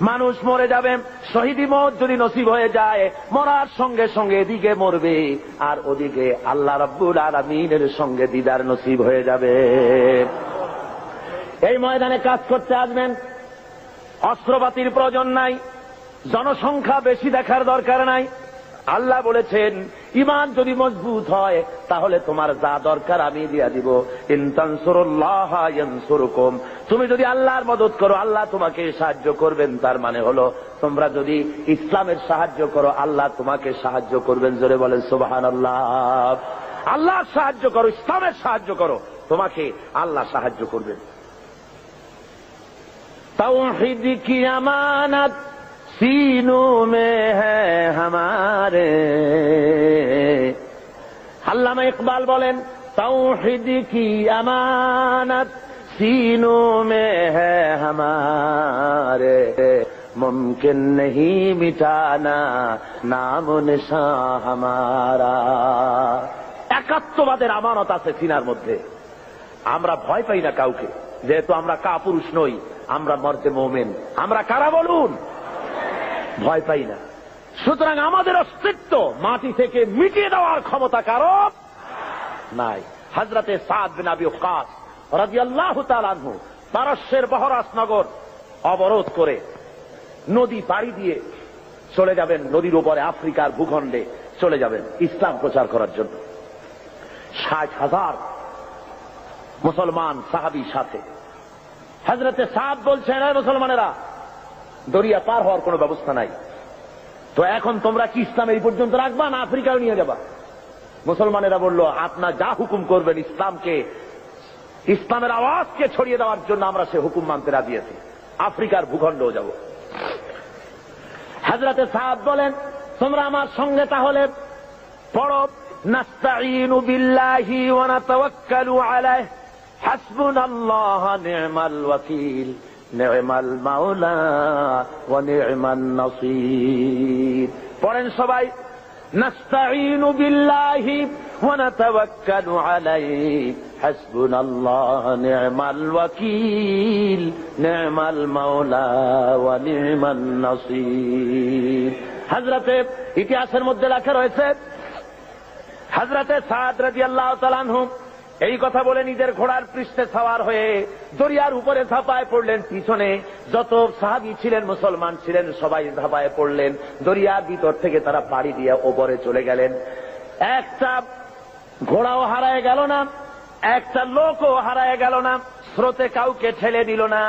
মানুষ মরে যাবে, শহীদি মওত যদি নসিব হয়ে যায়, মরার সঙ্গে সঙ্গে এদিকে মরবে আর ওদিকে আল্লাহ রাব্বুল আলামিনের সঙ্গে দিদার নসিব হয়ে যাবে। এই ময়দানে কাজ করতে আসবেন, অস্ত্রপাতির প্রয়োজন নাই, জনসংখ্যা বেশি দেখার দরকার নাই। আল্লাহ বলেছেন, ঈমান যদি মজবুত হয়, তাহলে তোমার যা দরকার আমি দিয়া দিব। ইন তানসুরুল্লাহ ইয়ানসুরকুম। তুমি যদি আল্লাহর মদদ করো, আল্লাহ তোমাকে সাহায্য করবেন। তার মানে হলো, তোমরা যদি ইসলামের সাহায্য করো, আল্লাহ তোমাকে সাহায্য করবেন। জোরে বলেন সুবহানাল্লাহ। আল্লাহর সাহায্য করো, ইসলামের সাহায্য করো, তোমাকে আল্লাহ সাহায্য করবেন। তাওহীদ কি আমানত सीनों में है हमारे। আল্লামা ইকবাল বলেন, তাওহীদ কি আমানত सीनों में है हमारे, मुमकिन नहीं मिटाना नाम निशां हमारा। একাত্মবাদের আমানত আছে সিনার মধ্যে। আমরা ভয় পাই না কাউকে, যেহেতু আমরা কাপুরুষ নই, আমরা মর্দে মুমিন। আমরা কারা বলুন? ভয় পাই না। সুতরাং আমাদের অস্তিত্ব মাটি থেকে মিটিয়ে দেওয়ার ক্ষমতা কারো নাই। হযরতে সাদ বিন আবি ওয়াক্কাস রাদিয়াল্লাহু তাআলা আনহু পারস্যের বহরাস নগর অবরোধ করে নদী পাড়ি দিয়ে চলে যাবেন, নদীর উপরে আফ্রিকার ভূখণ্ডে চলে যাবেন ইসলাম প্রচার করার জন্য। 60,000 মুসলমান সাহাবীর সাথে। হযরতে সাদ বলছেন, এই মুসলমানেরা, দরিয়া পার হওয়ার কোন ব্যবস্থা নাই, তো এখন তোমরা কি ইসলাম এই পর্যন্ত রাখবা না আফ্রিকায় নিয়ে যাবা? মুসলমানেরা বলল, আপনার যা হুকুম করবেন, ইসলামের আওয়াজকে ছড়িয়ে দেওয়ার জন্য আমরা সে হুকুম মানতে রাজি আছি, আফ্রিকার ভূখণ্ডও যাব। হযরতে সাদ বলেন, তোমরা আমার সঙ্গে তাহলে পড়ো, নাস্তাঈনু বিল্লাহি ওয়া নাতাওয়াক্কালু আলাইহি, হাসবুনাল্লাহু নি'মাল ওয়াকিল, নি'মাল মাওলা ওয়া নি'মান নাসীর। পড়েন সবাই, নাস্তাঈনু বিল্লাহি ওয়া নাতাওয়াক্কালু আলাইহি, হাসবুনাল্লাহু নি'মাল ওয়াকিল, নি'মাল মাওলা ওয়া নি'মান নাসীর। হযরতে ইতিহাসের মধ্যে লেখা রয়েছে, হযরতে সাদ রাদিয়াল্লাহু তাআলা আনহু এই কথা বলে নিজের ঘোড়ার পৃষ্ঠে সওয়ার হয়ে দরিয়ার উপরে ঝাঁপায় পড়লেন। পিছনে যত সাহাবী ছিলেন, মুসলমান ছিলেন, সবাই ঝাঁপায় পড়লেন। দরিয়ার ভিতর থেকে তারা পাড়ি দিয়ে ওপরে চলে গেলেন। একটা ঘোড়াও হারায় গেল না, একটা লোকও হারায় গেল না, স্রোতে কাউকে ঠেলে দিল না।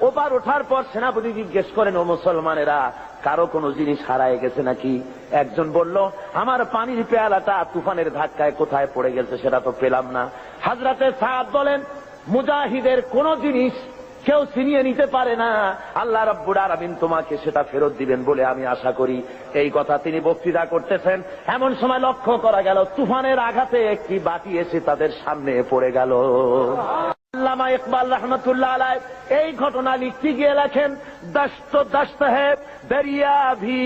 ওপার ওঠার পর সেনাপতি জিজ্ঞেস করেন, ও মুসলমানেরা, কারো কোনো জিনিস হারায় গেছে নাকি? একজন বলল, আমার পানির পেয়ালাটা তুফানের ধাক্কায় কোথায় পড়ে গেছে সেটা তো পেলাম না। হযরতে সাদ বলেন, মুজাহিদের কোন জিনিস কেউ ছিনিয়ে নিতে পারে না, আল্লাহ রাব্বুল আলামিন তোমাকে সেটা ফেরত দিবেন বলে আমি আশা করি। এই কথা তিনি বক্তৃতা করতেছেন, এমন সময় লক্ষ্য করা গেল তুফানের আঘাতে একটি বাটি এসে তাদের সামনে পড়ে গেল। আল্লামা ইকবাল রহমতুল্লাহ আলাইহি এই ঘটনা লিখতে গিয়ে লেখেন, দস্ত দস্ত है दरिया भी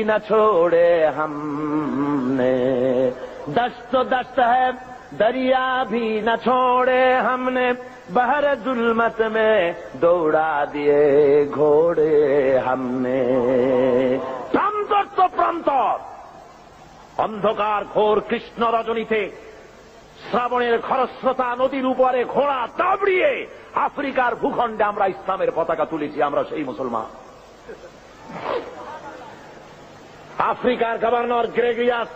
न छोड़े हमने, दस्त दस्त है दरिया भी न छोड़े हमने, बहर जुल्मत में दौड़ा दिए घोड़े हमने। প্রান্তর তো প্রান্তর, অন্ধকার ঘোর কৃষ্ণ রজনীতে শ্রাবণের খরস্রোতা নদীর উপরে ঘোড়া দাবড়িয়ে আফ্রিকার ভূখণ্ডে আমরা ইসলামের পতাকা তুলেছি। আমরা সেই মুসলমান। আফ্রিকার গভর্নর গ্রেগরিয়াস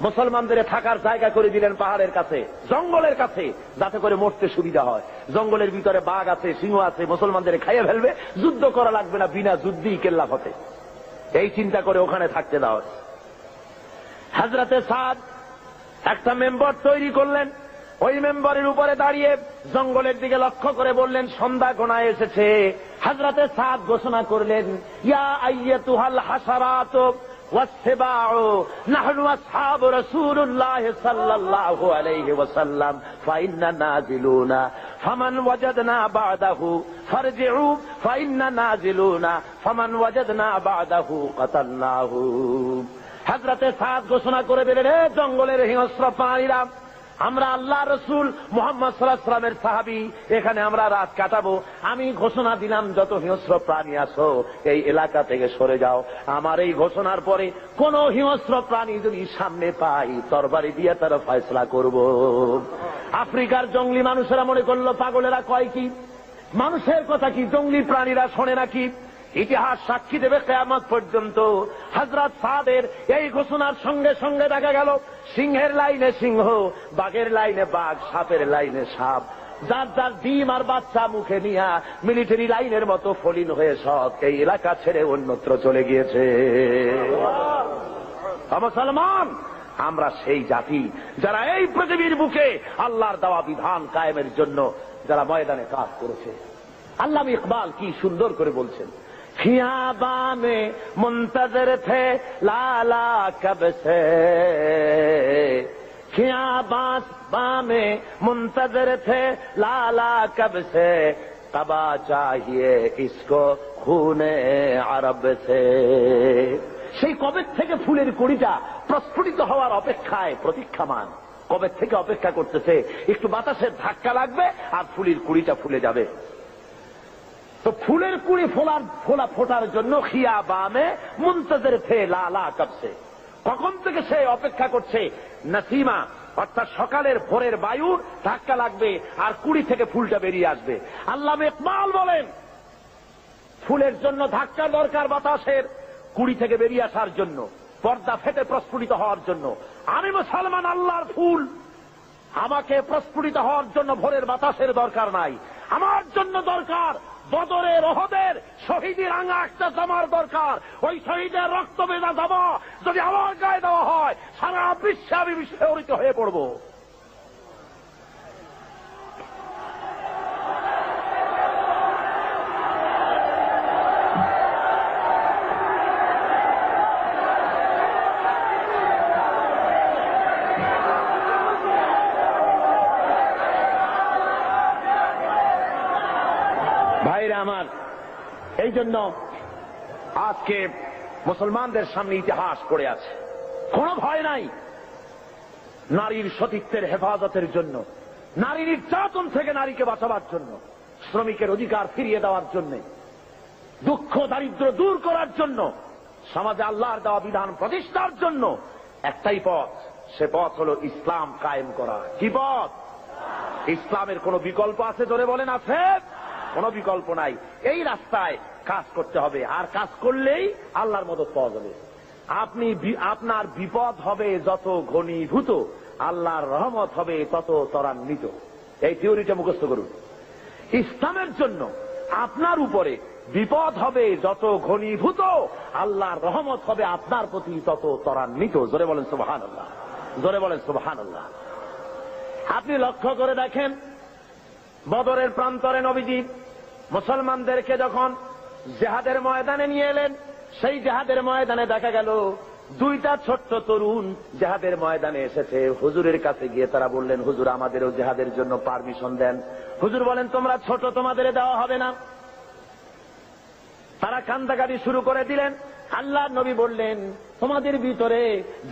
মুসলমানদের থাকার জায়গা করে দিলেন পাহাড়ের কাছে, জঙ্গলের কাছে, যাতে করে মরতে সুবিধা হয়। জঙ্গলের ভিতরে বাঘ আছে, সিংহ আছে, মুসলমানদের খাইয়ে ফেলবে, যুদ্ধ করা লাগবে না, বিনা যুদ্ধেই কেল্লা ফতে। এই চিন্তা করে ওখানে থাকতে দাও। হযরতে সাদ একটা মেম্বার তৈরি করলেন, ওই মেম্বারের উপরে দাঁড়িয়ে জঙ্গলের দিকে লক্ষ্য করে বললেন, সন্ধ্যা গোনায় এসেছে। হযরতে সাদ ঘোষণা করলেন, ইয়া আইয়াতুহাল হাসারাত ওয়াসসিবাউ নাহনু আসহাবু রাসূলুল্লাহ সাল্লাল্লাহু আলাইহি ওয়াসাল্লাম ফাইন্না নাজিলুনা ফামান ওয়াজাদনা বা'দাহু ফারজিউ ফাইন্না নাজিলুনা ফামান ওয়াজাদনা বা'দাহু কাতালনাহু। হযরতে সাদ ঘোষণা করে দিলেন, হে জঙ্গলের হিংস্র প্রাণীরা, আমরা আল্লাহ রসুল মুহাম্মদ সাল্লাল্লাহু আলাইহি ওয়াসাল্লামের সাহাবী, এখানে আমরা রাত কাটাবো। আমি ঘোষণা দিলাম, যত হিংস্র প্রাণী আছো এই এলাকা থেকে সরে যাও। আমার এই ঘোষণার পরে কোন হিংস্র প্রাণী যদি সামনে পাই, তরবারি দিয়ে তার ফয়সালা করব। আফ্রিকার জঙ্গলি মানুষেরা মনে করলো, পাগলেরা কয় কি, মানুষের কথা কি জঙ্গলি প্রাণীরা শোনে নাকি? ইতিহাস সাক্ষী দেবে কিয়ামত পর্যন্ত। হযরত সাদের এই ঘোষণার সঙ্গে সঙ্গে দেখা গেল সিংহের লাইনে সিংহ, বাঘের লাইনে বাঘ, সাপের লাইনে সাপ, যার যার ডিম আর বাচ্চা মুখে নিয়ে মিলিটারি লাইনের মতো ফলিন হয়ে সব এই এলাকা ছেড়ে অন্যত্র চলে গিয়েছে। মুসলমান, আমরা সেই জাতি যারা এই পৃথিবীর বুকে আল্লাহর দেওয়া বিধান কায়েমের জন্য যারা ময়দানে কাজ করেছে। আল্লামা ইকবাল কি সুন্দর করে বলছেন, खियाबा में मुंतजर थे लाला कब से, खियाबा में मुंतजर थे लाला कब से, कबा चाहिए इसको खूने अरब से। সেই কবে থেকে ফুলের কুড়িটা প্রস্ফুটিত হওয়ার অপেক্ষায় প্রতীক্ষামান, কবে থেকে অপেক্ষা করতেছে, একটু বাতাসের ধাক্কা লাগবে আর ফুলের কুড়িটা ফুলে যাবে। তো ফুলের কুড়ি ফোটার জন্য খিয়াবামে মুনতাজির থে লালা কবসে, কখন থেকে সে অপেক্ষা করছে, নসিমা অর্থাৎ সকালের ভোরের বায়ুর ধাক্কা লাগবে আর কুড়ি থেকে ফুলটা বেরিয়ে আসবে। আল্লামা ইকবাল বলেন, ফুলের জন্য ধাক্কা দরকার বাতাসের, কুড়ি থেকে বেরিয়ে আসার জন্য, পর্দা ফেটে প্রস্ফুটিত হওয়ার জন্য। আমি মুসলমান, আল্লাহর ফুল, আমাকে প্রস্ফুটিত হওয়ার জন্য ভোরের বাতাসের দরকার নাই। আমার জন্য দরকার বদরের, ওহদের শহীদের রাঙা একটা জামার দরকার। ওই শহীদের রক্ত বেদা জামা যদি আমার গায়ে দেওয়া হয়, সারা বিশ্বে আমি বিস্ফোরিত হয়ে পড়ব। ভাইরা আমার, এই জন্য আজকে মুসলমানদের সামনে ইতিহাস পড়ে আছে, কোন ভয় নাই। নারীর সতীত্বের হেফাজতের জন্য, নারী নির্যাতন থেকে নারীকে বাঁচাবার জন্য, শ্রমিকের অধিকার ফিরিয়ে দেওয়ার জন্য, দুঃখ দারিদ্র দূর করার জন্য, সমাজে আল্লাহর দেওয়া বিধান প্রতিষ্ঠার জন্য একটাই পথ, সে পথ হল ইসলাম কায়েম করা। কি পথ? ইসলামের কোন বিকল্প আছে? জোরে বলেন, আছে? কোন বিকল্প নাই। এই রাস্তায় কাজ করতে হবে, আর কাজ করলেই আল্লাহর মদদ পাওয়া যাবে। আপনার বিপদ হবে যত ঘনীভূত, আল্লাহর রহমত হবে তত ত্বরান্বিত। এই থিওরিটা মুখস্থ করুন। ইসলামের জন্য আপনার উপরে বিপদ হবে যত ঘনীভূত, আল্লাহর রহমত হবে আপনার প্রতি তত ত্বরান্বিত। জোরে বলেন সুবহানাল্লাহ, জোরে বলেন সুবহানাল্লাহ। আপনি লক্ষ্য করে দেখেন, বদরের প্রান্তরে নবীজি মুসলমানদেরকে যখন জিহাদের ময়দানে নিয়ে এলেন, সেই জিহাদের ময়দানে দেখা গেল দুইটা ছোট্ট তরুণ জিহাদের ময়দানে এসেছে। হুজুরের কাছে গিয়ে তারা বললেন, হুজুর আমাদেরও জিহাদের জন্য পারমিশন দেন। হুজুর বলেন, তোমরা ছোট, তোমাদের দেওয়া হবে না। তারা কান্দাকাটি শুরু করে দিলেন। আল্লাহর নবী বললেন, তোমাদের ভিতরে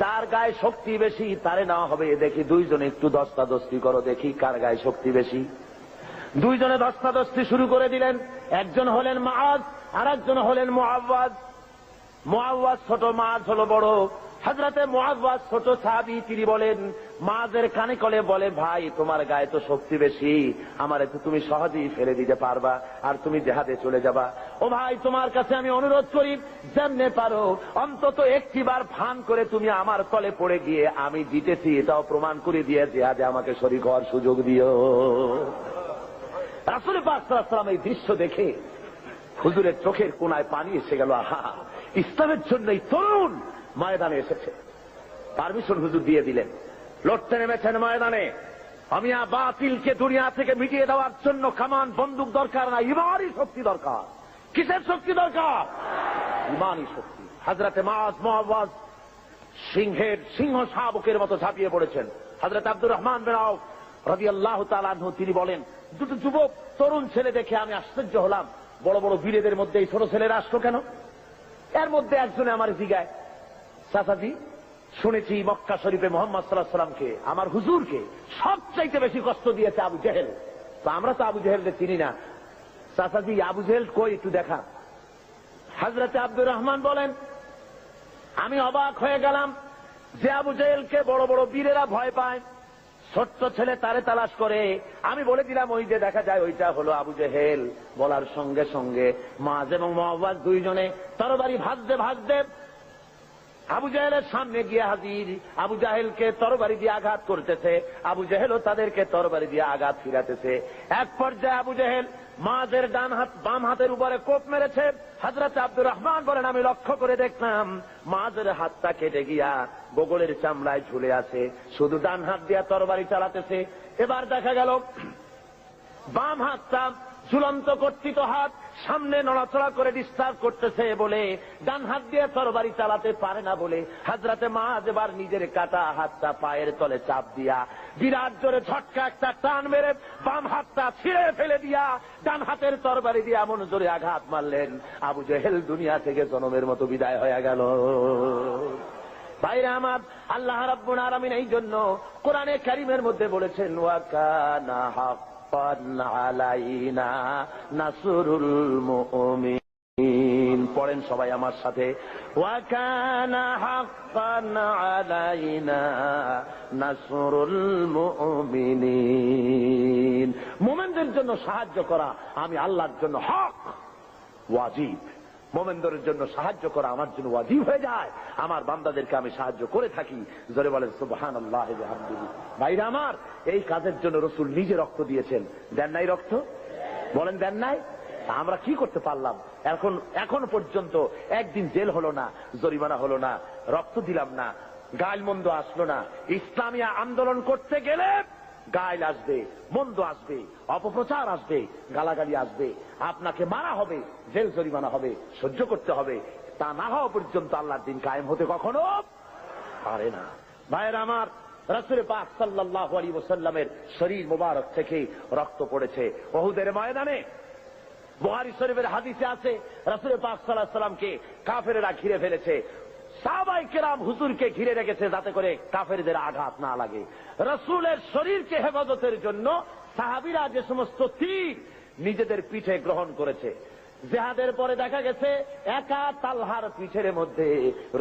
যার গায়ে শক্তি বেশি তারে নেওয়া হবে। দেখি দুইজনে একটু দস্তাদস্তি করো, দেখি কার গায়ে শক্তি বেশি। দুইজনে দস্তাদস্তি শুরু করে দিলেন। একজন হলেন মুআজ, আর একজন হলেন মুআওয়াজ। মুআওয়াজ ছোট, মুআজ হলো বড়। হযরতে মুআওয়াজ ছোট সাহাবী, তিনি বলেন, মুআজের কানে কলে বলে, ভাই তোমার গায়ে তো শক্তি বেশি, আমারে তো তুমি সহজেই ফেলে দিতে পারবা, আর তুমি জিহাদে চলে যাবা। ও ভাই, তোমার কাছে আমি অনুরোধ করি, যেমনে পারো অন্তত একটিবার ফান করে তুমি আমার তলে পড়ে গিয়ে আমি জিতেছি এটাও প্রমাণ করে দিয়ে জিহাদে আমাকে শরীক হওয়ার সুযোগ দিও। রাসূল পাক সাল্লাল্লাহু আলাইহি ওয়াসাল্লাম এই দৃশ্য দেখে হুজুরের চোখের কোণায় পানি এসে গেল। আহা, ইসলামের জন্য এই তরুণ ময়দানে এসেছে। পারমিশন হুজুর দিয়ে দিলেন। লড়তে নেমেছেন ময়দানে। আমিয়া বাতিলকে দুনিয়া থেকে মিটিয়ে দেওয়ার জন্য কামান বন্দুক দরকার না, ইমানি শক্তি দরকার। কিসের শক্তি দরকার? ইমানি শক্তি। হযরতে মুআওয়াজ সিংহ শাবকের মতো ঝাঁপিয়ে পড়েছেন। হযরত আব্দুর রহমান বিন আওফ রাদিয়াল্লাহু তাআলা আনহু তিনি বলেন, দুটো যুবক তরুণ ছেলে দেখে আমি আশ্চর্য হলাম। বড় বড় বীরেদের মধ্যে এই ছোট ছেলেরা আসলো কেন? এর মধ্যে একজনে আমার জিগায়, চাচাজি শুনেছি মক্কা শরীফে মুহাম্মদ সাল্লাল্লাহু আলাইহি ওয়াসাল্লামকে, আমার হুজুরকে সবচাইতে বেশি কষ্ট দিয়েছে আবু জেহেল। তো আমরা তো আবু জেহেলকে চিনি না, চাচাজি আবু জেহেল কই একটু দেখা। হযরতে আব্দুর রহমান বলেন, আমি অবাক হয়ে গেলাম যে আবু জেহেলকে বড় বড় বীরেরা ভয় পায়, ছোট্ট ছেলে তারে তালাশ করে। আমি বলে দিলাম, ওই যে দেখা যায় ওইটা হলো আবু জেহেল। বলার সঙ্গে সঙ্গে মুআজ এবং মুআওয়াজ দুইজনে তরবারি ভাজতে ভাজতে আবু জেহেলের সামনে গিয়ে হাজির। আবু জেহেলকে তরবারি দিয়ে আঘাত করতেছে, আবু জেহেলও তাদেরকে তরবারি দিয়ে আঘাত ফিরাতেছে। এক পর্যায়ে আবু জেহেল মুআজের ডান হাত বাম হাতের উপরে কোপ মেরেছে। হযরত আব্দুর রহমান বলেন, আমি লক্ষ্য করে দেখলাম মুআজের হাতটা কেটে গিয়া বগলের চামড়ায় ঝুলে আছে, শুধু ডান হাত দিয়ে তরবারি চালাতেছে। এবার দেখা গেল বাম হাতটা ঝুলন্ত কর্তৃত হাত সামনে নড়াচড়া করে ডিস্টার্ব করতেছে বলে ডান হাত দিয়ে তরবারি চালাতে পারে না বলে হযরতে মুআজ এবার নিজের কাটা হাতটা পায়ের তলে চাপ দিয়া বিরাট জোরে ঝটকা একটা টান মেরে বাম হাতটা ছিঁড়ে ফেলে দিয়া ডান হাতের তরবারি দিয়ে এমন জোরে আঘাত মারলেন, আবু জেহেল দুনিয়া থেকে জনমের মতো বিদায় হয়ে গেল। ভাইরা আমার, আল্লাহ রাব্বুল আলামিন এই জন্য কোরআনে কারীমের মধ্যে বলেছেন, ওয়া কানা আলাইনা নাসরুল মুমিনিন। পড়েন সবাই আমার সাথে, ওয়া কানা হাক্কান আলাইনা নাসরুল মুমিনিন। মুমিনদের জন্য সাহায্য করা আমি আল্লাহর জন্য হক, ওয়াজিব। মুমিনদের জন্য সাহায্য করা আমার জন্য ওয়াজিব হয়ে যায়। আমার বান্দাদেরকে আমি সাহায্য করে থাকি। জোরে বলেন সুবহানাল্লাহ ওয়া বিহামদিহি। ভাইরা আমার, এই কাজের জন্য রাসূল নিজে রক্ত দিয়েছেন। দেন নাই রক্ত? বলেন দেন নাই? আমরা কি করতে পারলাম? এখন পর্যন্ত একদিন জেল হলো না, জরিমানা হলো না, রক্ত দিলাম না, গালমন্দ আসলো না। ইসলামী আন্দোলন করতে গেলে গাইল আসবে, মন্দ আসবে, অপপ্রচার আসবে, গালাগালি আসবে, আপনাকে মারা হবে, জেল জরিমানা হবে, সহ্য করতে হবে। তা না হওয়া পর্যন্ত আল্লাহর দিন কায়েম হতে কখনো পারে না। ভাইয়ের আমার, রাসূল পাক সাল্লাল্লাহু আলাইহি ওয়াসাল্লামের শরীর মোবারক থেকে রক্ত পড়েছে উহুদের ময়দানে। বুখারী শরীফের হাদিসে আছে, রাসূল পাক সাল্লাল্লাহু আলাইহি ওয়াসাল্লামকে কাফেররা ঘিরে ফেলেছে। সাহাবায়ে কেরাম হুজুরকে ঘিরে রেখেছে যাতে করে কাফেরদের আঘাত না লাগে। রাসূলের শরীরকে হেফাজতের জন্য সাহাবীরা যে সমস্ত তীর নিজেদের পিঠে গ্রহণ করেছে। জিহাদের পরে দেখা গেছে একা তালহার পিঠের মধ্যে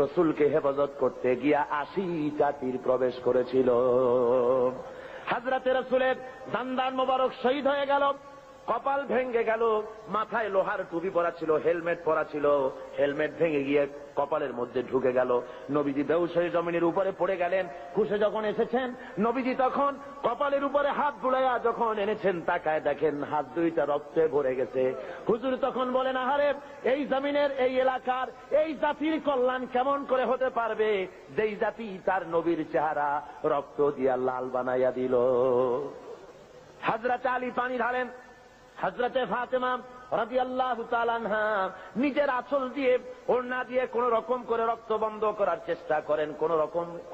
রাসূলকে হেফাজত করতে গিয়া 80টা তীর প্রবেশ করেছিল। হযরতে রাসূলের দান্দান মোবারক শহীদ হয়ে গেল, কপাল ভেঙে গেল, মাথায় লোহার টুপি পরা ছিল, হেলমেট পরা ছিল, হেলমেট ভেঙে গিয়ে কপালের মধ্যে ঢুকে গেল। নবীজি বেহুশ হয়ে জমিনের উপরে পড়ে গেলেন। হুঁশে যখন এসেছেন, নবীজি তখন কপালের উপরে হাত বুলাইয়া যখন এনেছেন, তাকায় দেখেন হাত দুইটা রক্তে ভরে গেছে। হুজুর তখন বলেন, আহারে, এই জমিনের, এই এলাকার, এই জাতির কল্যাণ কেমন করে হতে পারবে যেই জাতি তার নবীর চেহারা রক্ত দিয়া লাল বানাইয়া দিল। হযরত আলী পানি ঢালেন, হযরতে ফাতেমা রাদিয়াল্লাহু তাআলা আনহা নিজের আঁচল দিয়ে, ওড়না দিয়ে কোন রকম করে রক্ত বন্ধ করার চেষ্টা করেন,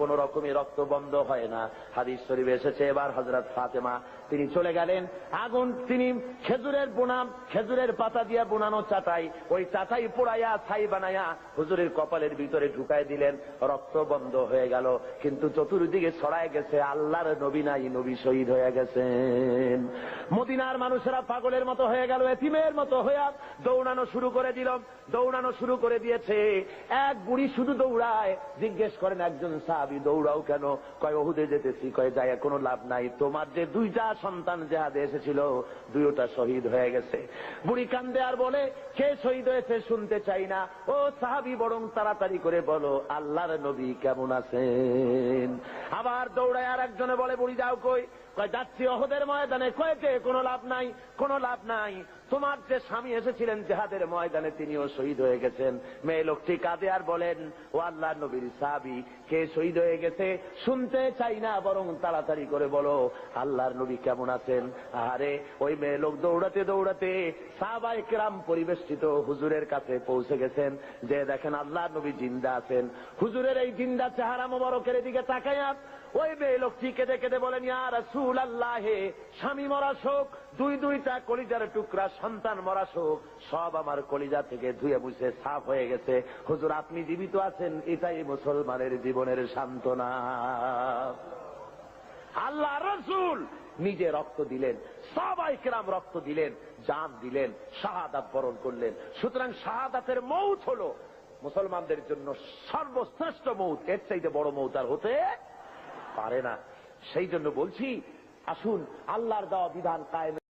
কোন রকমই রক্ত বন্ধ হয় না। হাদিস শরীফে এসেছে, এবার হযরত ফাতেমা তিনি চলে গেলেন, আগুন, তিনি খেজুরের পাতা দিয়ে বুনানো চাটাই, ওই চাটাই পোড়াইয়া ছাই বানাইয়া হুজুরের কপালের ভিতরে ঢুকাই দিলেন, রক্ত বন্ধ হয়ে গেল। কিন্তু চতুর্দিকে ছড়ায় গেছে আল্লাহর নবী নাই, নবী শহীদ হয়ে গেছেন। মদিনার মানুষেরা পাগলের মতো হয়ে গেল, এতিমের মতো হয়ে দৌড়ানো শুরু করে দিল, দৌড়ানো শুরু করে দিয়েছে। এক বুড়ি শুধু দৌড়ায়। জিজ্ঞেস করেন একজন সাহাবী, দৌড়াও কেন? কয়, ওহুদে যেতেছি। কয়, যায় কোনো লাভ নাই, তোমার যে দুইটা সন্তান জেহাদে এসেছিল দুইটা শহীদ হয়ে গেছে। বুড়ি কান্দে আর বলে, কে শহীদ হয়েছে শুনতে চাই না, ও সাহাবী বরং তাড়াতাড়ি করে বলো আল্লাহর নবী কেমন আছেন। আবার দৌড়ায় আর একজনে বলে, বুড়ি যাও কই? কয়, যাচ্ছি ওহদের ময়দানে। কয়েছে কোনো লাভ নাই, কোনো লাভ নাই, তোমার যে স্বামী এসেছিলেন জেহাদের ময়দানে তিনিও শহীদ হয়ে গেছেন। মেয়ে লোকটি কাঁদে আর বলেন, ও আল্লাহর নবীর সাহাবী, কে শহীদ হয়ে গেছে শুনতে চাই না, বরং তাড়াতাড়ি করে বলো আল্লাহর নবী কেমন আছেন। আরে ওই মেয়ে লোক দৌড়াতে দৌড়াতে সাহাবায়ে কেরাম পরিবেষ্টিত হুজুরের কাছে পৌঁছে গেছেন, যে দেখেন আল্লাহর নবী জিন্দা আছেন। হুজুরের এই জিন্দা চেহারা মোবারকের দিকে তাকায়া ওই মেয়ে লোকটি কেঁদে কেঁদে বলেন, ইয়া রাসূলুল্লাহ, স্বামী মরা শোক, দুইটা কলিজার টুকরা সন্তান মরা শোক, সব আমার কলিজা থেকে ধুয়ে মুছে সাফ হয়ে গেছে। হুজুর আপনি জীবিত আছেন, এটাই মুসলমানের জীবনের সান্ত্বনা। আল্লাহ রাসূল নিজে রক্ত দিলেন, সাহাবায়ে কেরাম রক্ত দিলেন, জান দিলেন, শাহাদাত বরণ করলেন। সুতরাং শাহাদাতের মউত হলো মুসলমানদের জন্য সর্বশ্রেষ্ঠ মউত, এর চাইতে বড় মউত আর হতে পারে না। সেই জন্য বলছি, আসুন আল্লাহর দেওয়া বিধান কায়েম